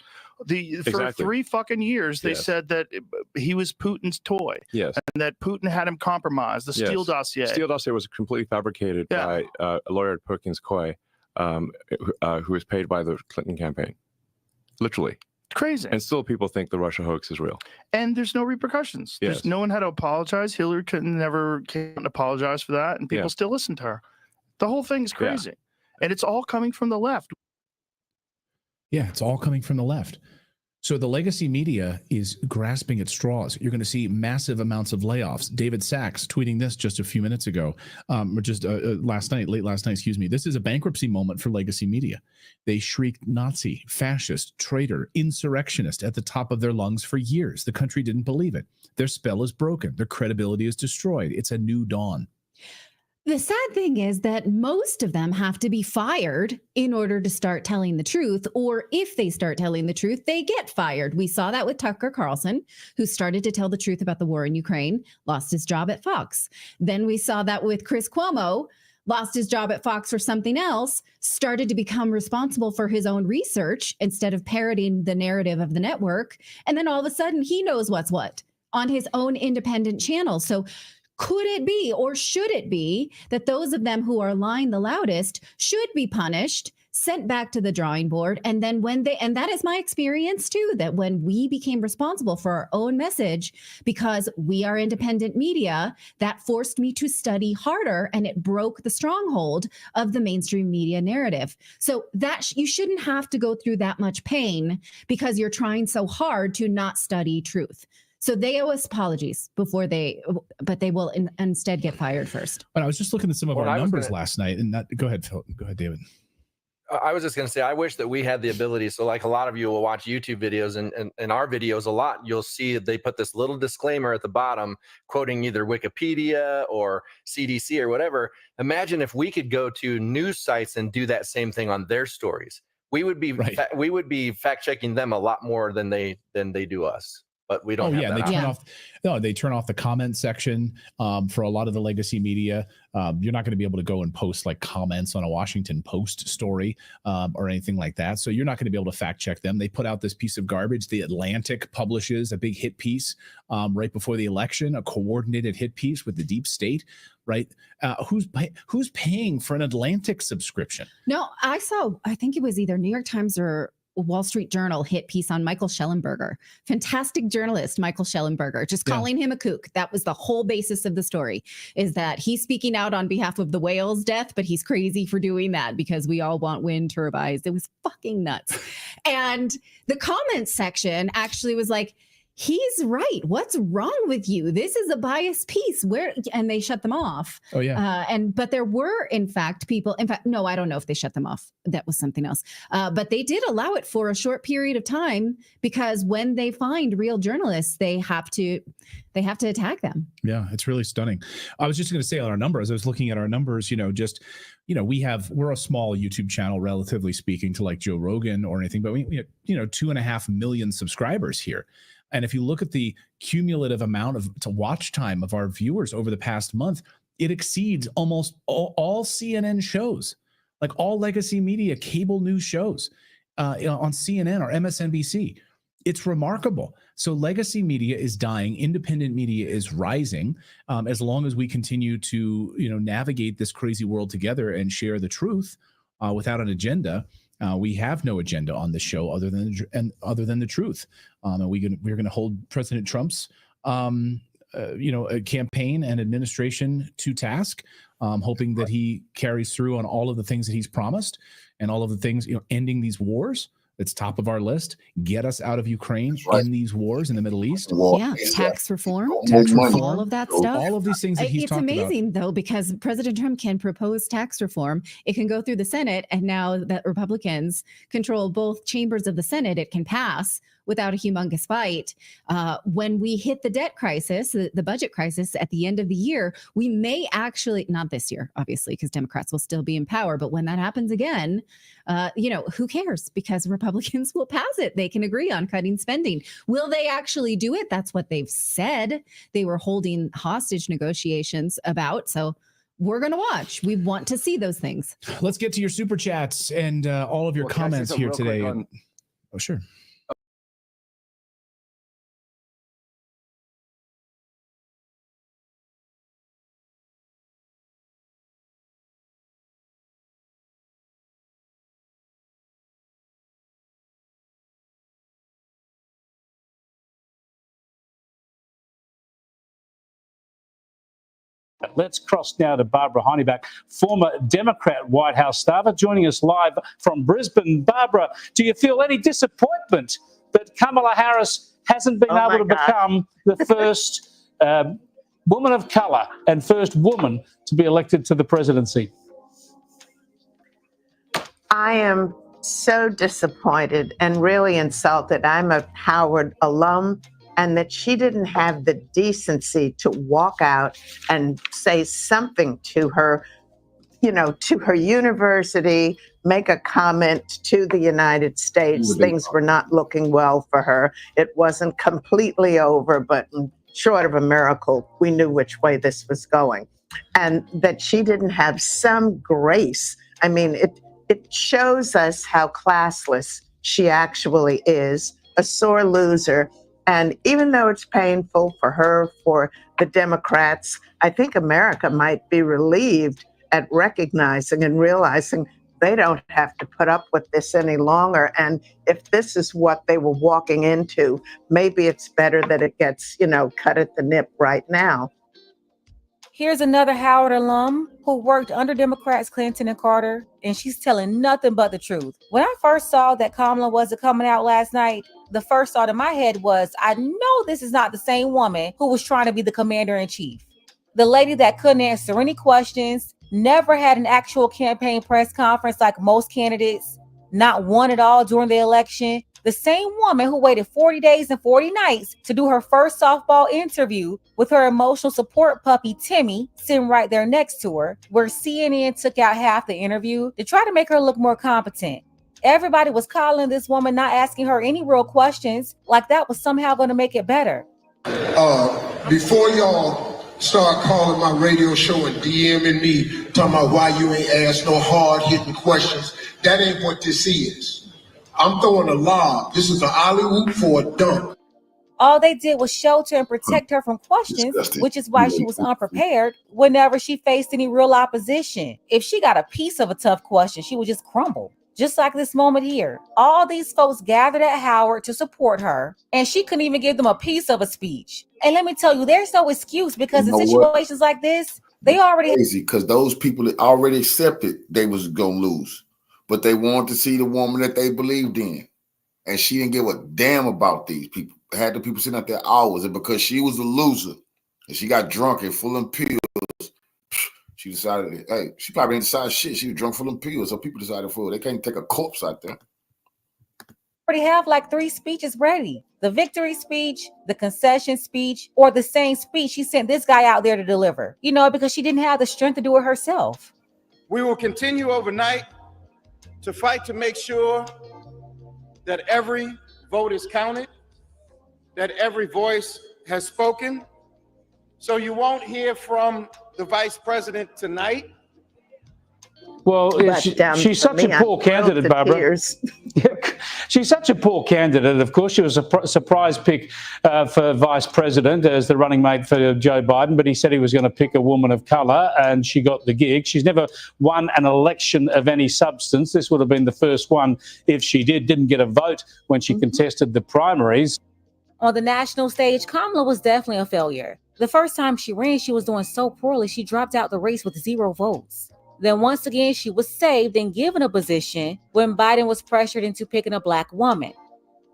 For 3 fucking years, they said that he was Putin's toy. Yes. And that Putin had him compromised. The Steele dossier. Steele dossier was completely fabricated by a lawyer at Perkins Coie, who was paid by the Clinton campaign. Literally. Crazy. And still people think the Russia hoax is real. And there's no repercussions. Yes. There's no one had to apologize. Hillary Clinton never came and apologized for that, and people still listen to her. The whole thing is crazy. And it's all coming from the left. Yeah, it's all coming from the left. So the legacy media is grasping at straws. You're going to see massive amounts of layoffs. David Sachs tweeting this just a few minutes ago, or just late last night, excuse me. This is a bankruptcy moment for legacy media. They shrieked Nazi, fascist, traitor, insurrectionist at the top of their lungs for years. The country didn't believe it. Their spell is broken. Their credibility is destroyed. It's a new dawn. The sad thing is that most of them have to be fired in order to start telling the truth, or if they start telling the truth, they get fired. We saw that with Tucker Carlson, who started to tell the truth about the war in Ukraine, lost his job at Fox. Then we saw that with Chris Cuomo, lost his job at Fox for something else, started to become responsible for his own research instead of parroting the narrative of the network. And then all of a sudden he knows what's what on his own independent channel. So could it be, or should it be, that those of them who are lying the loudest should be punished, sent back to the drawing board? And then and that is my experience too, that when we became responsible for our own message, because we are independent media, that forced me to study harder, and it broke the stronghold of the mainstream media narrative. So that you shouldn't have to go through that much pain because you're trying so hard to not study truth. So they owe us apologies but they will instead get fired first. But I was just looking at some of our numbers last night, and go ahead, Phil. Go ahead, David. I was just going to say, I wish that we had the ability. So like a lot of you will watch YouTube videos, and our videos a lot, you'll see they put this little disclaimer at the bottom, quoting either Wikipedia or CDC or whatever. Imagine if we could go to news sites and do that same thing on their stories. We would be we would be fact checking them a lot more than they do us. But we don't. They turn off the comment section for a lot of the legacy media. You're not going to be able to go and post like comments on a Washington Post story or anything like that. So you're not going to be able to fact check them. They put out this piece of garbage. The Atlantic publishes a big hit piece right before the election, a coordinated hit piece with the deep state. Right? Who's paying for an Atlantic subscription? No, I think it was either New York Times or Wall Street Journal hit piece on Michael Schellenberger. Fantastic journalist, Michael Schellenberger, just calling him a kook. That was the whole basis of the story, is that he's speaking out on behalf of the whale's death, but he's crazy for doing that because we all want wind turbines. It was fucking nuts. And the comments section actually was like, he's right. What's wrong with you? This is a biased piece. And they shut them off. Oh yeah. But there were in fact people. In fact, no, I don't know if they shut them off. That was something else. But they did allow it for a short period of time because when they find real journalists, they have to attack them. Yeah, it's really stunning. I was just going to say on our numbers. I was looking at our numbers. We're a small YouTube channel, relatively speaking, to like Joe Rogan or anything. But we 2.5 million subscribers here. And if you look at the cumulative amount of watch time of our viewers over the past month, it exceeds almost all CNN shows, like all legacy media, cable news shows on CNN or MSNBC. It's remarkable. So legacy media is dying. Independent media is rising. As long as we continue to navigate this crazy world together and share the truth without an agenda. We have no agenda on this show other than the truth. And we're going to hold President Trump's campaign and administration to task, hoping that he carries through on all of the things that he's promised and all of the things, ending these wars. It's top of our list. Get us out of Ukraine in these wars in the Middle East. Yeah, tax reform, all of that stuff. All of these things that he's talked about. It's amazing, though, because President Trump can propose tax reform. It can go through the Senate, and now that Republicans control both chambers of the Senate, it can pass without a humongous fight. When we hit the debt crisis, the budget crisis at the end of the year, we may actually, not this year, obviously, because Democrats will still be in power, but when that happens again, who cares? Because Republicans will pass it. They can agree on cutting spending. Will they actually do it? That's what they've said they were holding hostage negotiations about. So we're going to watch. We want to see those things. Let's get to your super chats and all of your comments here today. Oh, sure. Let's cross now to Barbara Honeyback, former Democrat White House staffer, joining us live from Brisbane. Barbara, do you feel any disappointment that Kamala Harris hasn't been able to become the first woman of colour and first woman to be elected to the presidency? I am so disappointed and really insulted. I'm a Howard alum, and that she didn't have the decency to walk out and say something to her, to her university, make a comment to the United States. Things were not looking well for her. It wasn't completely over, but short of a miracle, we knew which way this was going. And that she didn't have some grace. I mean, it shows us how classless she actually is, a sore loser. And even though it's painful for her, for the Democrats, I think America might be relieved at recognizing and realizing they don't have to put up with this any longer. And if this is what they were walking into, maybe it's better that it gets, cut at the nip right now. Here's another Howard alum who worked under Democrats Clinton and Carter, and she's telling nothing but the truth. When I first saw that Kamala wasn't coming out last night, the first thought in my head was, I know this is not the same woman who was trying to be the commander-in-chief. The lady that couldn't answer any questions, never had an actual campaign press conference like most candidates, not one at all during the election. The same woman who waited 40 days and 40 nights to do her first softball interview with her emotional support puppy, Timmy, sitting right there next to her, where CNN took out half the interview to try to make her look more competent. Everybody was calling this woman, not asking her any real questions, like that was somehow going to make it better. Before y'all start calling my radio show and DMing me, talking about why you ain't asked no hard-hitting questions, that ain't what this is. I'm throwing a lob. This is an alley-oop for a dunk. All they did was shelter and protect her from questions, which is why she was unprepared whenever she faced any real opposition. If she got a piece of a tough question, she would just crumble. Just like this moment here. All these folks gathered at Howard to support her, and she couldn't even give them a piece of a speech. And let me tell you, there's no excuse, because in situations like this, they already crazy, because those people that already accepted they was gonna lose, but they wanted to see the woman that they believed in, and she didn't give a damn about these people. Had the people sitting out there hours, and because she was a loser and she got drunk and full of pills, she decided, hey, she probably didn't decide shit. She was drunk full of pills, so people decided for her. They can't take a corpse out there. already have like 3 speeches ready. The victory speech, the concession speech, or the same speech she sent this guy out there to deliver. Because she didn't have the strength to do it herself. We will continue overnight to fight to make sure that every vote is counted, that every voice has spoken. So you won't hear from the vice president tonight. Well, she's such a poor candidate, Barbara. She's such a poor candidate. Of course, she was a surprise pick for vice president as the running mate for Joe Biden, but he said he was going to pick a woman of colour, and she got the gig. She's never won an election of any substance. This would have been the first one if she didn't get a vote when she contested the primaries. On the national stage, Kamala was definitely a failure. The first time she ran, she was doing so poorly, she dropped out the race with 0 votes. Then once again, she was saved and given a position when Biden was pressured into picking a black woman.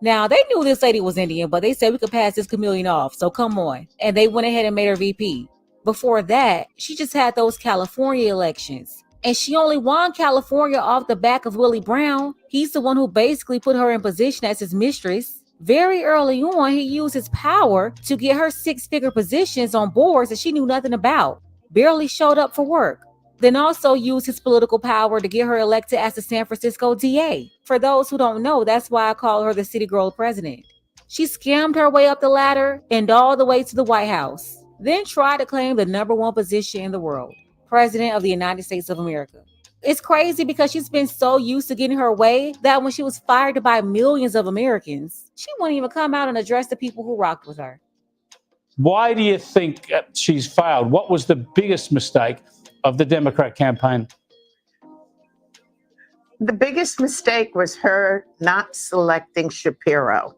Now, they knew this lady was Indian, but they said we could pass this chameleon off, so come on. And they went ahead and made her VP. Before that, she just had those California elections. And she only won California off the back of Willie Brown. He's the one who basically put her in position as his mistress. Very early on, he used his power to get her six-figure positions on boards that she knew nothing about. Barely showed up for work. Then also used his political power to get her elected as the San Francisco DA. For those who don't know, that's why I call her the city girl president. She scammed her way up the ladder and all the way to the White House. Then tried to claim the #1 position in the world, President of the United States of America. It's crazy because she's been so used to getting her way that when she was fired by millions of Americans, she wouldn't even come out and address the people who rocked with her. Why do you think she's failed? What was the biggest mistake of the Democrat campaign? The biggest mistake was her not selecting Shapiro.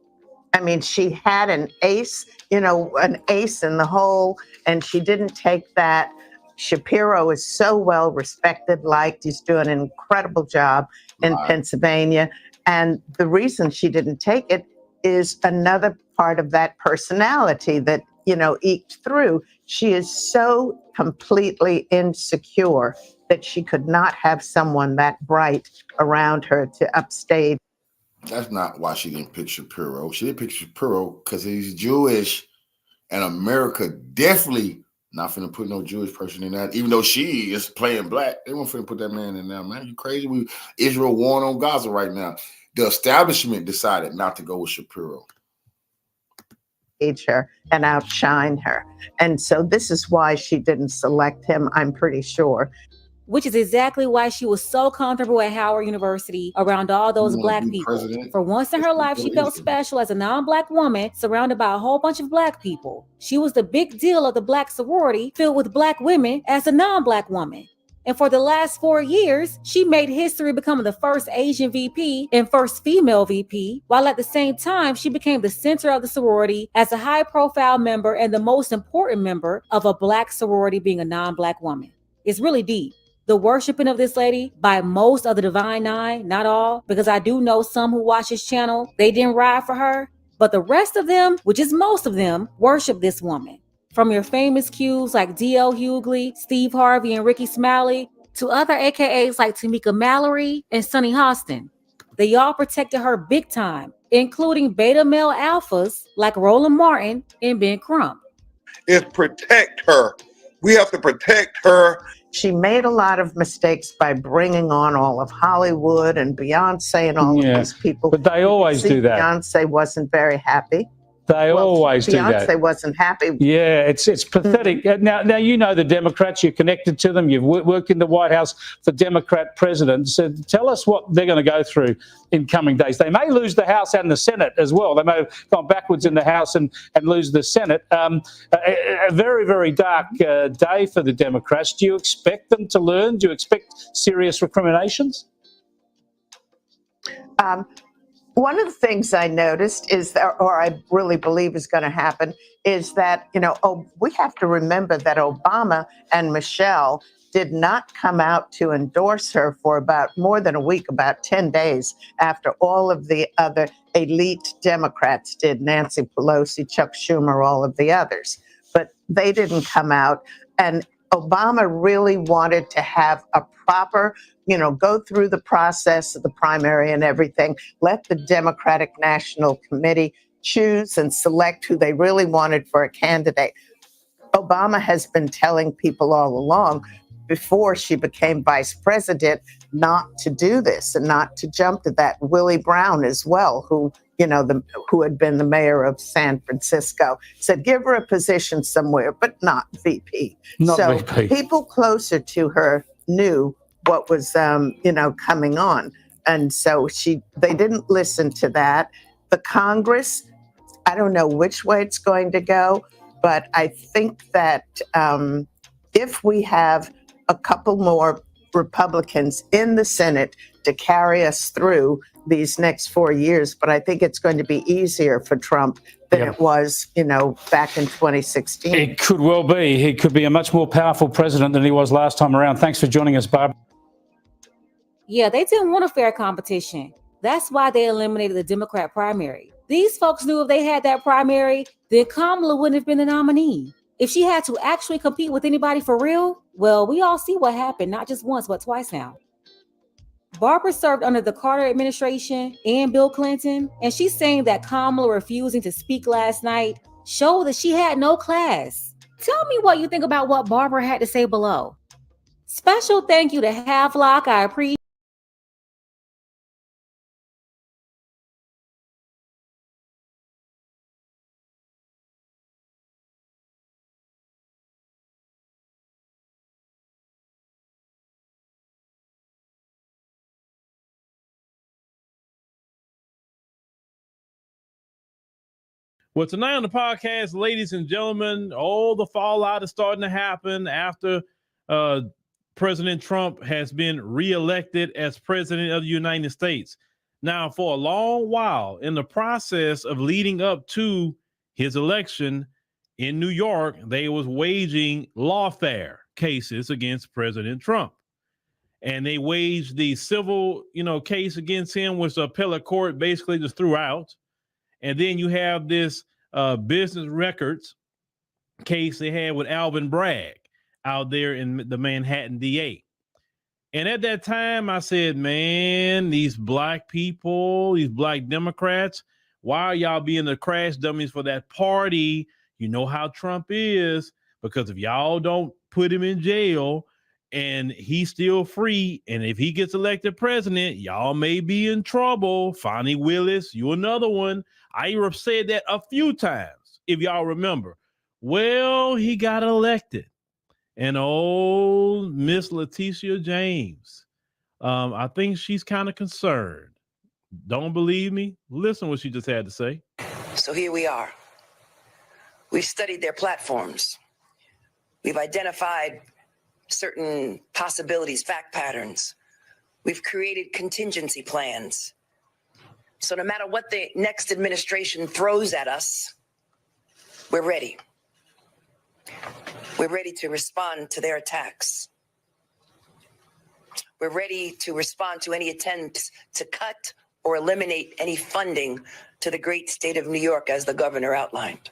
I mean, she had an ace in the hole, and she didn't take that. Shapiro is so well respected, liked. He's doing an incredible job in Pennsylvania. And the reason she didn't take it is another part of that personality that, eked through. She is so completely insecure that she could not have someone that bright around her to upstage. That's not why she didn't pick Shapiro. She didn't pick Shapiro because he's Jewish, and America definitely not finna put no Jewish person in that, even though she is playing black. They won't finna put that man in there, man. You crazy? Israel warring on Gaza right now. The establishment decided not to go with Shapiro. Her and outshine her. And so this is why she didn't select him, I'm pretty sure. Which is exactly why she was so comfortable at Howard University around all those black people. President? For once in her life, she felt special as a non-black woman surrounded by a whole bunch of black people. She was the big deal of the black sorority filled with black women as a non-black woman. And for the last 4 years, she made history becoming the first Asian VP and first female VP, while at the same time, she became the center of the sorority as a high-profile member and the most important member of a black sorority being a non-black woman. It's really deep. The worshiping of this lady by most of the Divine Nine, not all, because I do know some who watch this channel, they didn't ride for her, but the rest of them, which is most of them, worship this woman. From your famous cues like D.L. Hughley, Steve Harvey, and Ricky Smiley, to other AKAs like Tamika Mallory and Sunny Hostin. They all protected her big time, including beta male alphas like Roland Martin and Ben Crump. Is protect her. We have to protect her. She made a lot of mistakes by bringing on all of Hollywood and Beyonce and all of these people. But they always do that. Beyonce wasn't very happy. They always do that. Beyonce wasn't happy. Yeah, it's pathetic. Now you know the Democrats. You're connected to them. You've worked in the White House for Democrat presidents. So tell us what they're going to go through in coming days. They may lose the House and the Senate as well. They may have gone backwards in the House and lose the Senate. A very, very dark day for the Democrats. Do you expect them to learn? Do you expect serious recriminations? One of the things I noticed is that, or I really believe is going to happen, is that, we have to remember that Obama and Michelle did not come out to endorse her for about more than a week, about 10 days after all of the other elite Democrats did, Nancy Pelosi, Chuck Schumer, all of the others. But they didn't come out. And Obama really wanted to have a proper, go through the process of the primary and everything, let the Democratic National Committee choose and select who they really wanted for a candidate. Obama has been telling people all along, before she became vice president, not to do this and not to jump to that. Willie Brown as well, who had been the mayor of San Francisco, said, give her a position somewhere, but not VP. So people closer to her knew what was, coming on. And so they didn't listen to that. The Congress, I don't know which way it's going to go, but I think that if we have a couple more Republicans in the Senate to carry us through these next 4 years, but I think it's going to be easier for Trump than it was, back in 2016. It could well be. He could be a much more powerful president than he was last time around. Thanks for joining us, Barbara. Yeah, they didn't want a fair competition. That's why they eliminated the Democrat primary. These folks knew if they had that primary, then Kamala wouldn't have been the nominee. If she had to actually compete with anybody for real, well, we all see what happened, not just once, but twice now. Barbara served under the Carter administration and Bill Clinton, and she's saying that Kamala refusing to speak last night showed that she had no class. Tell me what you think about what Barbara had to say below. Special thank you to Havelock. I appreciate. Well, tonight on the podcast, ladies and gentlemen, all the fallout is starting to happen after President Trump has been reelected as president of the United States. Now, for a long while, in the process of leading up to his election in New York, they was waging lawfare cases against President Trump. And they waged the civil, case against him, which the appellate court basically just threw out. And then you have this business records case they had with Alvin Bragg out there in the Manhattan DA. And at that time, I said, man, these black people, these black Democrats, why are y'all being the crash dummies for that party? You know how Trump is, because if y'all don't put him in jail and he's still free, and if he gets elected president, y'all may be in trouble. Fonnie Willis, you another one. I said that a few times, if y'all remember. Well, he got elected. And old Miss Letitia James, I think she's kind of concerned. Don't believe me? Listen what she just had to say. So here we are. We've studied their platforms. We've identified certain possibilities, fact patterns. We've created contingency plans. So no matter what the next administration throws at us, we're ready. We're ready to respond to their attacks. We're ready to respond to any attempts to cut or eliminate any funding to the great state of New York, as the governor outlined.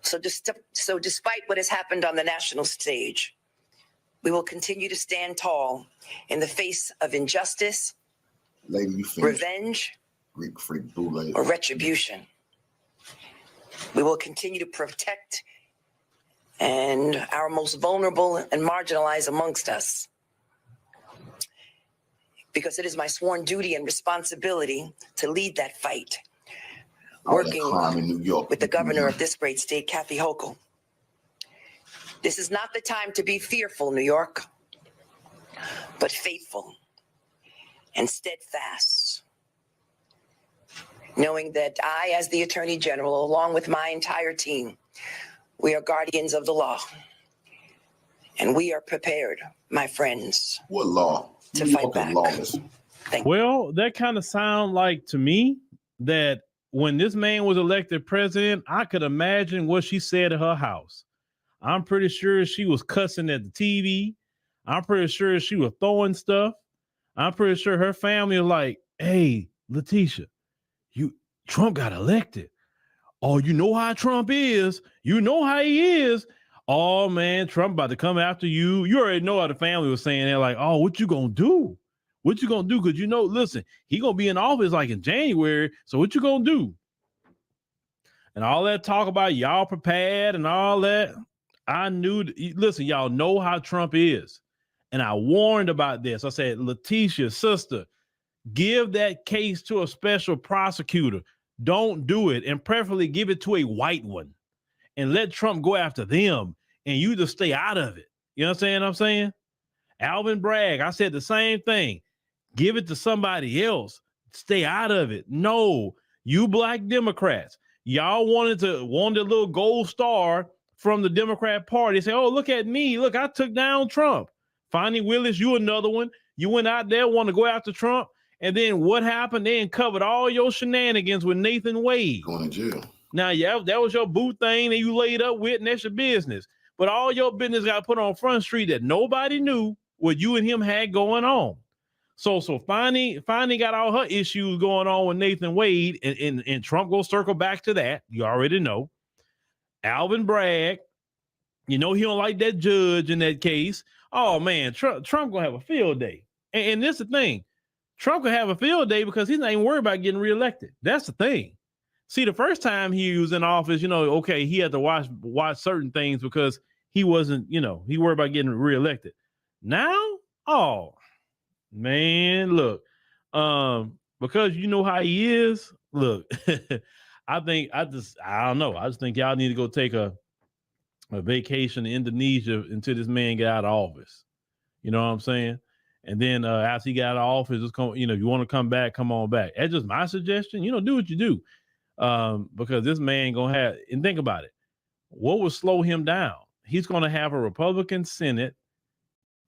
So despite what has happened on the national stage, we will continue to stand tall in the face of injustice, revenge, Greek freak bootleg, or retribution. We will continue to protect and our most vulnerable and marginalized amongst us, because it is my sworn duty and responsibility to lead that fight, working in New York with the governor of this great state, Kathy Hochul. This is not the time to be fearful, New York, but faithful and steadfast, knowing that I, as the Attorney General, along with my entire team, we are guardians of the law, and we are prepared, my friends. What law? To fight back. Well, that kind of sound like to me that when this man was elected president, I could imagine what she said at her house. I'm pretty sure she was cussing at the TV. I'm pretty sure she was throwing stuff. I'm pretty sure her family was like, hey, Letitia, Trump got elected. Oh, you know how Trump is. You know how he is. Oh, man, Trump about to come after you. You already know how the family was saying. They're like, oh, what you gonna do? What you gonna do? Because, listen, he gonna be in office like in January. So what you gonna do? And all that talk about y'all prepared and all that. I knew, listen, y'all know how Trump is. And I warned about this. I said, Letitia, sister, give that case to a special prosecutor. Don't do it, and preferably give it to a white one and let Trump go after them, and you just stay out of it. You know what I'm saying? Alvin Bragg, I said the same thing. Give it to somebody else. Stay out of it. No, you black Democrats, y'all wanted a little gold star from the Democrat Party. Say, oh, look at me. Look, I took down Trump. Fonnie Willis, you another one. You went out there, want to go after Trump, And then what happened? They uncovered all your shenanigans with Nathan Wade. Going to jail. Now, yeah, that was your boo thing that you laid up with, and that's your business. But all your business got put on Front Street that nobody knew what you and him had going on. So Fani got all her issues going on with Nathan Wade, and Trump go circle back to that. You already know. Alvin Bragg, you know he don't like that judge in that case. Oh man, Trump gonna have a field day. And this is the thing. Trump could have a field day because he's not even worried about getting reelected. That's the thing. See, the first time he was in office, you know, okay, he had to watch certain things because he wasn't, you know, he worried about getting reelected. Now, oh man, look, because you know how he is. Look, I don't know. I just think y'all need to go take a vacation in Indonesia until this man get out of office. You know what I'm saying? And then after he got out of office, just come, you know, if you want to come back, come on back. That's just my suggestion. You know, do what you do. Because this man gonna have, and think about it. What would slow him down? He's gonna have a Republican Senate.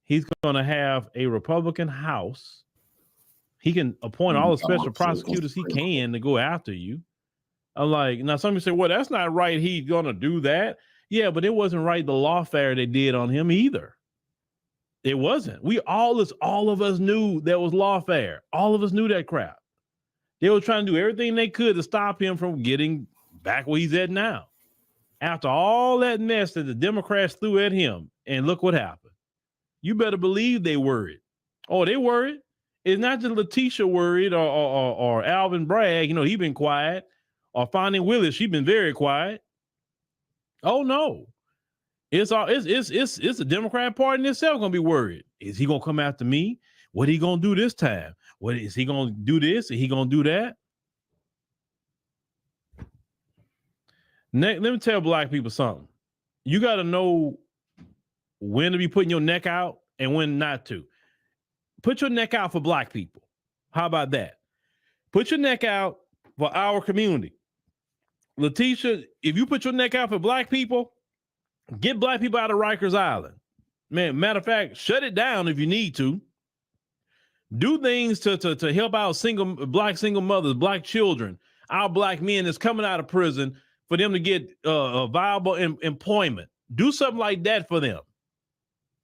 He's gonna have a Republican House. He can appoint all the special prosecutors he can to go after you. I'm like, now somebody say, well, that's not right. He's gonna do that. Yeah, but it wasn't right. The lawfare they did on him either. It wasn't. All of us knew that was lawfare. All of us knew that crap. They were trying to do everything they could to stop him from getting back where he's at now. After all that mess that the Democrats threw at him, and look what happened. You better believe they worried. Oh, they worried. It's not just Letitia worried or Alvin Bragg, you know, he been quiet, or Fani Willis, she been very quiet. Oh no. It's the Democrat Party in itself gonna be worried. Is he gonna come after me? What he gonna do this time? What is he gonna do this? Is he gonna do that? Let me tell black people something. You gotta know when to be putting your neck out and when not to. Put your neck out for black people. How about that? Put your neck out for our community. Letitia, if you put your neck out for black people, get black people out of Rikers Island. Man, matter of fact, shut it down if you need to. Do things to help out black single mothers, black children, our black men that's coming out of prison for them to get viable employment. Do something like that for them.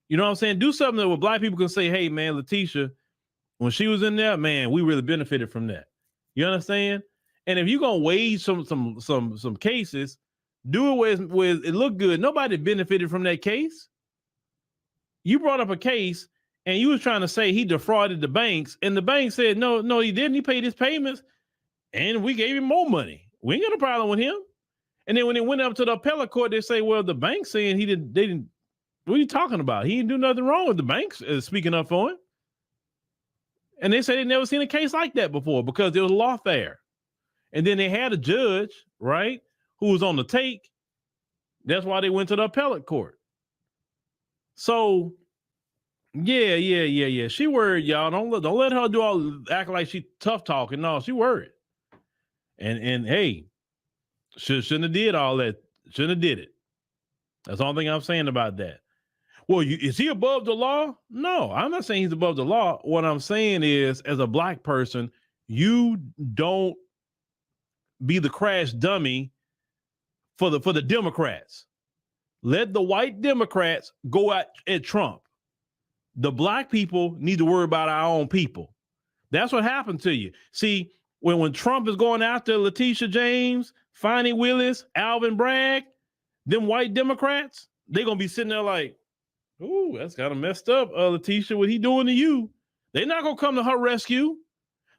You know what I'm saying? Do something that where black people can say, hey, man, Letitia, when she was in there, man, we really benefited from that. You understand? And if you're going to wage some cases, do it where it look good. Nobody benefited from that case. You brought up a case and you was trying to say he defrauded the banks, and the bank said, no, he didn't. He paid his payments and we gave him more money. We ain't got a problem with him. And then when it went up to the appellate court, they say, well, the bank's saying they didn't. What are you talking about? He didn't do nothing wrong with the banks speaking up for him. And they said they never seen a case like that before because there was lawfare. And then they had a judge, right, who was on the take. That's why they went to the appellate court. So, yeah. She worried, y'all. Don't let her act like she tough talking. No, she worried. And hey, shouldn't have did all that. Shouldn't have did it. That's the only thing I'm saying about that. Well, is he above the law? No, I'm not saying he's above the law. What I'm saying is, as a black person, you don't be the crash dummy for the Democrats. Let the white Democrats go at Trump. The black people need to worry about our own people. That's what happened to you. See, when Trump is going after Letitia James, Fani Willis, Alvin Bragg, them white Democrats, they're going to be sitting there like, ooh, that's kind of messed up, Letitia, what he doing to you? They're not going to come to her rescue.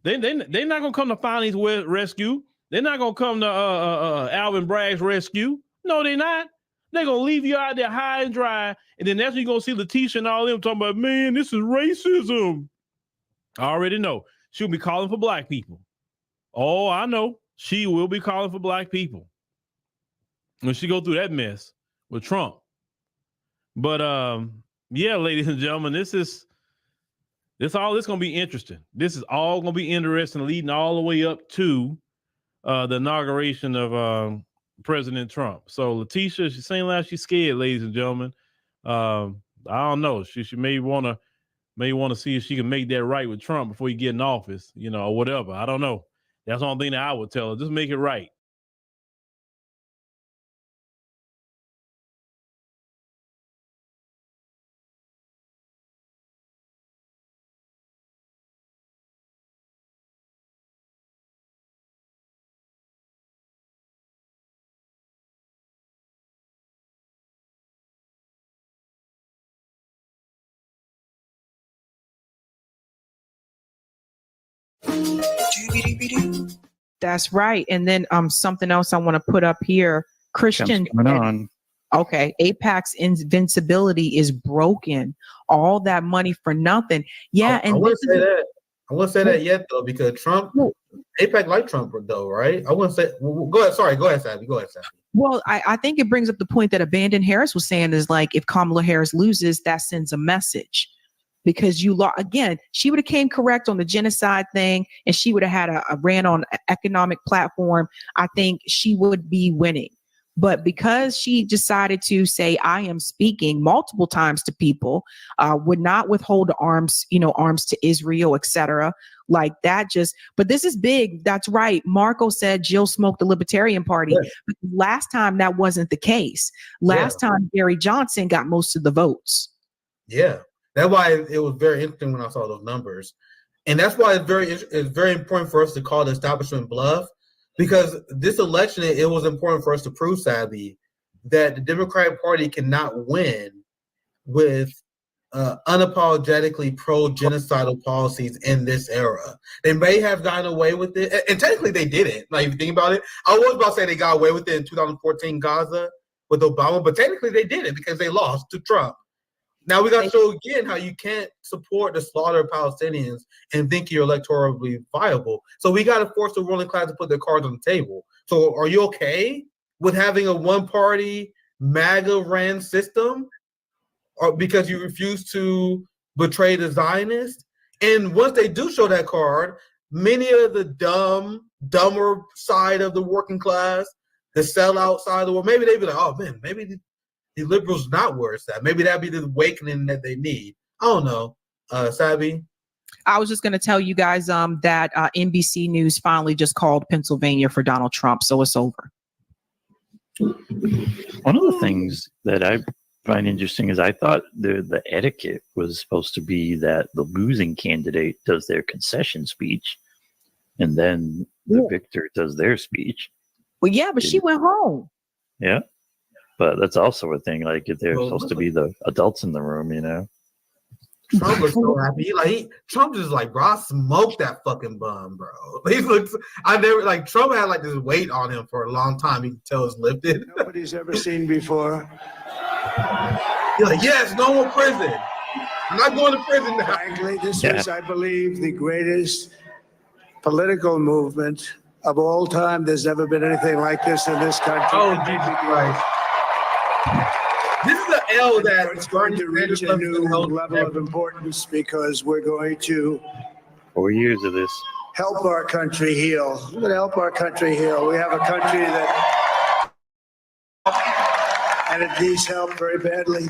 They're not going to come to Fani's rescue. They're not going to come to Alvin Bragg's rescue. No, they're not. They're going to leave you out there high and dry. And then that's when you're going to see Letitia and all them talking about, man, this is racism. I already know. She'll be calling for black people. Oh, I know. She will be calling for black people when she go through that mess with Trump. But yeah, ladies and gentlemen, this all this gonna be interesting. This is all gonna be interesting, leading all the way up to the inauguration of President Trump. So Letitia, she's saying like she's scared, ladies and gentlemen. I don't know. She may want to may want to see if she can make that right with Trump before you get in office, or whatever. I don't know. That's the only thing that I would tell her. Just make it right. That's right. And then something else I want to put up here. Christian. Okay. AIPAC's invincibility is broken. All that money for nothing. Yeah. I wouldn't say that. I wouldn't say that yet though, because Trump, AIPAC like Trump though, right? I wouldn't say. Go ahead. Sorry. Go ahead, Savvy. Go ahead, Savvy. Well, I think it brings up the point that Abandon Harris was saying is like, if Kamala Harris loses, that sends a message. Because again, she would have came correct on the genocide thing, and she would have had a ran on an economic platform. I think she would be winning. But because she decided to say, I am speaking multiple times to people, would not withhold arms to Israel, etc. Like that but this is big. That's right. Marco said Jill smoked the Libertarian Party. Yeah. But last time that wasn't the case. Last time Gary Johnson got most of the votes. Yeah. That's why it was very interesting when I saw those numbers. And that's why it's very important for us to call the establishment bluff, because this election, it was important for us to prove, sadly, that the Democratic Party cannot win with unapologetically pro-genocidal policies in this era. They may have gotten away with it, and technically they didn't. Like, if you think about it, I was about to say they got away with it in 2014 Gaza with Obama, but technically they didn't because they lost to Trump. Now we got to show again how you can't support the slaughter of Palestinians and think you're electorally viable. So we got to force the ruling class to put their cards on the table. So are you okay with having a one-party MAGA-ran system, or because you refuse to betray the Zionists? And once they do show that card, many of the dumber side of the working class, the sellout side of the world, maybe they'd be like, oh man, maybe the liberals not where it's at. Maybe that'd be the awakening that they need. I don't know. Savvy? I was just going to tell you guys that NBC News finally just called Pennsylvania for Donald Trump, so it's over. One of the things that I find interesting is I thought the etiquette was supposed to be that the losing candidate does their concession speech, and then the victor does their speech. Well, yeah, but she went home. Yeah. But that's also a thing. Like, if they're supposed to be the adults in the room, Trump was so happy. Trump just like, bro, I smoked that fucking bum, bro. He looks. Trump had like this weight on him for a long time. You can tell it's lifted. Nobody's ever seen before. He's like, yes, no more prison. I'm not going to prison now. Frankly, this is, I believe, the greatest political movement of all time. There's never been anything like this in this country. Oh, Jesus Christ. This is the L that it's going to reach a new level of importance, because we're going to 4 years of this. Help our country heal. We're going to help our country heal. We have a country that, and it needs help very badly.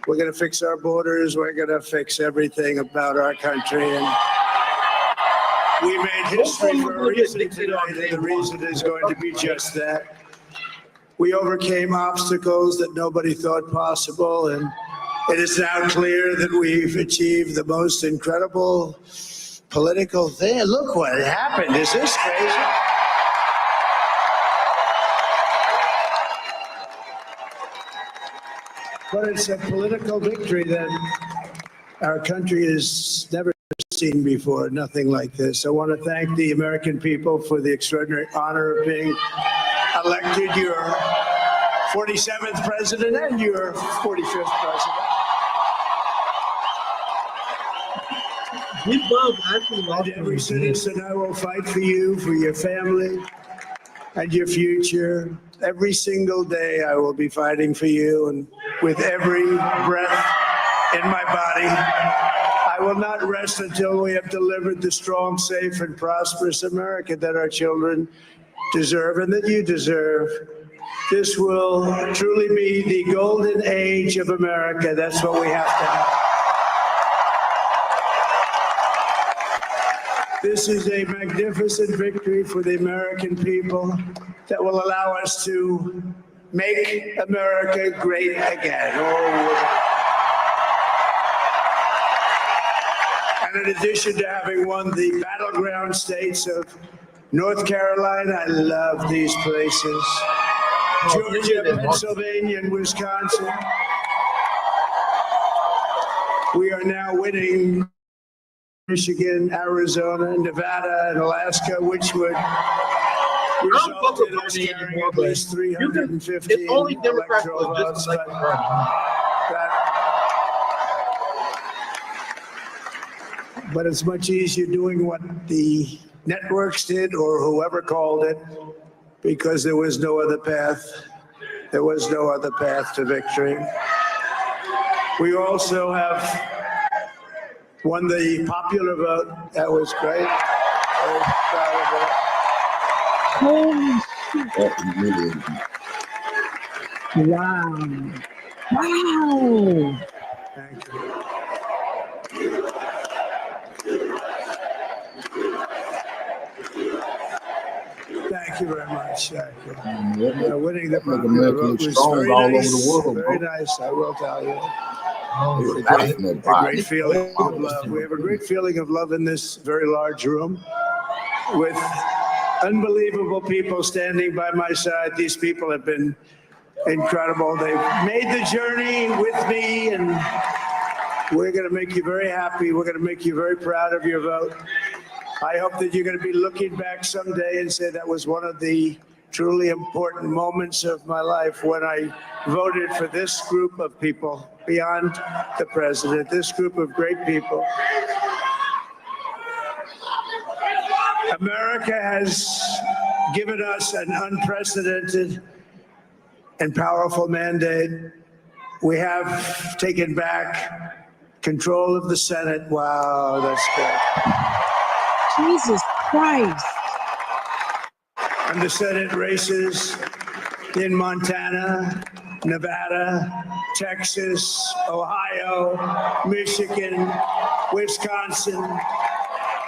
We're going to fix our borders. We're going to fix everything about our country. And we made history for a reason today, and the reason is going to be just that. We overcame obstacles that nobody thought possible, and it is now clear that we've achieved the most incredible political thing. Look what happened. Is this crazy? But it's a political victory that our country has never seen before, nothing like this. I want to thank the American people for the extraordinary honor of being elected your 47th president and your 45th president. And every citizen, I will fight for you, for your family, and your future. Every single day I will be fighting for you, and with every breath in my body, I will not rest until we have delivered the strong, safe, and prosperous America that our children deserve and that you deserve. This will truly be the golden age of America. That's what we have to have. This is a magnificent victory for the American people that will allow us to make America great again. And in addition to having won the battleground states of North Carolina, I love these places, Georgia, Pennsylvania, and Wisconsin, we are now winning Michigan, Arizona, Nevada, and Alaska, which would result in us carrying at least 350 electoral votes. But it's much easier doing what the networks did or whoever called it, because there was no other path. There was no other path to victory. We also have won the popular vote. That was great. Very proud of it. Wow. Wow. Thank you. Thank you very much. Thank you. Winning the popular vote was very nice. Very nice, I will tell you. A great feeling of love. We have a great feeling of love in this very large room with unbelievable people standing by my side. These people have been incredible. They've made the journey with me, and we're going to make you very happy. We're going to make you very proud of your vote. I hope that you're going to be looking back someday and say that was one of the truly important moments of my life when I voted for this group of people beyond the president, this group of great people. America has given us an unprecedented and powerful mandate. We have taken back control of the Senate. Wow, that's good. Jesus Christ. And the Senate races in Montana, Nevada, Texas, Ohio, Michigan, Wisconsin,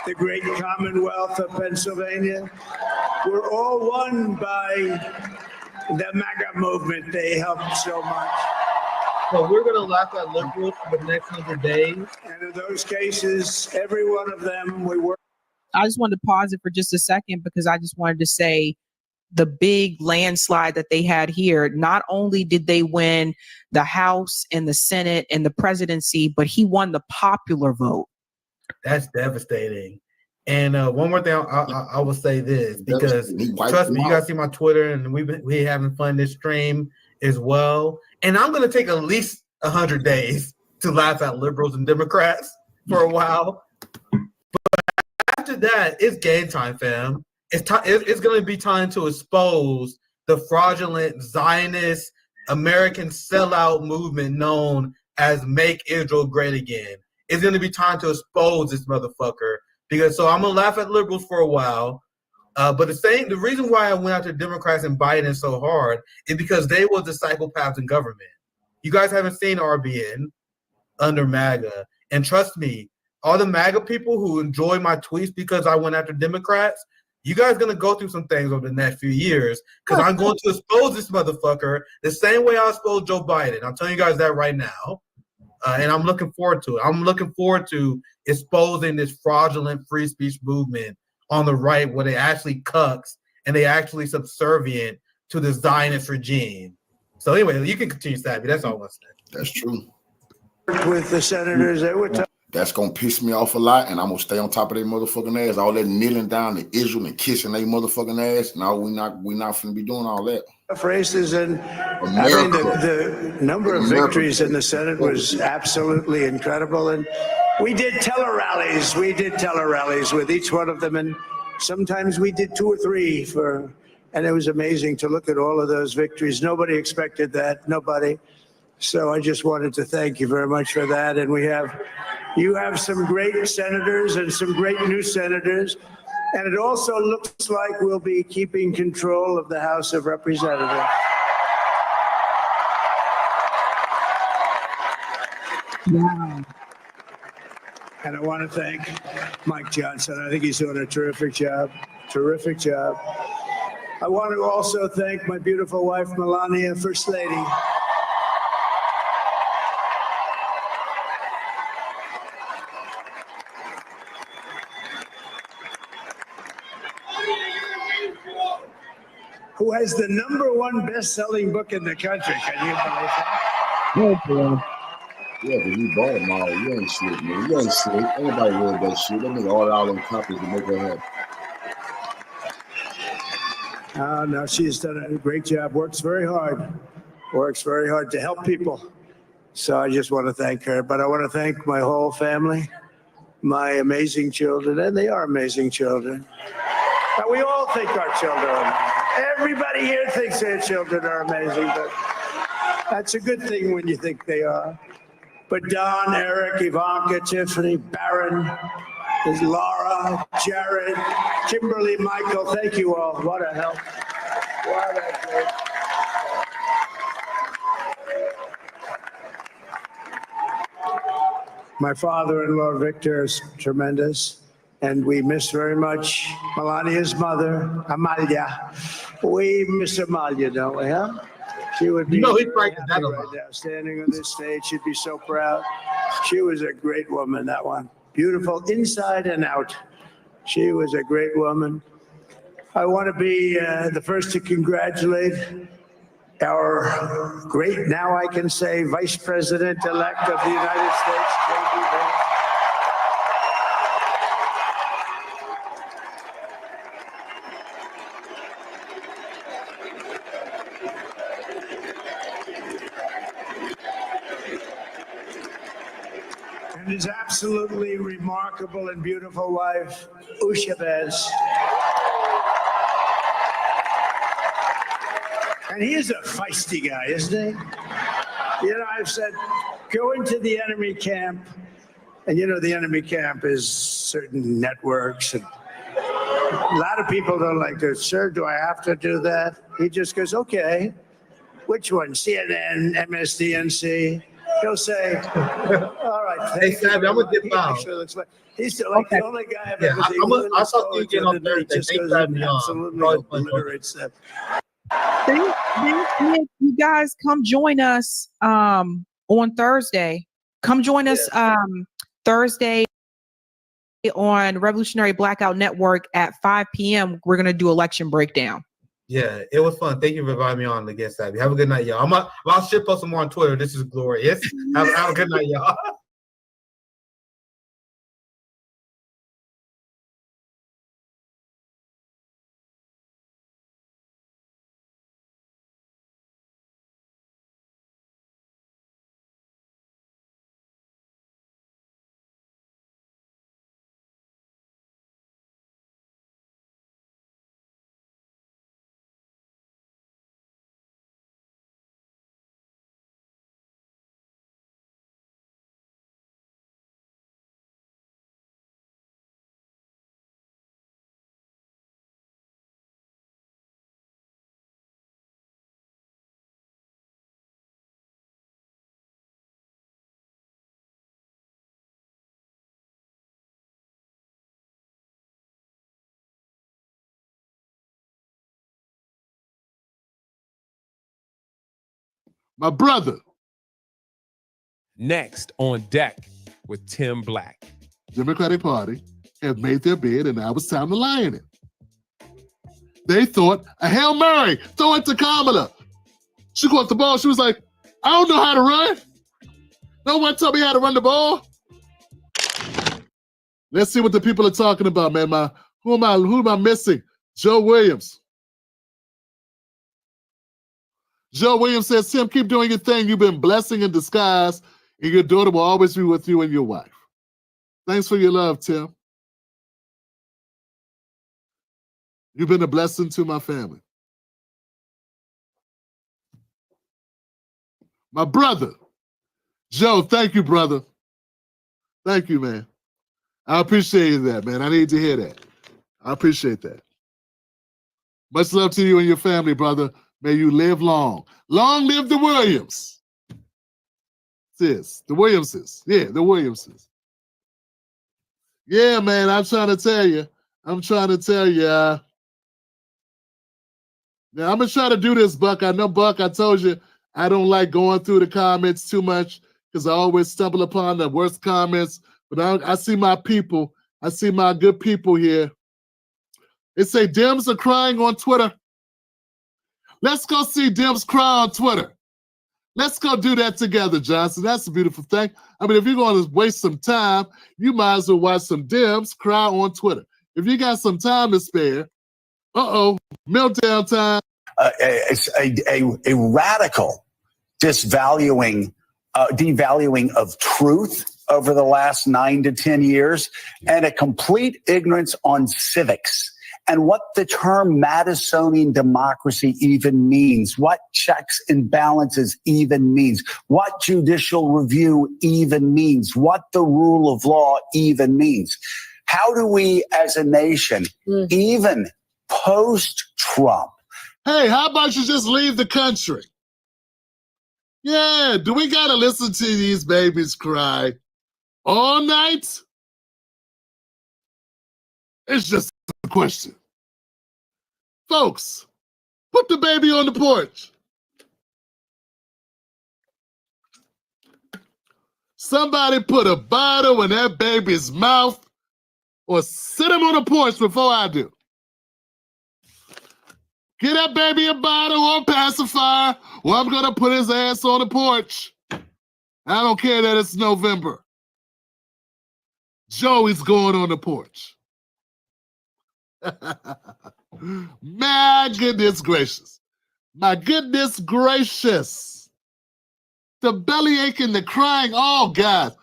the great Commonwealth of Pennsylvania, were all won by the MAGA movement. They helped so much. So we're going to laugh at liberals for the next 100 days. And in those cases, every one of them, we were. I just wanted to pause it for just a second because I just wanted to say the big landslide that they had here. Not only did they win the House and the Senate and the presidency, but he won the popular vote. That's devastating. And one more thing, I will say this, because trust me, you guys see my Twitter, and we having fun this stream as well. And I'm going to take at least 100 days to laugh at liberals and Democrats for a while. After that, it's game time, fam. It's going to be time to expose the fraudulent Zionist American sellout movement known as Make Israel Great Again. It's going to be time to expose this motherfucker. Because so I'm going to laugh at liberals for a while. But the reason why I went after Democrats and Biden so hard is because they were the psychopaths in government. You guys haven't seen RBN under MAGA. And trust me, all the MAGA people who enjoy my tweets because I went after Democrats, you guys are going to go through some things over the next few years because I'm going to expose this motherfucker the same way I exposed Joe Biden. I'm telling you guys that right now. And I'm looking forward to it. I'm looking forward to exposing this fraudulent free speech movement on the right where they actually cucks and they actually subservient to the Zionist regime. So anyway, you can continue, Savvy. That's all I want to say. That's true. With the senators, they were that's gonna piss me off a lot, and I'm gonna stay on top of their motherfucking ass. All that kneeling down to Israel and kissing their motherfucking ass. No, we not finna be doing all that. Races and I mean the number of victories in the Senate was absolutely incredible, and we did teller rallies. We did teller rallies with each one of them, and sometimes we did 2 or 3 and it was amazing to look at all of those victories. Nobody expected that. Nobody. So I just wanted to thank you very much for that. And you have some great senators and some great new senators. And it also looks like we'll be keeping control of the House of Representatives. Wow. And I want to thank Mike Johnson. I think he's doing a terrific job. Terrific job. I want to also thank my beautiful wife, Melania, First Lady. Who has the #1 best-selling book in the country. Can you believe that? Yeah, but you bought them all. You ain't sleep, man. You ain't sleep. Anybody read that shit? Let me order all them copies to make her happy. No, she's done a great job. Works very hard to help people. So I just want to thank her. But I want to thank my whole family, my amazing children, and they are amazing children. Now, we all think our children are amazing. Everybody here thinks their children are amazing, but that's a good thing when you think they are. But Don, Eric, Ivanka, Tiffany, Barron, there's Laura, Jared, Kimberly, Michael, thank you all. What a help. What a great. My father-in-law, Victor, is tremendous. And we miss very much Melania's mother, Amalia. We miss Amalia, don't we, huh? She would be he's right now, standing on this stage. She'd be so proud. She was a great woman, that one. Beautiful inside and out. She was a great woman. I want to be the first to congratulate our great, now I can say, Vice President-elect of the United States, J.D. Vance. And his absolutely remarkable and beautiful wife, Ushabez. And he is a feisty guy, isn't he? You know, I've said, go into the enemy camp. And you know, the enemy camp is certain networks. And a lot of people don't like to, sir, do I have to do that? He just goes, okay. Which one? CNN, MSDNC? He'll say, all right. Hey, Savvy, I'm going to dip out. He's like the only guy I've ever seen. I'll talk to you again on Thursday. Just Thanks goes for having me on. absolutely obliterates them. You guys come join us on Thursday. Come join us Thursday on Revolutionary Blackout Network at 5 p.m. We're going to do election breakdown. Yeah, it was fun. Thank you for inviting me on again, Savvy. Have a good night, y'all. I'll shit post some more on Twitter. This is glorious. Have a good night, y'all. My brother. Next on deck with Tim Black. Democratic Party have made their bid and now it's time to lie in it. They thought a Hail Mary, throw it to Kamala. She caught the ball. She was like, I don't know how to run. No one tell me how to run the ball. Let's see what the people are talking about, man. Who am I missing? Joe Williams. Joe Williams says, Tim, keep doing your thing. You've been blessing in disguise, and your daughter will always be with you and your wife. Thanks for your love, Tim. You've been a blessing to my family. My brother, Joe, thank you, brother. Thank you, man. I appreciate that, man. I need to hear that. I appreciate that. Much love to you and your family, brother. May you live long. Long live the Williams. Sis, the Williamses. Yeah, the Williamses. Yeah, man, I'm trying to tell you. Now, I'm going to try to do this, Buck. I know, Buck, I told you I don't like going through the comments too much because I always stumble upon the worst comments. But I see my people. I see my good people here. They say Dems are crying on Twitter. Let's go see Dems cry on Twitter. Let's go do that together, Johnson. That's a beautiful thing. I mean, if you're going to waste some time, you might as well watch some Dems cry on Twitter. If you got some time to spare, meltdown time. A radical devaluing of truth over the last 9 to 10 years, and a complete ignorance on civics and what the term Madisonian democracy even means, what checks and balances even means, what judicial review even means, what the rule of law even means. How do we as a nation, even post-Trump? Hey, how about you just leave the country? Yeah, do we got to listen to these babies cry all night? It's just a question. Folks, put the baby on the porch. Somebody put a bottle in that baby's mouth or sit him on the porch before I do. Get that baby a bottle or pacifier, or I'm going to put his ass on the porch. I don't care that it's November. Joey's going on the porch. My goodness gracious. My goodness gracious. The bellyache and the crying. Oh, God.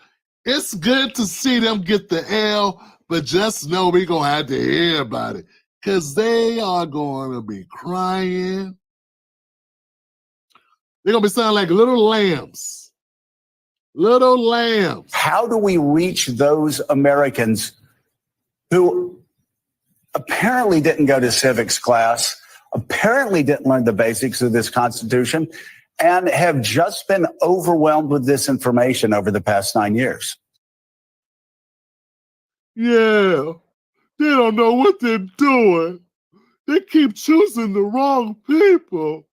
It's good to see them get the L, but just know we're going to have to hear about it because they are going to be crying. They're going to be sounding like little lambs. Little lambs. How do we reach those Americans who apparently didn't go to civics class, apparently didn't learn the basics of this Constitution, and have just been overwhelmed with this information over the past 9 years? Yeah, they don't know what they're doing. They keep choosing the wrong people.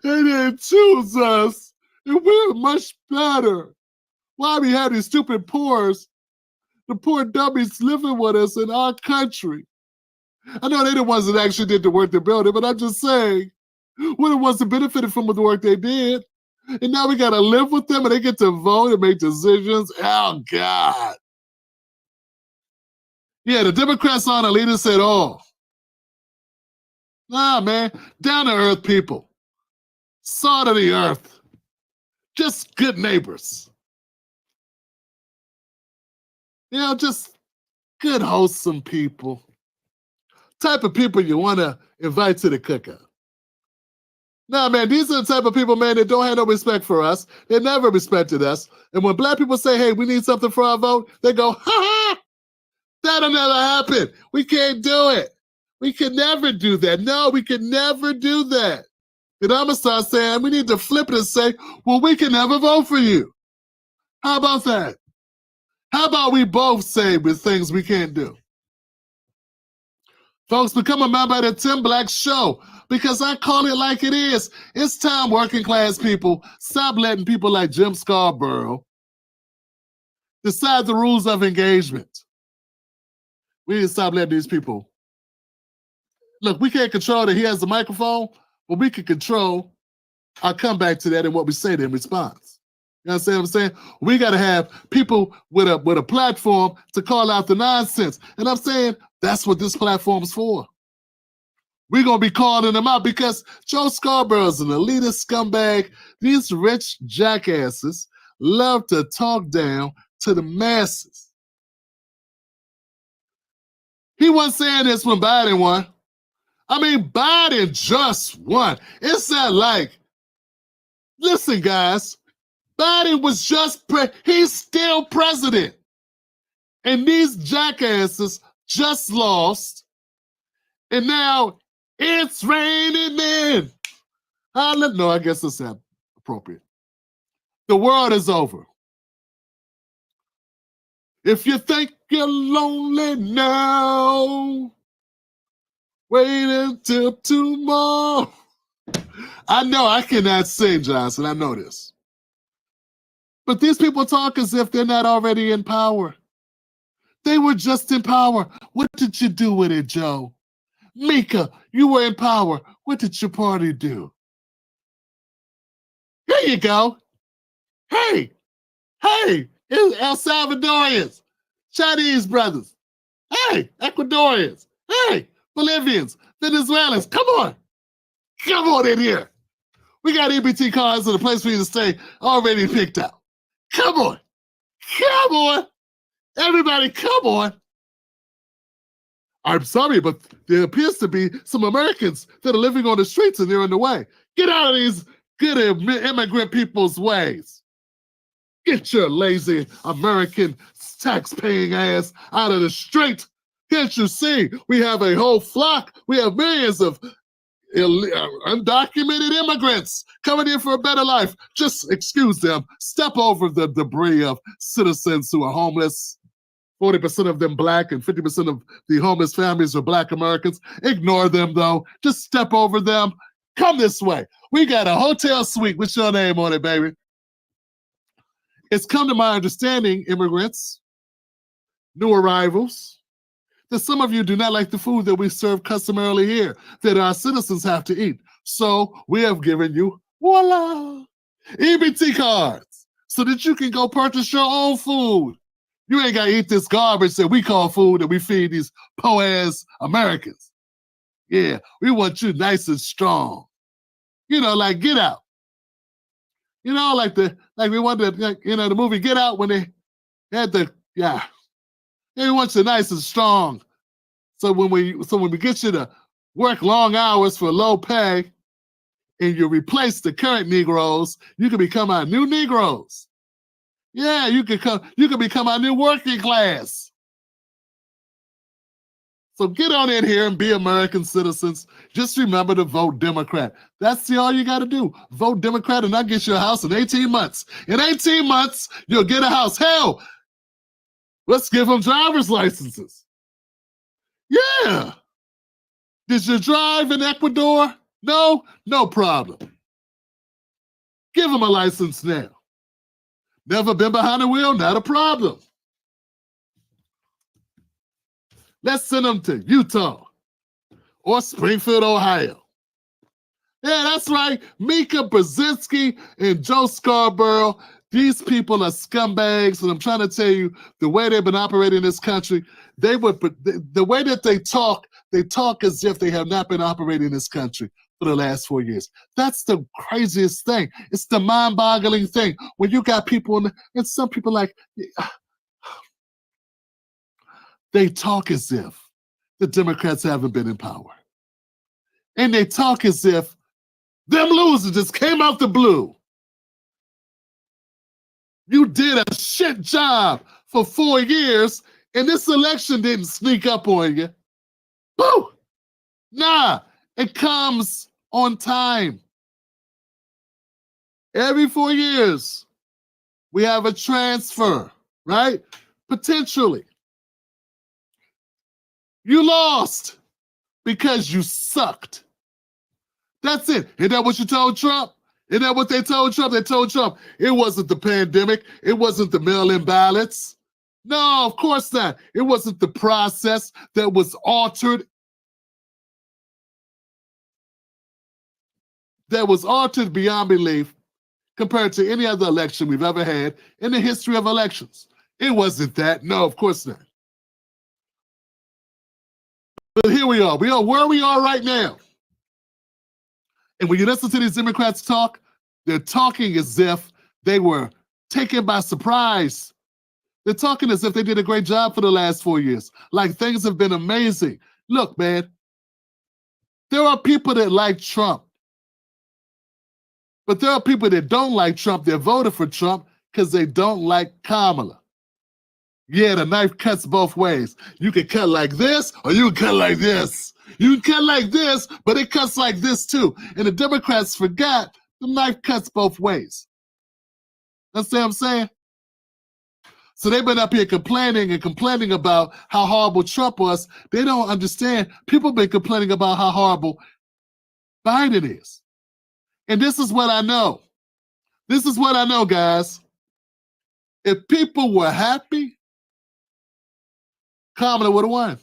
They didn't choose us, and we're much better. Why we have these stupid poors, the poor dummies living with us in our country? I know they're the ones that actually did the work to build it, but I'm just saying, we're the ones that benefited from the work they did. And now we got to live with them and they get to vote and make decisions. Oh, God. Yeah, the Democrats aren't elitists at all. Nah, man, down to earth people. Salt of the earth. Just good neighbors. You know, just good, wholesome people. Type of people you want to invite to the cookout. Nah, man, these are the type of people, man, that don't have no respect for us. They never respected us. And when black people say, hey, we need something for our vote, they go, ha-ha, that'll never happen. We can't do it. We can never do that. No, we can never do that. Then I'm going to start saying, we need to flip it and say, well, we can never vote for you. How about that? How about we both say with things we can't do? Folks, become a member of the Tim Black Show because I call it like it is. It's time, working class people, stop letting people like Jim Scarborough decide the rules of engagement. We need to stop letting these people. Look, we can't control that he has the microphone, but we can control our comeback to that and what we say to in response. You understand what I'm saying? We got to have people with a platform to call out the nonsense. And I'm saying that's what this platform's for. We're going to be calling them out because Joe Scarborough's an elitist scumbag. These rich jackasses love to talk down to the masses. He wasn't saying this when Biden won. I mean, Biden just won. It's not like, listen, guys, Biden was just, he's still president. And these jackasses just lost. And now it's raining men. No, I guess that's not appropriate. The world is over. If you think you're lonely now, wait until tomorrow. I know I cannot sing, Johnson. I know this. But these people talk as if they're not already in power. They were just in power. What did you do with it, Joe? Mika, you were in power. What did your party do? Here you go. Hey, it's El Salvadorians, Chinese brothers. Hey, Ecuadorians. Hey, Bolivians, Venezuelans. Come on in here. We got EBT cards and a place for you to stay already picked out. Come on. Everybody, come on. I'm sorry, but there appears to be some Americans that are living on the streets and they're in the way. Get out of these good immigrant people's ways. Get your lazy American tax-paying ass out of the street. Can't you see? We have a whole flock. We have millions of undocumented immigrants coming in for a better life. Just excuse them. Step over the debris of citizens who are homeless. 40% of them black and 50% of the homeless families are black Americans. Ignore them, though. Just step over them. Come this way. We got a hotel suite with your name on it, baby. It's come to my understanding, immigrants, new arrivals, that some of you do not like the food that we serve customarily here, that our citizens have to eat. So we have given you, voila, EBT cards so that you can go purchase your own food. You ain't got to eat this garbage that we call food and we feed these po-ass Americans. Yeah, we want you nice and strong. You know, like Get Out. You know, like we wanted, the movie Get Out when they had they want you nice and strong. So when we get you to work long hours for low pay and you replace the current Negroes, you can become our new Negroes. Yeah, you can become our new working class. So get on in here and be American citizens. Just remember to vote Democrat. That's all you got to do. Vote Democrat and I'll get you a house in 18 months. In 18 months, you'll get a house. Hell, let's give them driver's licenses. Yeah. Did you drive in Ecuador? No? No problem. Give them a license now. Never been behind the wheel? Not a problem. Let's send them to Utah or Springfield, Ohio. Yeah, that's right. Mika Brzezinski and Joe Scarborough, these people are scumbags, and I'm trying to tell you, the way they've been operating in this country, the way that they talk as if they have not been operating in this country for the last 4 years. That's the craziest thing. It's the mind-boggling thing. When you got people, and some people like, they talk as if the Democrats haven't been in power. And they talk as if them losers just came out the blue. You did a shit job for 4 years, and this election didn't sneak up on you. Boo! Nah, it comes on time. Every 4 years, we have a transfer, right? Potentially. You lost because you sucked. That's it. Isn't that what you told Trump? Isn't that what they told Trump? They told Trump it wasn't the pandemic. It wasn't the mail-in ballots. No, of course not. It wasn't the process that was altered. That was altered beyond belief compared to any other election we've ever had in the history of elections. It wasn't that. No, of course not. But here we are. We are where we are right now. And when you listen to these Democrats talk, they're talking as if they were taken by surprise. They're talking as if they did a great job for the last 4 years. Like things have been amazing. Look, man, there are people that like Trump. But there are people that don't like Trump that voted for Trump because they don't like Kamala. Yeah, the knife cuts both ways. You can cut like this or you can cut like this. You can cut like this, but it cuts like this too. And the Democrats forgot the knife cuts both ways. That's what I'm saying? So they've been up here complaining about how horrible Trump was. They don't understand. People have been complaining about how horrible Biden is. And this is what I know. This is what I know, guys. If people were happy, Kamala would have won.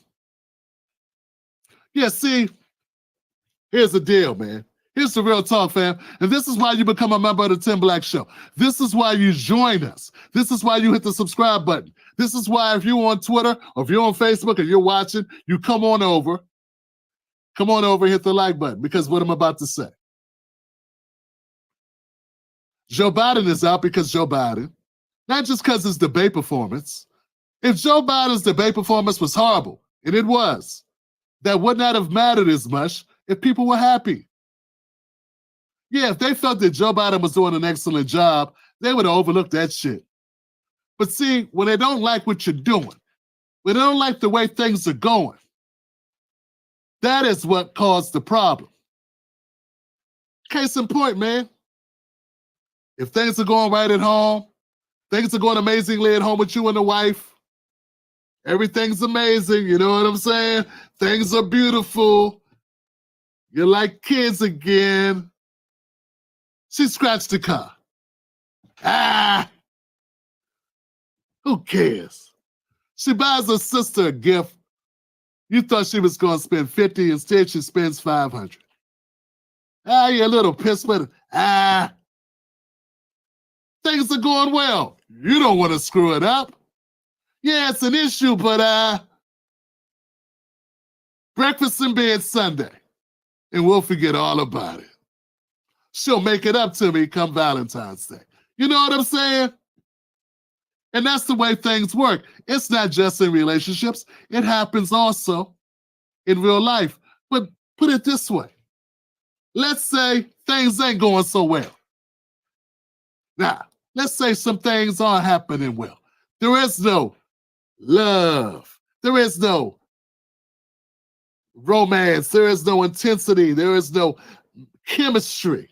Yeah, see, here's the deal, man. Here's the real talk, fam. And this is why you become a member of the Tim Black Show. This is why you join us. This is why you hit the subscribe button. This is why if you're on Twitter or if you're on Facebook and you're watching, you come on over. Come on over and hit the like button, because what I'm about to say. Joe Biden is out because Joe Biden, not just because his debate performance. If Joe Biden's debate performance was horrible, and it was, that would not have mattered as much if people were happy. Yeah, if they felt that Joe Biden was doing an excellent job, they would have overlooked that shit. But see, when they don't like what you're doing, when they don't like the way things are going, that is what caused the problem. Case in point, man. If things are going right at home, things are going amazingly at home with you and the wife, everything's amazing, you know what I'm saying? Things are beautiful. You're like kids again. She scratched the car. Who cares? She buys her sister a gift. You thought she was going to spend $50. Instead, she spends $500. You're a little pissed with it. Things are going well. You don't want to screw it up. Yeah, it's an issue, but breakfast in bed Sunday, and we'll forget all about it. She'll make it up to me come Valentine's Day. You know what I'm saying? And that's the way things work. It's not just in relationships. It happens also in real life. But put it this way. Let's say things ain't going so well. Now, let's say some things aren't happening well. There is no love. There is no romance. There is no intensity. There is no chemistry.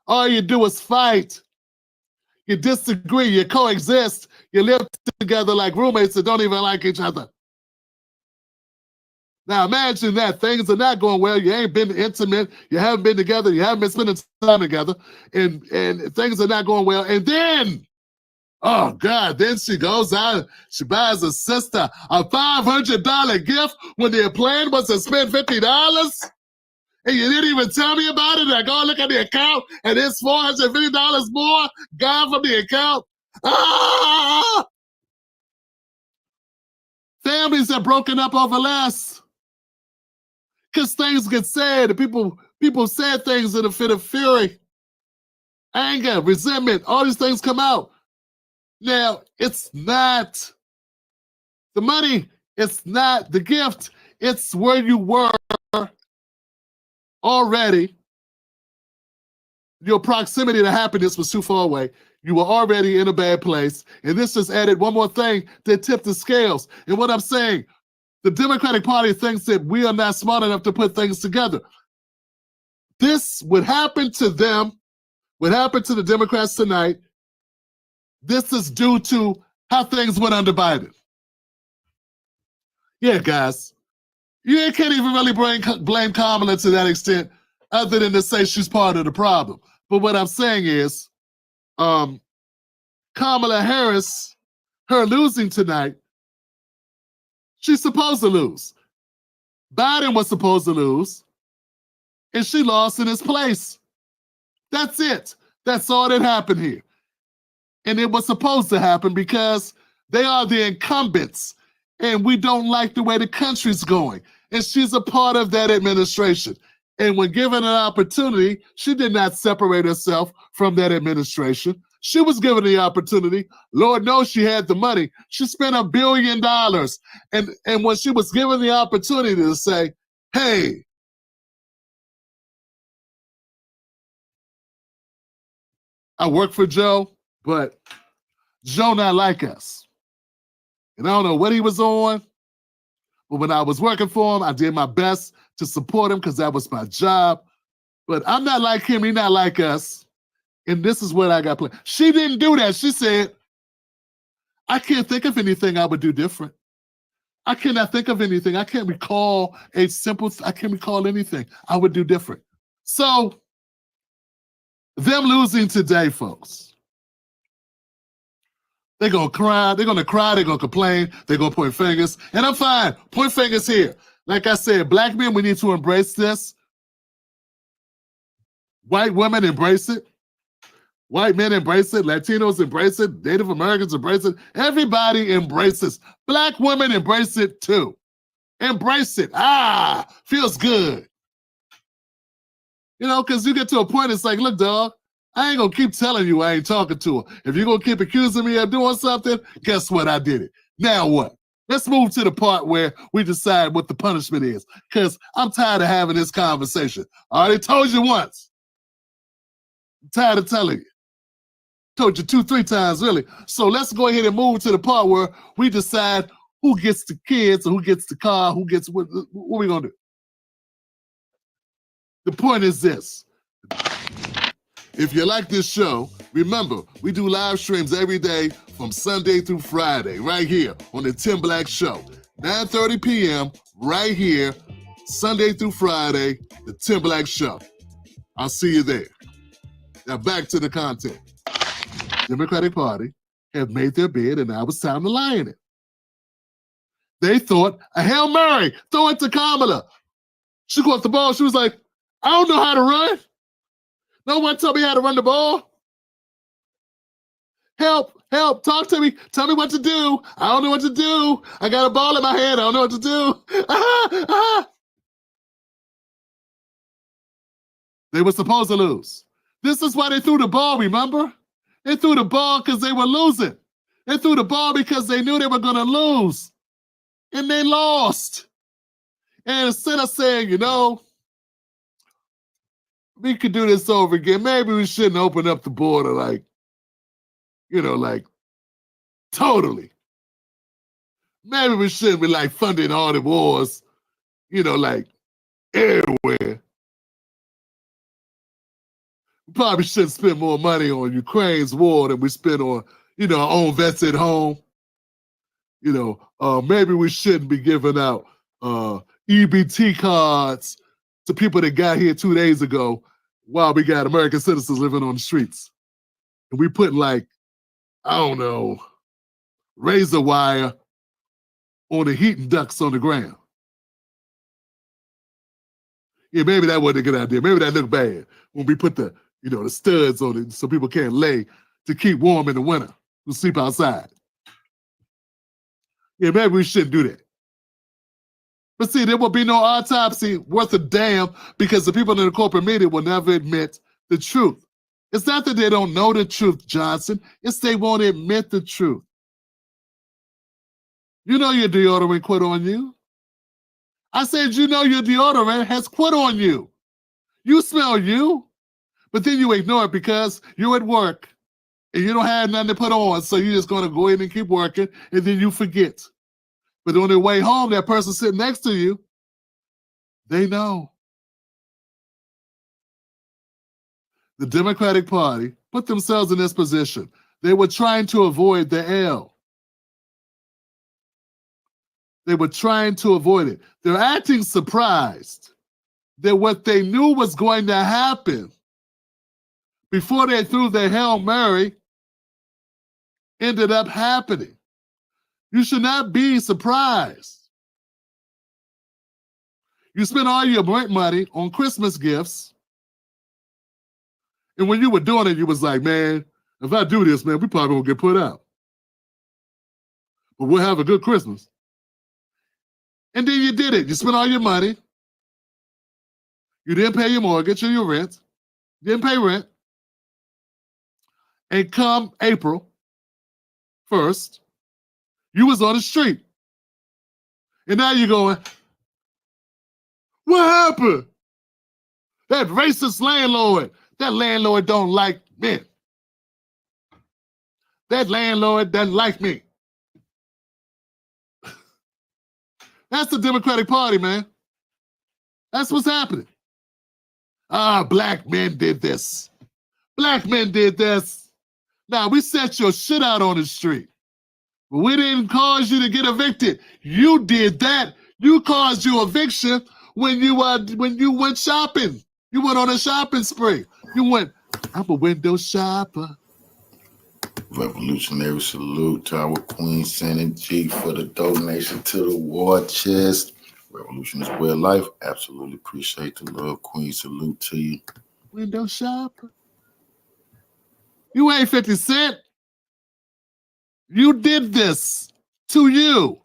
All you do is fight. You disagree. You coexist. You live together like roommates that don't even like each other. Now imagine that. Things are not going well. You ain't been intimate. You haven't been together. You haven't been spending time together. And things are not going well. And then, oh God, then she goes out, she buys her sister a $500 gift when their plan was to spend $50. And you didn't even tell me about it. I go look at the account and it's $450 more gone from the account. Families are broken up over less. Because things get said and people said things in a fit of fury. Anger, resentment, all these things come out. Now, it's not the money. It's not the gift. It's where you were already. Your proximity to happiness was too far away. You were already in a bad place. And this just added one more thing that tipped the scales. And what I'm saying, the Democratic Party thinks that we are not smart enough to put things together. This would happen to them, would happen to the Democrats tonight. This is due to how things went under Biden. Yeah, guys. You can't even really blame Kamala to that extent, other than to say she's part of the problem. But what I'm saying is, Kamala Harris, her losing tonight, she's supposed to lose. Biden was supposed to lose, and she lost in his place. That's it. That's all that happened here. And it was supposed to happen because they are the incumbents, and we don't like the way the country's going. And she's a part of that administration. And when given an opportunity, she did not separate herself from that administration. She was given the opportunity. Lord knows she had the money. She spent $1 billion. And when she was given the opportunity to say, hey, I work for Joe, but Joe not like us. And I don't know what he was on, but when I was working for him, I did my best to support him because that was my job. But I'm not like him. He's not like us. And this is what I got planned. She didn't do that. She said, I can't think of anything I would do different. I cannot think of anything. I can't recall I can't recall anything I would do different. So, them losing today, folks, they're going to cry, they're going to complain, they're going to point fingers, and I'm fine. Point fingers here. Like I said, black men, we need to embrace this. White women embrace it. White men embrace it. Latinos embrace it. Native Americans embrace it. Everybody embraces. Black women embrace it too. Embrace it. Feels good. You know, because you get to a point, it's like, look, dog, I ain't going to keep telling you I ain't talking to her. If you're going to keep accusing me of doing something, guess what? I did it. Now what? Let's move to the part where we decide what the punishment is, because I'm tired of having this conversation. I already told you once. I'm tired of telling you. Told you 2-3 times, really. So let's go ahead and move to the part where we decide who gets the kids or who gets the car, who gets what we going to do. The point is this. If you like this show, remember, we do live streams every day from Sunday through Friday, right here on the Tim Black Show. 9:30 p.m., right here, Sunday through Friday, the Tim Black Show. I'll see you there. Now back to the content. Democratic Party have made their bed, and now it's time to lie in it. They thought a Hail Mary, throw it to Kamala. She caught the ball. She was like, I don't know how to run. No one told me how to run the ball. Help, talk to me. Tell me what to do. I don't know what to do. I got a ball in my hand. I don't know what to do. They were supposed to lose. This is why they threw the ball, remember? They threw the ball because they were losing. They threw the ball because they knew they were going to lose. And they lost. And instead of saying, you know, we could do this over again, maybe we shouldn't open up the border like, you know, like totally. Maybe we shouldn't be like funding all the wars, you know, like everywhere. We probably shouldn't spend more money on Ukraine's war than we spend on, you know, our own vets at home. You know, maybe we shouldn't be giving out EBT cards to people that got here 2 days ago while we got American citizens living on the streets. And we put like, I don't know, razor wire on the heating ducts on the ground. Yeah, maybe that wasn't a good idea. Maybe that looked bad when we put the, you know, the studs on it so people can't lay to keep warm in the winter, to sleep outside. Yeah, maybe we shouldn't do that. But see, there will be no autopsy worth a damn because the people in the corporate media will never admit the truth. It's not that they don't know the truth, Johnson. It's they won't admit the truth. You know your deodorant quit on you. I said, you know your deodorant has quit on you. You smell you, but then you ignore it because you're at work and you don't have nothing to put on, so you're just going to go in and keep working, and then you forget. But on their way home, that person sitting next to you, they know. The Democratic Party put themselves in this position. They were trying to avoid the L. They were trying to avoid it. They're acting surprised that what they knew was going to happen before they threw their Hail Mary ended up happening. You should not be surprised. You spent all your rent money on Christmas gifts, and when you were doing it, you was like, man, if I do this, man, we probably won't get put out. But we'll have a good Christmas. And then you did it. You spent all your money. You didn't pay your mortgage or your rent. You didn't pay rent. And come April 1st, you was on the street. And now you're going, what happened? That racist landlord. That landlord don't like me. That landlord doesn't like me. That's the Democratic Party, man. That's what's happening. Black men did this. Black men did this. Now, we set your shit out on the street. We didn't cause you to get evicted. You did that. You caused your eviction when you went shopping. You went on a shopping spree. You went, I'm a window shopper. Revolutionary salute to our Queen Senate G for the donation to the war chest. Revolution is way of life. Absolutely appreciate the love, Queen. Salute to you. Window shopper. You ain't 50 Cent. You did this to you.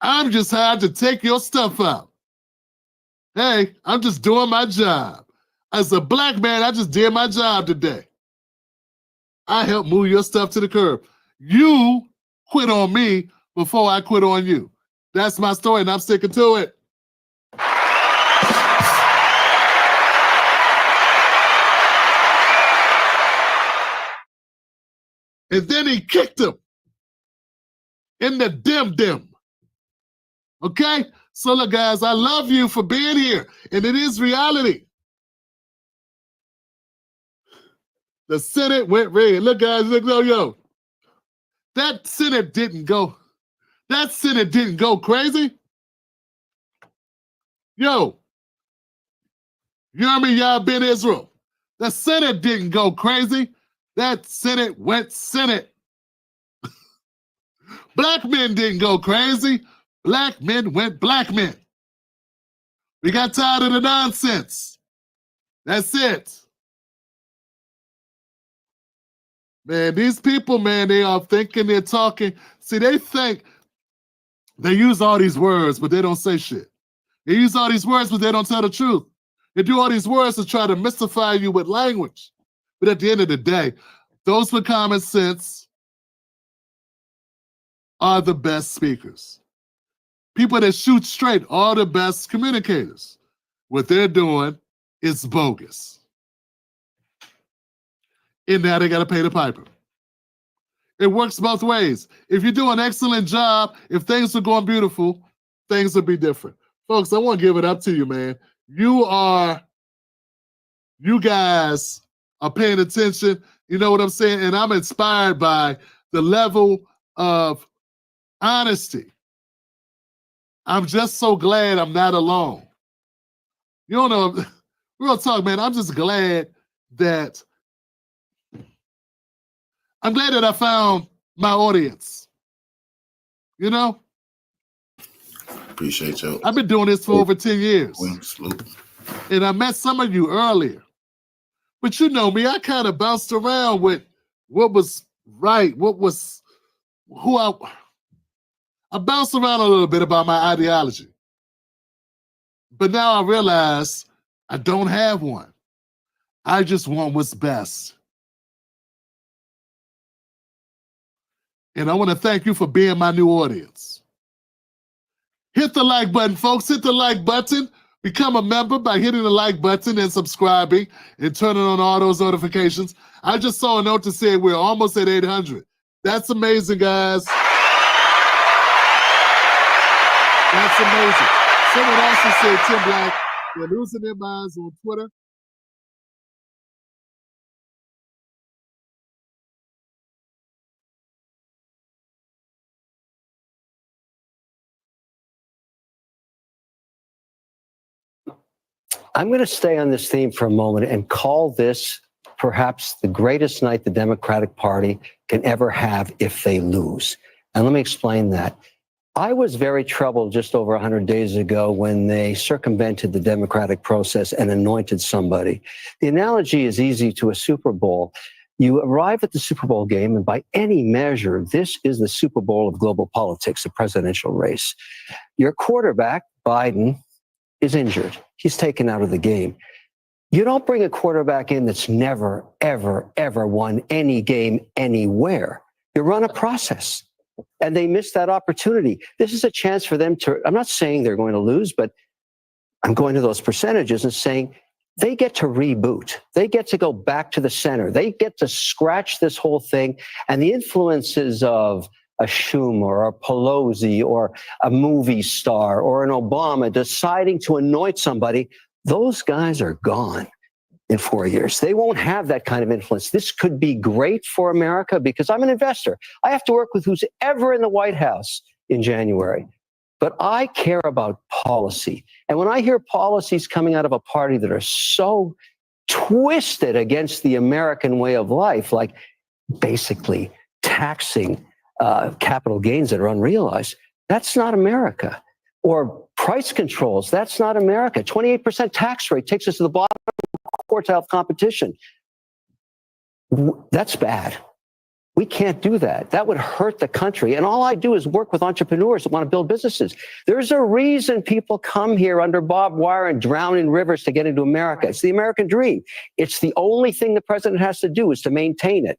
I'm just hired to take your stuff out. Hey, I'm just doing my job. As a black man, I just did my job today. I helped move your stuff to the curb. You quit on me before I quit on you. That's my story, and I'm sticking to it. And then he kicked him in the dim. Okay? So look, guys, I love you for being here, and it is reality. The Senate went red. Look, guys, look, yo. That Senate didn't go crazy. Yo, you hear me, y'all been Israel. The Senate didn't go crazy. That Senate went Senate. Black men didn't go crazy. Black men went black men. We got tired of the nonsense. That's it. Man, these people, man, they are thinking they're talking. See, they think they use all these words, but they don't say shit. They use all these words, but they don't tell the truth. They do all these words to try to mystify you with language. But at the end of the day, those with common sense are the best speakers. People that shoot straight are the best communicators. What they're doing is bogus. And now they got to pay the piper. It works both ways. If you do an excellent job, if things are going beautiful, things will be different. Folks, I want to give it up to you, man. You guys are paying attention. You know what I'm saying? And I'm inspired by the level of honesty. I'm just so glad I'm not alone. You don't know, real talk, man. I'm just glad that I found my audience. You know? Appreciate you. I've been doing this for over 10 years. And I met some of you earlier. But you know me, I kind of bounced around with what was right, I bounced around a little bit about my ideology. But now I realize I don't have one. I just want what's best. And I want to thank you for being my new audience. Hit the like button, folks. Hit the like button. Become a member by hitting the like button and subscribing and turning on all those notifications. I just saw a note to say we're almost at 800. That's amazing, guys. That's amazing. Someone also said, Tim Black, they're losing their minds on Twitter. I'm going to stay on this theme for a moment and call this perhaps the greatest night the Democratic Party can ever have if they lose. And let me explain that. I was very troubled just over 100 days ago when they circumvented the democratic process and anointed somebody. The analogy is easy to a Super Bowl. You arrive at the Super Bowl game, and by any measure, this is the Super Bowl of global politics, the presidential race. Your quarterback, Biden, is injured. He's taken out of the game. You don't bring a quarterback in that's never, ever, ever won any game anywhere. You run a process. And they missed that opportunity. This is a chance for them to, I'm not saying they're going to lose, but I'm going to those percentages and saying they get to reboot. They get to go back to the center. They get to scratch this whole thing. And the influences of a Schumer or a Pelosi or a movie star or an Obama deciding to anoint somebody, those guys are gone. in 4 years. They won't have that kind of influence. This could be great for America because I'm an investor. I have to work with who's ever in the White House in January. But I care about policy. And when I hear policies coming out of a party that are so twisted against the American way of life, like basically taxing capital gains that are unrealized, that's not America. Or price controls, that's not America. 28% tax rate takes us to the bottom quartile of competition. That's bad. We can't do that. That would hurt the country. And all I do is work with entrepreneurs that want to build businesses. There's a reason people come here under barbed wire and drown in rivers to get into America. It's the American dream. It's the only thing the president has to do is to maintain it.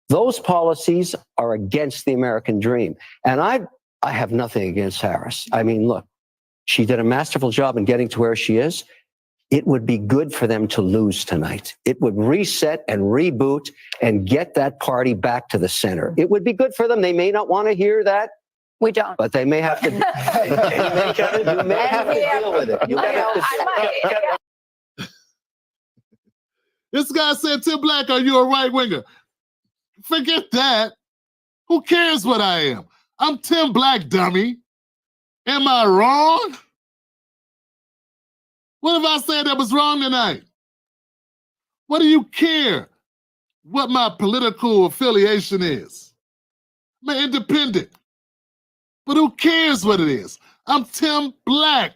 Those policies are against the American dream. And I have nothing against Harris. I mean, look, she did a masterful job in getting to where she is. It would be good for them to lose tonight. It would reset and reboot and get that party back to the center. It would be good for them. They may not want to hear that. We don't. But they may have to, you may have to deal with it. You may have to This guy said, Tim Black, are you a right winger? Forget that. Who cares what I am? I'm Tim Black, dummy. Am I wrong? What if I said that was wrong tonight? What do you care what my political affiliation is? I'm independent. But who cares what it is? I'm Tim Black.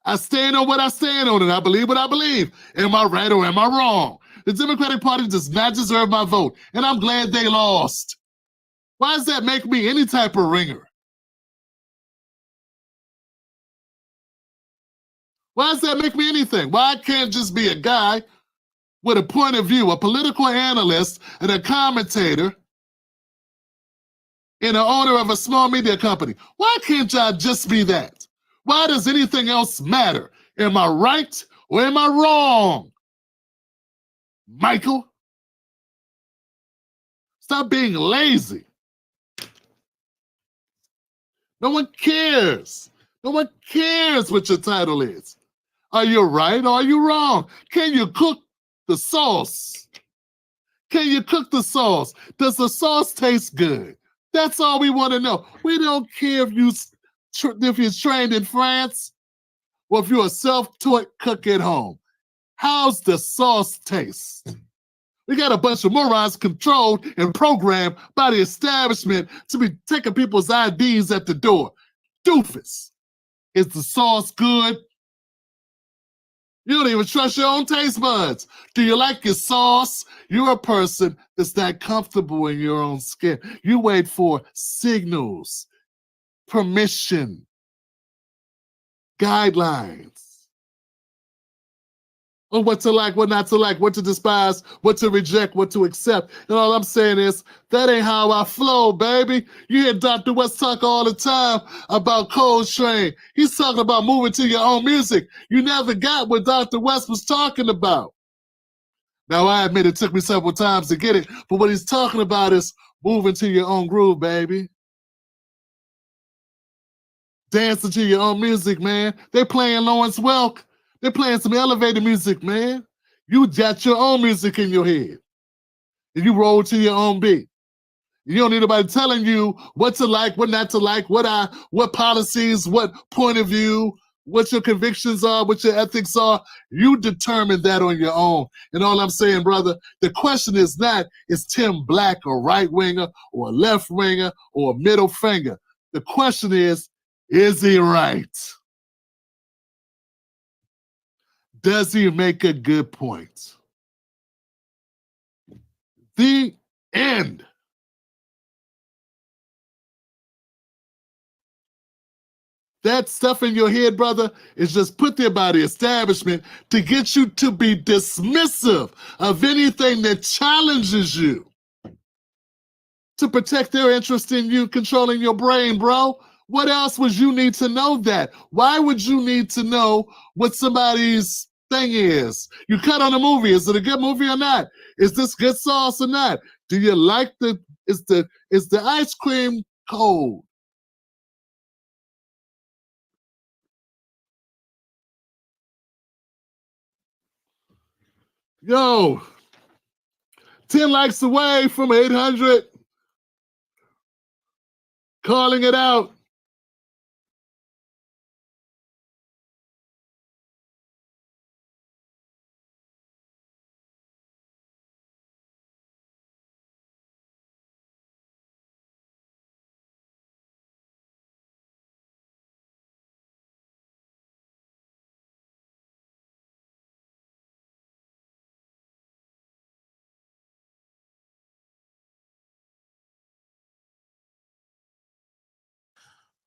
I stand on what I stand on and I believe what I believe. Am I right or am I wrong? The Democratic Party does not deserve my vote, and I'm glad they lost. Why does that make me any type of ringer? Why does that make me anything? Why can't just be a guy with a point of view, a political analyst and a commentator and the owner of a small media company? Why can't y'all just be that? Why does anything else matter? Am I right or am I wrong? Michael, stop being lazy. No one cares. No one cares what your title is. Are you right or are you wrong? Can you cook the sauce? Can you cook the sauce? Does the sauce taste good? That's all we want to know. We don't care if you're trained in France or if you're a self-taught cook at home. How's the sauce taste? We got a bunch of morons controlled and programmed by the establishment to be taking people's IDs at the door. Doofus. Is the sauce good? You don't even trust your own taste buds. Do you like your sauce? You're a person that's not comfortable in your own skin. You wait for signals, permission, guidelines on what to like, what not to like, what to despise, what to reject, what to accept. And all I'm saying is, that ain't how I flow, baby. You hear Dr. West talk all the time about Coltrane. He's talking about moving to your own music. You never got what Dr. West was talking about. Now, I admit it took me several times to get it, but what he's talking about is moving to your own groove, baby. Dancing to your own music, man. They playing Lawrence Welk. They're playing some elevator music, man. You got your own music in your head. And you roll to your own beat. You don't need nobody telling you what to like, what not to like, what policies, what point of view, what your convictions are, what your ethics are. You determine that on your own. And all I'm saying, brother, the question is not, is Tim Black a right winger or a left winger or a middle finger? The question is he right? Does he make a good point? The end. That stuff in your head, brother, is just put there by the establishment to get you to be dismissive of anything that challenges you. To protect their interest in you controlling your brain, bro. What else would you need to know that? Why would you need to know what somebody's thing is? You cut on a movie. Is it a good movie or not? Is this good sauce or not? Do you like is the ice cream cold? Yo, 10 likes away from 800. Calling it out.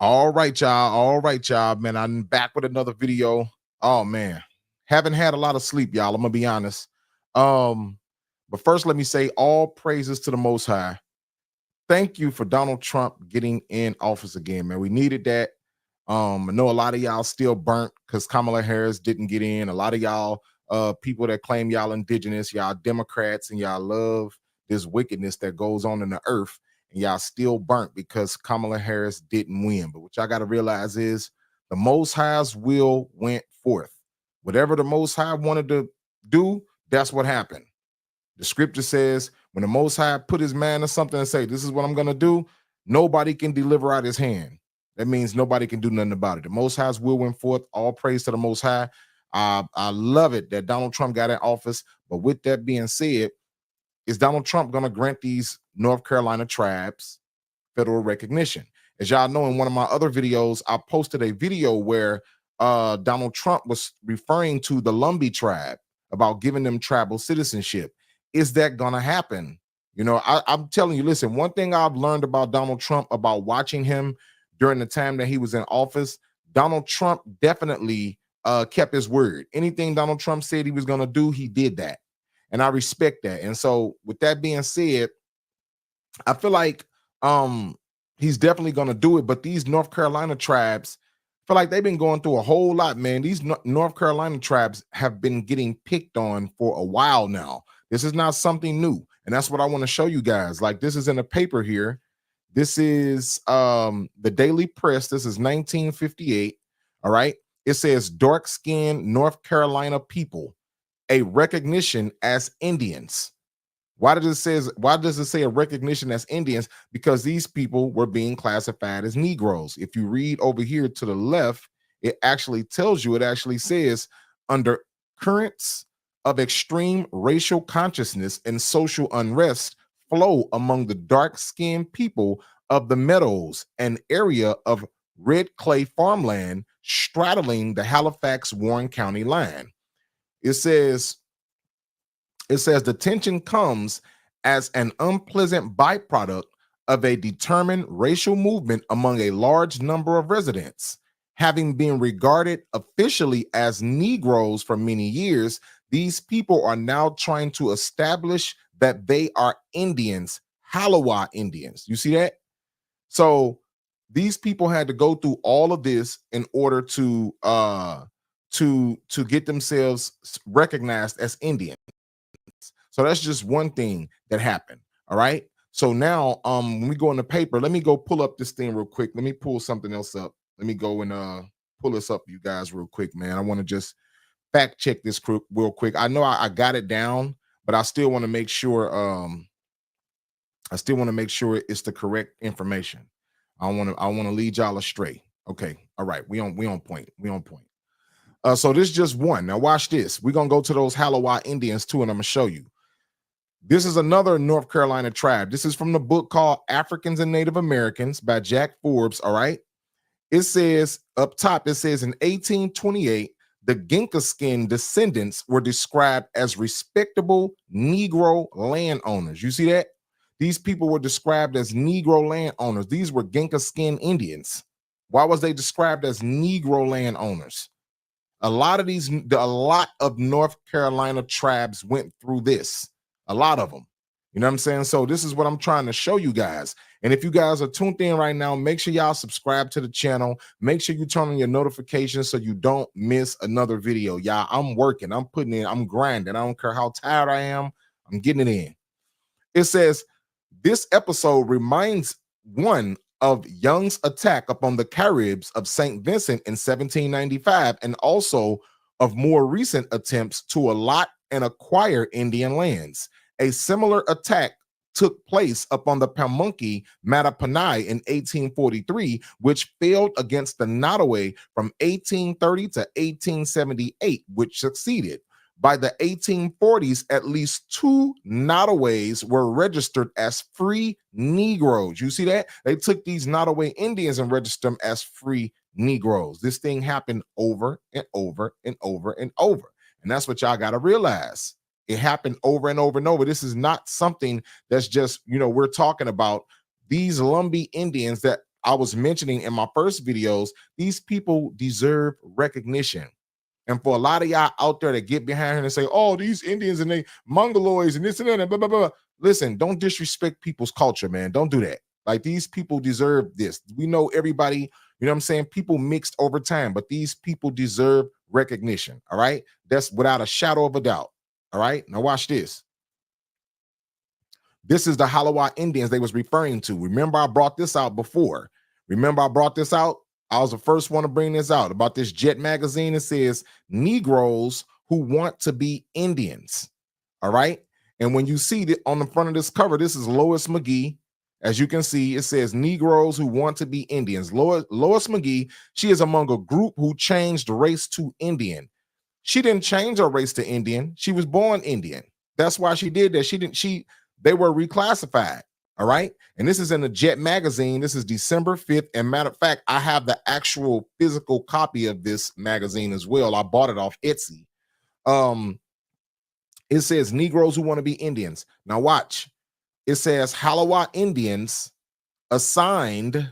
All right, y'all. All right, y'all, man. I'm back with another video. Oh man, haven't had a lot of sleep, y'all. I'm gonna be honest. But first, let me say all praises to the Most High. Thank you for Donald Trump getting in office again, man. We needed that. I know a lot of y'all still burnt because Kamala Harris didn't get in. A lot of y'all people that claim y'all indigenous, y'all Democrats, and y'all love this wickedness that goes on in the earth, and y'all still burnt because Kamala Harris didn't win. But what y'all got to realize is the Most High's will went forth. Whatever the Most High wanted to do, that's what happened. The scripture says when the Most High put his man to something and say, this is what I'm going to do, nobody can deliver out his hand. That means nobody can do nothing about it. The Most High's will went forth. All praise to the Most High. I love it that Donald Trump got in office. But with that being said, is Donald Trump going to grant these North Carolina tribes federal recognition? As y'all know, in one of my other videos, I posted a video where Donald Trump was referring to the Lumbee tribe about giving them tribal citizenship. Is that going to happen? You know, I'm telling you, listen, one thing I've learned about Donald Trump, about watching him during the time that he was in office, Donald Trump definitely kept his word. Anything Donald Trump said he was going to do, he did that. And I respect that. And so with that being said, I feel like he's definitely going to do it. But these North Carolina tribes, I feel like they've been going through a whole lot, man. These North Carolina tribes have been getting picked on for a while now. This is not something new. And that's what I want to show you guys. Like, this is in a paper here. This is the Daily Press. This is 1958. All right. It says dark-skinned North Carolina people, a recognition as Indians. Why does it say a recognition as Indians? Because these people were being classified as Negroes. If you read over here to the left, it actually tells you, it actually says, under currents of extreme racial consciousness and social unrest flow among the dark-skinned people of the Meadows, an area of red clay farmland straddling the Halifax-Warren County line. It says the tension comes as an unpleasant byproduct of a determined racial movement among a large number of residents. Having been regarded officially as Negroes for many years, these people are now trying to establish that they are Indians, Halawa Indians. You see that? So these people had to go through all of this in order to get themselves recognized as Indians. So that's just one thing that happened. All right. So now when we go in the paper, let me go pull up this thing real quick. Let me pull something else up. Let me go and pull this up, you guys, real quick, man. I want to just fact check this real quick. I know I got it down, but I still want to make sure it's the correct information. I want to lead y'all astray. Okay. All right. We on point. So this is just one. Now watch this. We're gonna go to those Halawa Indians too, and I'm gonna show you. This is another North Carolina tribe. This is from the book called Africans and Native Americans by Jack Forbes. All right. It says up top, it says in 1828, the Ginkaskin descendants were described as respectable Negro landowners. You see that? These people were described as Negro landowners. These were Ginkaskin Indians. Why was they described as Negro landowners? A lot of North Carolina tribes went through this. A lot of them. You know what I'm saying? So this is what I'm trying to show you guys. And if you guys are tuned in right now, make sure y'all subscribe to the channel. Make sure you turn on your notifications so you don't miss another video. Y'all, I'm working. I'm putting in. I'm grinding. I don't care how tired I am. I'm getting it in. It says, this episode reminds one of Young's attack upon the Caribs of St. Vincent in 1795, and also of more recent attempts to allot and acquire Indian lands. A similar attack took place upon the Pamunkey Mattapani in 1843, which failed against the Nottoway from 1830 to 1878, which succeeded. By the 1840s, at least 2 Nottoways were registered as free Negroes. You see that? They took these Nottoway Indians and registered them as free Negroes. This thing happened over and over and over and over. And that's what y'all got to realize. It happened over and over and over. This is not something that's just, we're talking about these Lumbee Indians that I was mentioning in my first videos. These people deserve recognition. And for a lot of y'all out there that get behind her and say, oh, these Indians and they Mongoloids and this and that, and blah, blah, blah. Listen, don't disrespect people's culture, man. Don't do that. Like, these people deserve this. We know everybody, you know what I'm saying? People mixed over time, but these people deserve recognition. All right. That's without a shadow of a doubt. All right, now watch this. This is the Halawa Indians they was referring to. Remember, I brought this out before. Remember, I brought this out. I was the first one to bring this out about this Jet magazine. It says Negroes who want to be Indians. All right, and when you see that on the front of this cover, this is Lois McGee. As you can see, it says Negroes who want to be Indians. Lois McGee, she is among a group who changed race to Indian. She didn't change her race to Indian. She was born Indian. That's why she did that. They were reclassified. All right. And this is in the Jet magazine. This is December 5th. And matter of fact, I have the actual physical copy of this magazine as well. I bought it off Etsy. It says Negroes who want to be Indians. Now watch. It says Halawa Indians assigned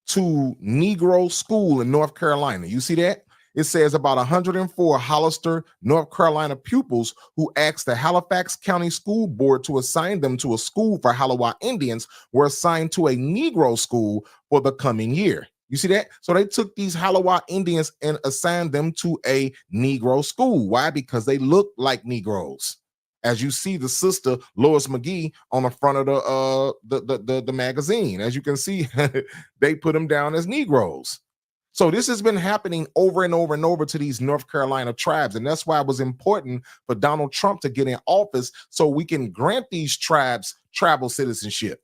to Negro school in North Carolina. You see that? It says about 104 Hollister, North Carolina pupils who asked the Halifax County School Board to assign them to a school for Halawa Indians were assigned to a Negro school for the coming year. You see that? So they took these Halawa Indians and assigned them to a Negro school. Why? Because they look like Negroes. As you see the sister Lois McGee on the front of the magazine. As you can see, they put them down as Negroes. So this has been happening over and over and over to these North Carolina tribes. And that's why it was important for Donald Trump to get in office so we can grant these tribes tribal citizenship.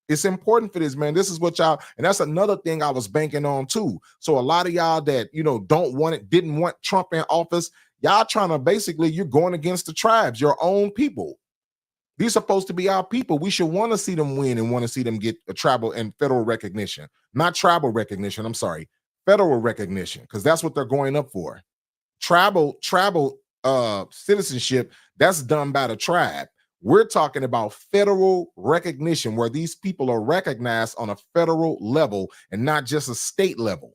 It's important for this, man. This is what y'all, and that's another thing I was banking on too. So a lot of y'all that, don't want it, didn't want Trump in office, y'all trying to basically, you're going against the tribes, your own people. These are supposed to be our people. We should want to see them win and want to see them get a tribal and federal recognition. Not tribal recognition, I'm sorry. Federal recognition, because that's what they're going up for. Tribal citizenship, that's done by the tribe. We're talking about federal recognition, where these people are recognized on a federal level and not just a state level,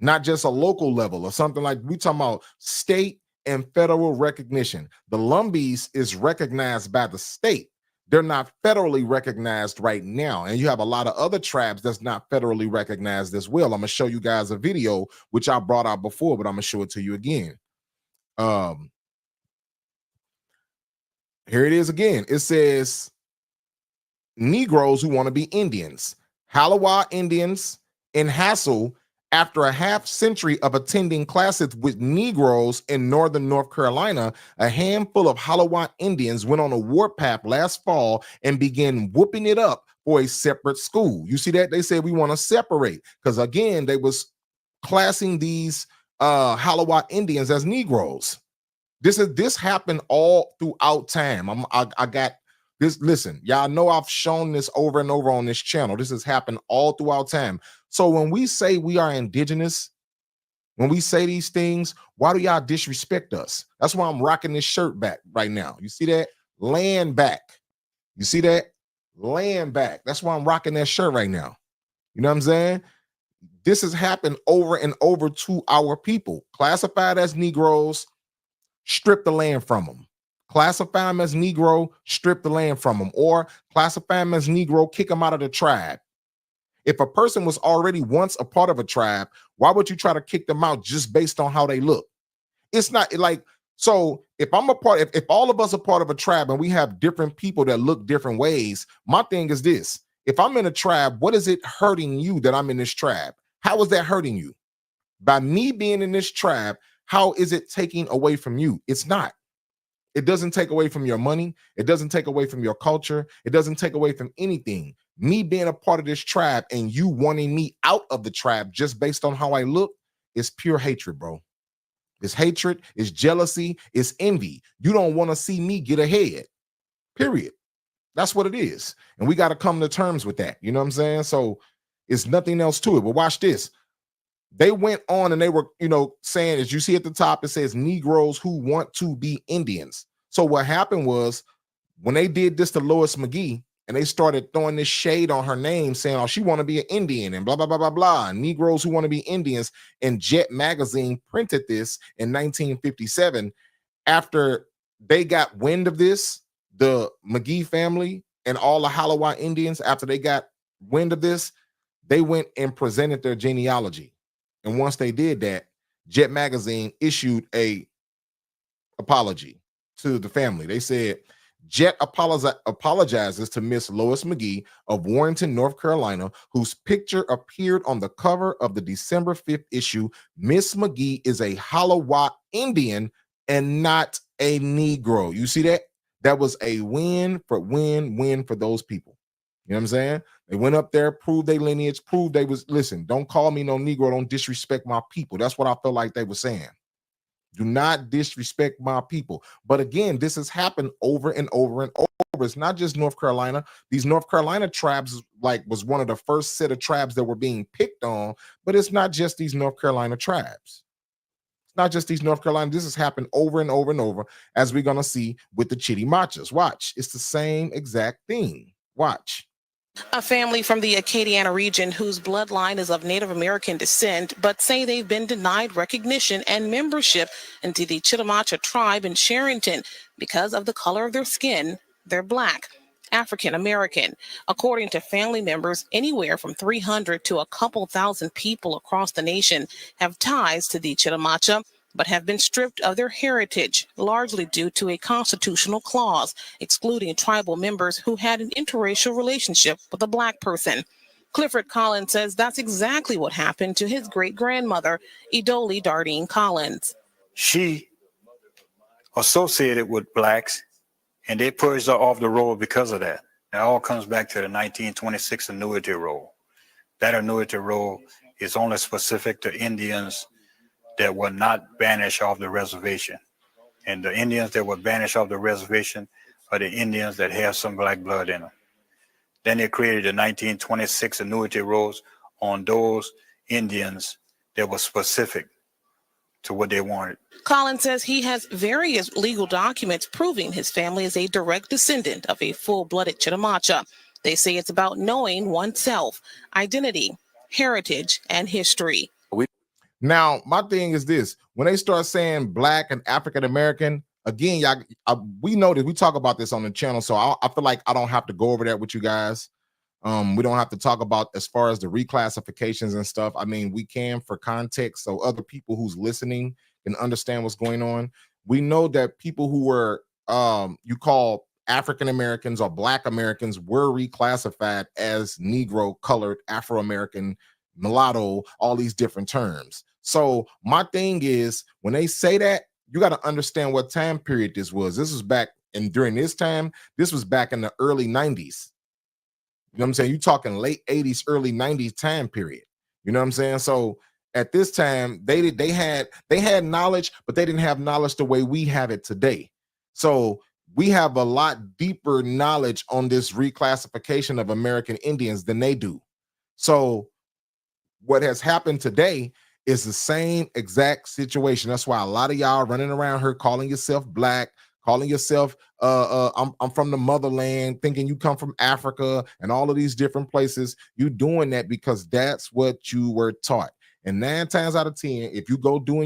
not just a local level or something like. We talking about state and federal recognition. The Lumbees is recognized by the state. They're not federally recognized right now. And you have a lot of other tribes that's not federally recognized as well. I'm going to show you guys a video, which I brought out before, but I'm going to show it to you again. Here it is again. It says Negroes who want to be Indians. Halawa Indians in hassle after a half century of attending classes with Negroes in northern North Carolina. A handful of Halawa Indians went on a warpath last fall and began whooping it up for a separate school. You see that? They said we want to separate because, again, they was classing these Halawa Indians as Negroes. This happened all throughout time. I got this. Listen, y'all know I've shown this over and over on this channel. This has happened all throughout time. So when we say we are indigenous, when we say these things, why do y'all disrespect us? That's why I'm rocking this shirt back right now. You see that? Land back. You see that? Land back. That's why I'm rocking that shirt right now. You know what I'm saying? This has happened over and over to our people. Classified as Negroes, strip the land from them. Classify them as Negro, strip the land from them. Or classify them as Negro, kick them out of the tribe. If a person was already once a part of a tribe, why would you try to kick them out just based on how they look? It's not like, so if I'm a part, if all of us are part of a tribe and we have different people that look different ways, my thing is this: if I'm in a tribe, what is it hurting you that I'm in this tribe? How is that hurting you? By me being in this tribe, how is it taking away from you? It's not. It doesn't take away from your money. It doesn't take away from your culture. It doesn't take away from anything. Me being a part of this tribe and you wanting me out of the tribe just based on how I look is pure hatred, bro. It's hatred, it's jealousy, it's envy. You don't want to see me get ahead, period. That's what it is. And we got to come to terms with that. You know what I'm saying? So it's nothing else to it. But watch this. They went on and they were, saying, as you see at the top, it says Negroes who want to be Indians. So what happened was when they did this to Lois McGee and they started throwing this shade on her name saying, oh, she want to be an Indian and blah, blah, blah, blah, blah. Negroes who want to be Indians. And Jet magazine printed this in 1957. After they got wind of this, the McGee family and all the Halawa Indians, after they got wind of this, they went and presented their genealogy. And once they did that, Jet magazine issued a apology to the family. They said, Jet apologizes to Miss Lois McGee of Warrenton, North Carolina, whose picture appeared on the cover of the December 5th issue. Miss McGee is a Halawa Indian and not a Negro. You see that? That was a win for those people. You know what I'm saying? They went up there, proved their lineage, proved they was, listen, don't call me no Negro, don't disrespect my people. That's what I feel like they were saying. Do not disrespect my people. But again, this has happened over and over and over. It's not just North Carolina. These North Carolina tribes was one of the first set of tribes that were being picked on, but it's not just these North Carolina tribes. It's not just these North Carolina. This has happened over and over and over, as we're going to see with the Chitimachas. Watch. It's the same exact thing. Watch. A family from the Acadiana region whose bloodline is of Native American descent, but say they've been denied recognition and membership into the Chitimacha tribe in Sherrington because of the color of their skin. They're Black, African American. According to family members, anywhere from 300 to a couple thousand people across the nation have ties to the Chitimacha, but have been stripped of their heritage, largely due to a constitutional clause excluding tribal members who had an interracial relationship with a Black person. Clifford Collins says that's exactly what happened to his great-grandmother, Idoli Dardine Collins. She associated with Blacks, and they purged her off the roll because of that. It all comes back to the 1926 annuity roll. That annuity roll is only specific to Indians that were not banished off the reservation. And the Indians that were banished off the reservation are the Indians that have some Black blood in them. Then they created the 1926 annuity rolls on those Indians that were specific to what they wanted. Collins says he has various legal documents proving his family is a direct descendant of a full-blooded Chitimacha. They say it's about knowing oneself, identity, heritage, and history. Now, my thing is this. When they start saying Black and African American, again, y'all, we know that we talk about this on the channel, so I feel like I don't have to go over that with you guys. We don't have to talk about as far as the reclassifications and stuff. I mean, we can for context so other people who's listening can understand what's going on. We know that people who were you call African Americans or Black Americans were reclassified as Negro, colored, Afro-American, mulatto, all these different terms. So my thing is, when they say that, you got to understand what time period this was. This was back, and during this time, this was back in the early 90s. You know what I'm saying? You're talking late 80s, early 90s time period. You know what I'm saying? So at this time, they had knowledge, but they didn't have knowledge the way we have it today. So we have a lot deeper knowledge on this reclassification of American Indians than they do. So what has happened today is the same exact situation. That's why a lot of y'all running around here calling yourself Black, calling yourself I'm from the motherland, thinking you come from Africa and all of these different places. You doing that because that's what you were taught. And 9 times out of 10, if you go do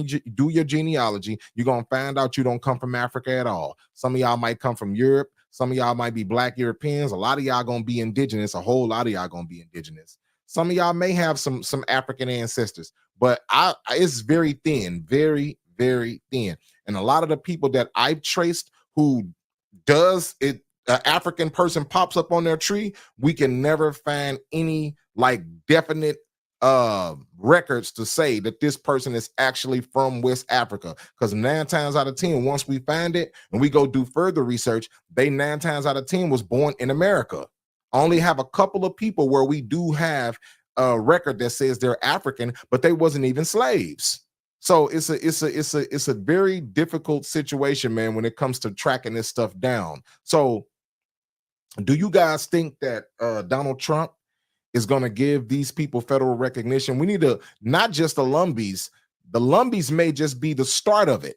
your genealogy, you're gonna find out you don't come from Africa at all. Some of y'all might come from Europe. Some of y'all might be Black Europeans. A lot of y'all gonna be indigenous. A whole lot of y'all gonna be indigenous. Some of y'all may have some African ancestors, but it's very thin, very, very thin. And a lot of the people that I've traced who does it, an African person pops up on their tree, we can never find any like definite records to say that this person is actually from West Africa, because 9 times out of 10, once we find it and we go do further research, they 9 times out of 10 was born in America. Only have a couple of people where we do have a record that says they're African, but they wasn't even slaves. So it's a very difficult situation, man, when it comes to tracking this stuff down. So do you guys think that Donald Trump is going to give these people federal recognition? We need to, not just the Lumbees. The Lumbees may just be the start of it.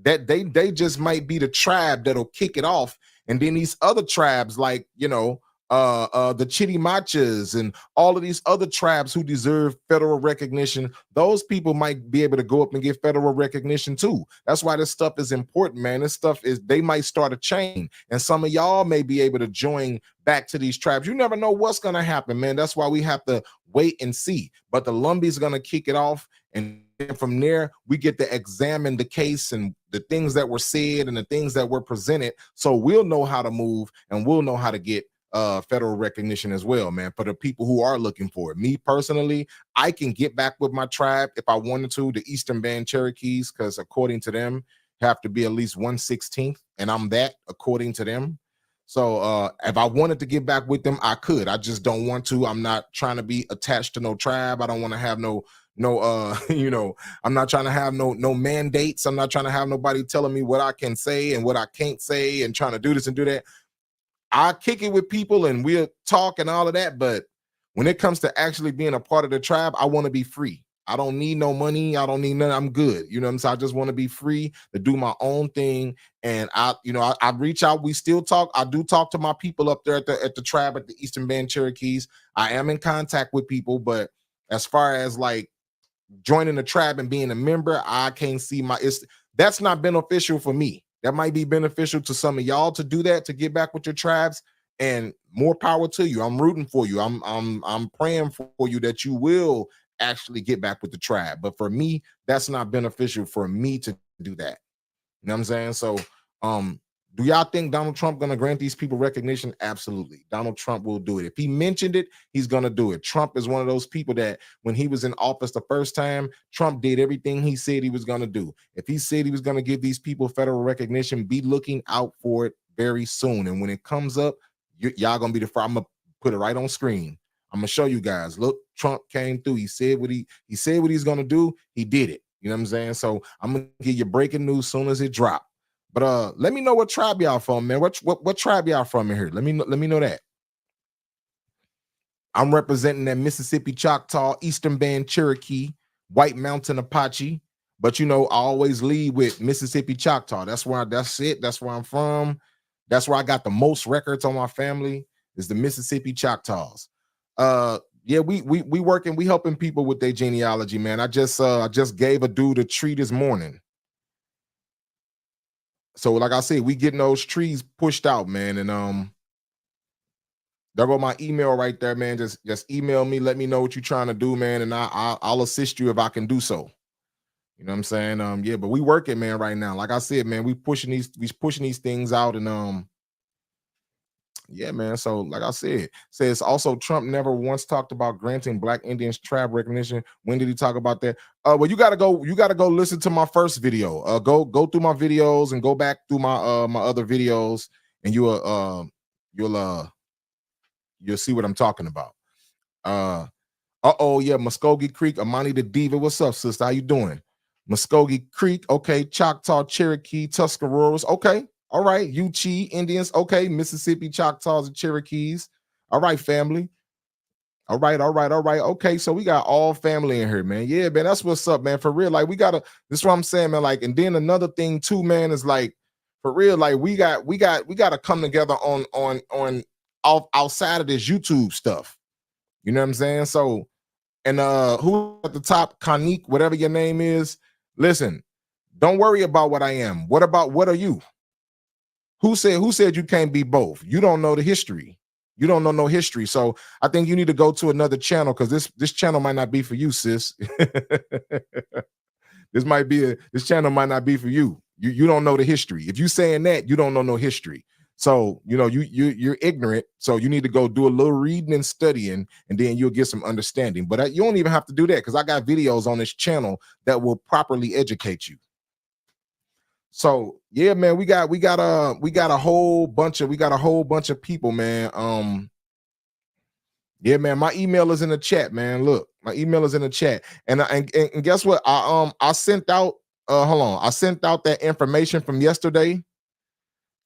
That they just might be the tribe that'll kick it off, and then these other tribes, like, you know, the Chitimachas and all of these other tribes who deserve federal recognition, those people might be able to go up and get federal recognition too. That's why this stuff is important, man. This stuff is, they might start a chain, and some of y'all may be able to join back to these tribes. You never know what's going to happen, man. That's why we have to wait and see. But the Lumbees are going to kick it off, and from there we get to examine the case and the things that were said and the things that were presented, so we'll know how to move and we'll know how to get federal recognition as well, man, for the people who are looking for it. Me personally, I can get back with my tribe if I wanted to, the Eastern Band Cherokees, because according to them, have to be at least 1/16th, and I'm that according to them. So if I wanted to get back with them, I could. I just don't want to. I'm not trying to be attached to no tribe. I don't want to have no you know, I'm not trying to have no mandates. I'm not trying to have nobody telling me what I can say and what I can't say and trying to do this and do that. I kick it with people and we'll talk and all of that, but when it comes to actually being a part of the tribe, I want to be free. I don't need no money. I don't need nothing. I'm good. You know what I'm saying? I just want to be free to do my own thing. And I reach out. We still talk. I do talk to my people up there at the tribe, at the Eastern Band Cherokees. I am in contact with people, but as far as like joining the tribe and being a member, I can't see that's not beneficial for me. That might be beneficial to some of y'all to do that, to get back with your tribes, and more power to you. I'm rooting for you. I'm praying for you that you will actually get back with the tribe. But for me, that's not beneficial for me to do that. You know what I'm saying? So do y'all think Donald Trump gonna grant these people recognition? Absolutely. Donald Trump will do it. If he mentioned it, he's gonna do it. Trump is one of those people that when he was in office the first time, Trump did everything he said he was gonna do. If he said he was gonna give these people federal recognition, be looking out for it very soon. And when it comes up, y'all gonna be the first. I'm gonna put it right on screen. I'm gonna show you guys. Look, Trump came through. He said what he said what he's gonna do. He did it. You know what I'm saying? So I'm gonna give you breaking news soon as it drops. But let me know what tribe y'all from, man. What tribe y'all from in here? Let me know that. I'm representing that Mississippi Choctaw, Eastern Band Cherokee, White Mountain Apache. But you know, I always lead with Mississippi Choctaw. That's where I'm from. That's where I got the most records on my family, is the Mississippi Choctaws. Yeah, we working, we helping people with their genealogy, man. I just gave a dude a tree this morning. So like I said, we getting those trees pushed out, man. And there go my email right there, man. Just email me, let me know what you're trying to do, man, and I'll assist you if I can do so. You know what I'm saying? Yeah, but we working, man, right now. Like I said, man, we pushing these things out, and yeah, man. So like I said, says also Trump never once talked about granting Black Indians tribe recognition. When did he talk about that? Well, you gotta go listen to my first video. Go through my videos and go back through my my other videos, and you'll see what I'm talking about. Yeah, Muskogee Creek, Amani the Diva. What's up, sister? How you doing? Muskogee Creek, okay. Choctaw, Cherokee, Tuscaroras, okay. All right, Uchee Indians, okay. Mississippi Choctaws and Cherokees. All right, family. All right. Okay, so we got all family in here, man. Yeah, man, that's what's up, man. For real, like this is what I'm saying, man. Like, and then another thing too, man, is like, for real, like we got to come together on outside of this YouTube stuff. You know what I'm saying? So, and who at the top, Kanik, whatever your name is, listen, don't worry about what I am. What are you? Who said you can't be both? You don't know the history. You don't know no history. So I think you need to go to another channel, because this channel might not be for you, sis. This channel might not be for you. You don't know the history. If you saying that, you don't know no history. So, you know, you're ignorant. So you need to go do a little reading and studying, and then you'll get some understanding. But you don't even have to do that, because I got videos on this channel that will properly educate you. So yeah, man, we got a whole bunch of people, man. Yeah, man, my email is in the chat, man. Look, my email is in the chat. And guess what? I sent out I sent out that information from yesterday.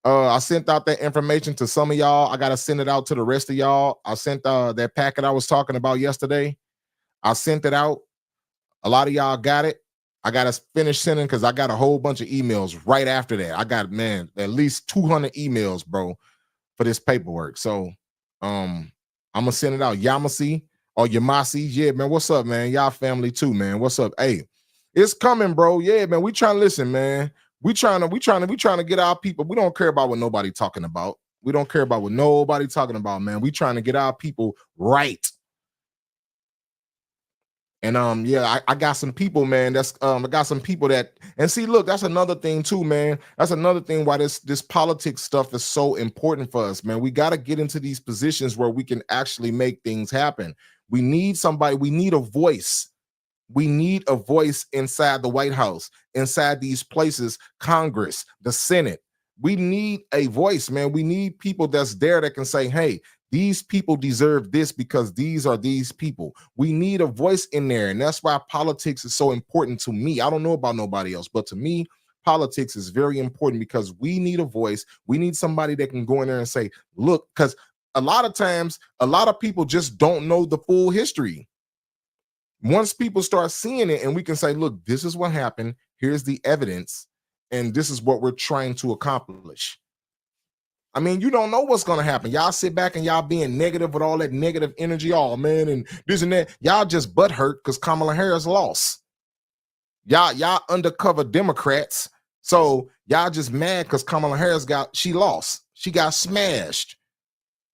I sent out that information to some of y'all. I gotta send it out to the rest of y'all. I sent that packet I was talking about yesterday. I sent it out. A lot of y'all got it. I gotta finish sending, because I got a whole bunch of emails right after that. I got, man, at least 200 emails, bro, for this paperwork. So I'm gonna send it out. Yamasi or Yamasi. Yeah, man. What's up, man? Y'all family too, man. What's up? Hey, it's coming, bro. Yeah, man. We trying to listen, man. We trying to get our people. We don't care about what nobody talking about. We don't care about what nobody talking about, man. We trying to get our people right. And yeah, I got some people, man. I got some people that, and see, look, that's another thing too, man. That's another thing why this politics stuff is so important for us, man. We got to get into these positions where we can actually make things happen. We need somebody. We need a voice. We need a voice inside the White House, inside these places, Congress, the Senate. We need a voice, man. We need people that's there that can say, hey, these people deserve this because these are these people. We need a voice in there. And that's why politics is so important to me. I don't know about nobody else, but to me, politics is very important, because we need a voice. We need somebody that can go in there and say, look, because a lot of times, a lot of people just don't know the full history. Once people start seeing it and we can say, look, this is what happened. Here's the evidence. And this is what we're trying to accomplish. I mean, you don't know what's going to happen. Y'all sit back and y'all being negative with all that negative energy. Oh, man, and this and that. Y'all just butthurt because Kamala Harris lost. Y'all undercover Democrats. So y'all just mad because Kamala Harris she lost. She got smashed.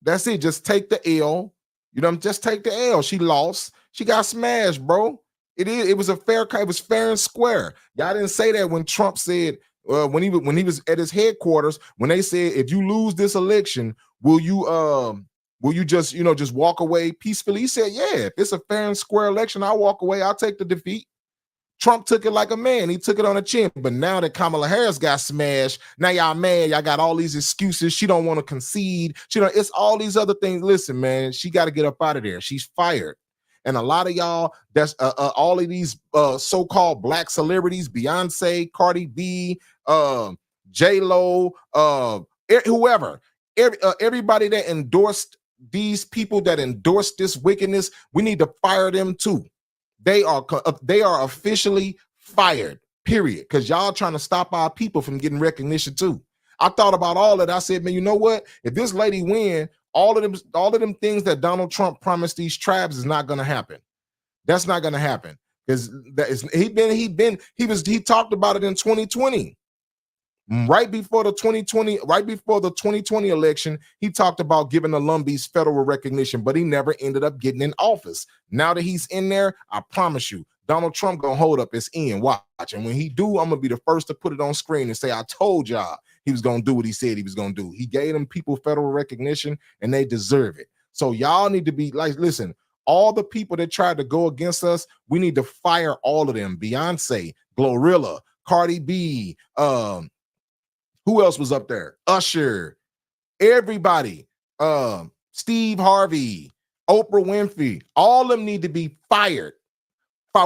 That's it. Just take the L. You know, just take the L. She lost. She got smashed, bro. It was fair and square. Y'all didn't say that when Trump said, when he was at his headquarters, when they said, if you lose this election, will you just walk away peacefully? He said, yeah, if it's a fair and square election, I'll walk away. I'll take the defeat. Trump took it like a man. He took it on the chin. But now that Kamala Harris got smashed, now y'all mad. Y'all got all these excuses. She don't want to concede. It's all these other things. Listen, man, she got to get up out of there. She's fired. And a lot of y'all, that's all of these so-called black celebrities, Beyonce, Cardi B, J-Lo, whoever, everybody that endorsed these people, that endorsed this wickedness, we need to fire them too. They are officially fired, period, because y'all trying to stop our people from getting recognition too. I thought about all that. I said, man, you know what? If this lady win, all of them things that Donald Trump promised these tribes is not going to happen. That's not going to happen, because he talked about it in 2020. Right before the 2020 election, he talked about giving the Lumbees federal recognition, but he never ended up getting in office. Now that he's in there, I promise you, Donald Trump gonna hold up his end. Watch, and when he do, I'm gonna be the first to put it on screen and say, I told y'all he was gonna do what he said he was gonna do. He gave them people federal recognition, and they deserve it. So y'all need to be like, listen, all the people that tried to go against us, we need to fire all of them. Beyonce, Glorilla, Cardi B, who else was up there? Usher, everybody, Steve Harvey, Oprah Winfrey, all of them need to be fired.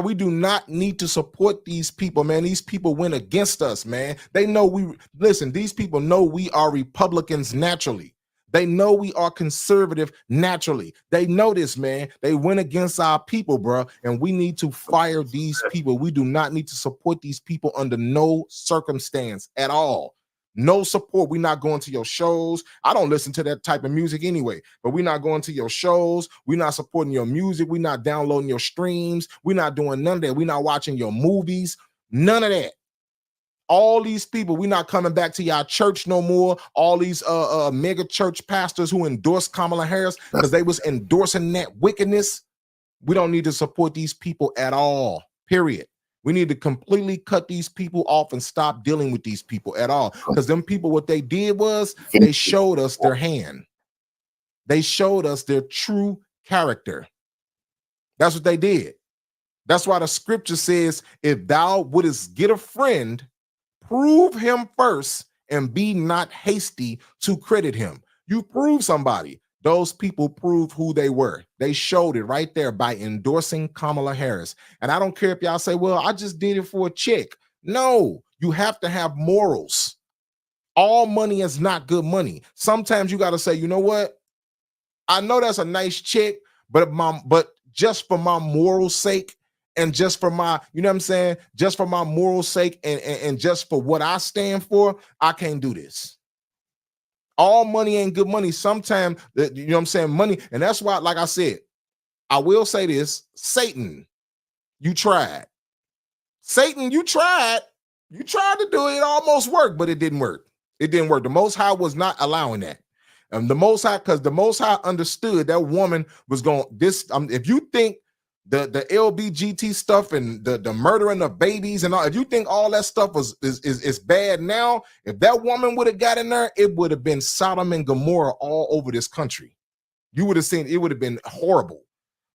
We do not need to support these people, man. These people went against us, man. They know these people know we are Republicans naturally. They know we are conservative naturally. They know this, man. They went against our people, bro, and we need to fire these people. We do not need to support these people under no circumstance at all. No support. We're not going to your shows. I don't listen to that type of music anyway, but we're not going to your shows. We're not supporting your music. We're not downloading your streams. We're not doing none of that. We're not watching your movies. None of that. All these people, we're not coming back to y'all church no more. All these mega church pastors who endorsed Kamala Harris because they was endorsing that wickedness. We don't need to support these people at all, period. We need to completely cut these people off and stop dealing with these people at all. Because them people, what they did was they showed us their hand. They showed us their true character. That's what they did. That's why the scripture says, if thou wouldest get a friend, prove him first and be not hasty to credit him. You prove somebody. Those people proved who they were. They showed it right there by endorsing Kamala Harris. And I don't care if y'all say, well, I just did it for a chick. No, you have to have morals. All money is not good money. Sometimes you got to say, you know what? I know that's a nice chick, but just for my moral sake, and just for my, you know what I'm saying? Just for my moral sake and just for what I stand for, I can't do this. All money ain't good money. Sometimes, you know what I'm saying? Money. And that's why, like I said, I will say this, Satan, you tried. Satan, you tried. You tried to do it. It almost worked, but it didn't work. It didn't work. The Most High was not allowing that. And the Most High, because the Most High understood that woman was going, this, if you think the LBGT stuff and the murdering of babies and all, if you think all that stuff is bad now, if that woman would have got in there, it would have been Sodom and Gomorrah all over this country. You would have seen, it would have been horrible.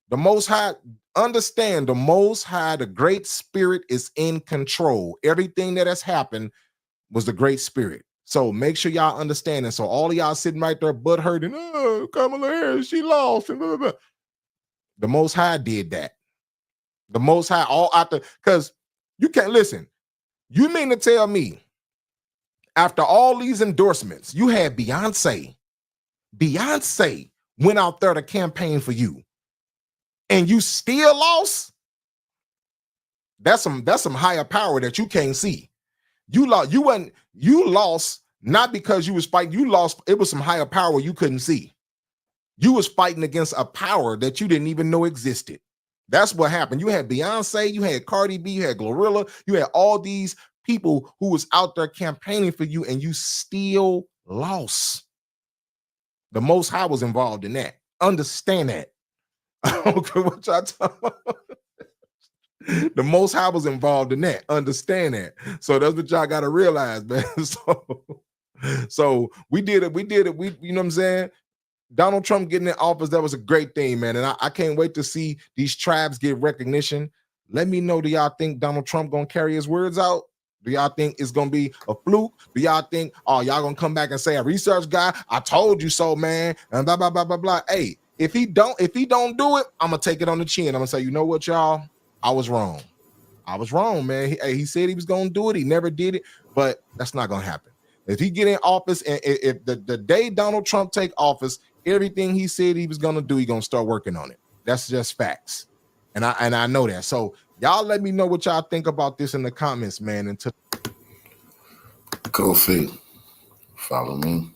The Most High, understand the Most High, the Great Spirit is in control. Everything that has happened was the Great Spirit. So make sure y'all understand. And so all of y'all sitting right there butt hurting, oh, Kamala Harris, she lost, and blah, blah, blah. The Most High did that. The Most High all out there, because you can't listen. You mean to tell me after all these endorsements, you had Beyonce went out there to campaign for you and you still lost? That's some higher power that you can't see. You lost not because you was fighting, you lost, it was some higher power you couldn't see. You was fighting against a power that you didn't even know existed. That's what happened. You had Beyonce, you had Cardi B, you had Glorilla, you had all these people who was out there campaigning for you, and you still lost. The Most High was involved in that. Understand that. I don't care what y'all talking about. The Most High was involved in that. Understand that. So that's what y'all got to realize, man. So we did it. We you know what I'm saying? Donald Trump getting in office, that was a great thing, man. And I can't wait to see these tribes get recognition. Let me know, do y'all think Donald Trump gonna carry his words out? Do y'all think it's gonna be a fluke? Do y'all think, oh, y'all gonna come back and say, a research guy, I told you so, man, and blah, blah, blah, blah, blah. Hey, if he don't do it, I'm gonna take it on the chin. I'm gonna say, you know what, y'all? I was wrong. I was wrong, man. He said he was gonna do it. He never did it, but that's not gonna happen. If he get in office, and if the day Donald Trump take office, everything he said he was gonna do, he gonna start working on it. That's just facts, and I know that. So y'all let me know what y'all think about this in the comments, man. Until Kofi, follow me.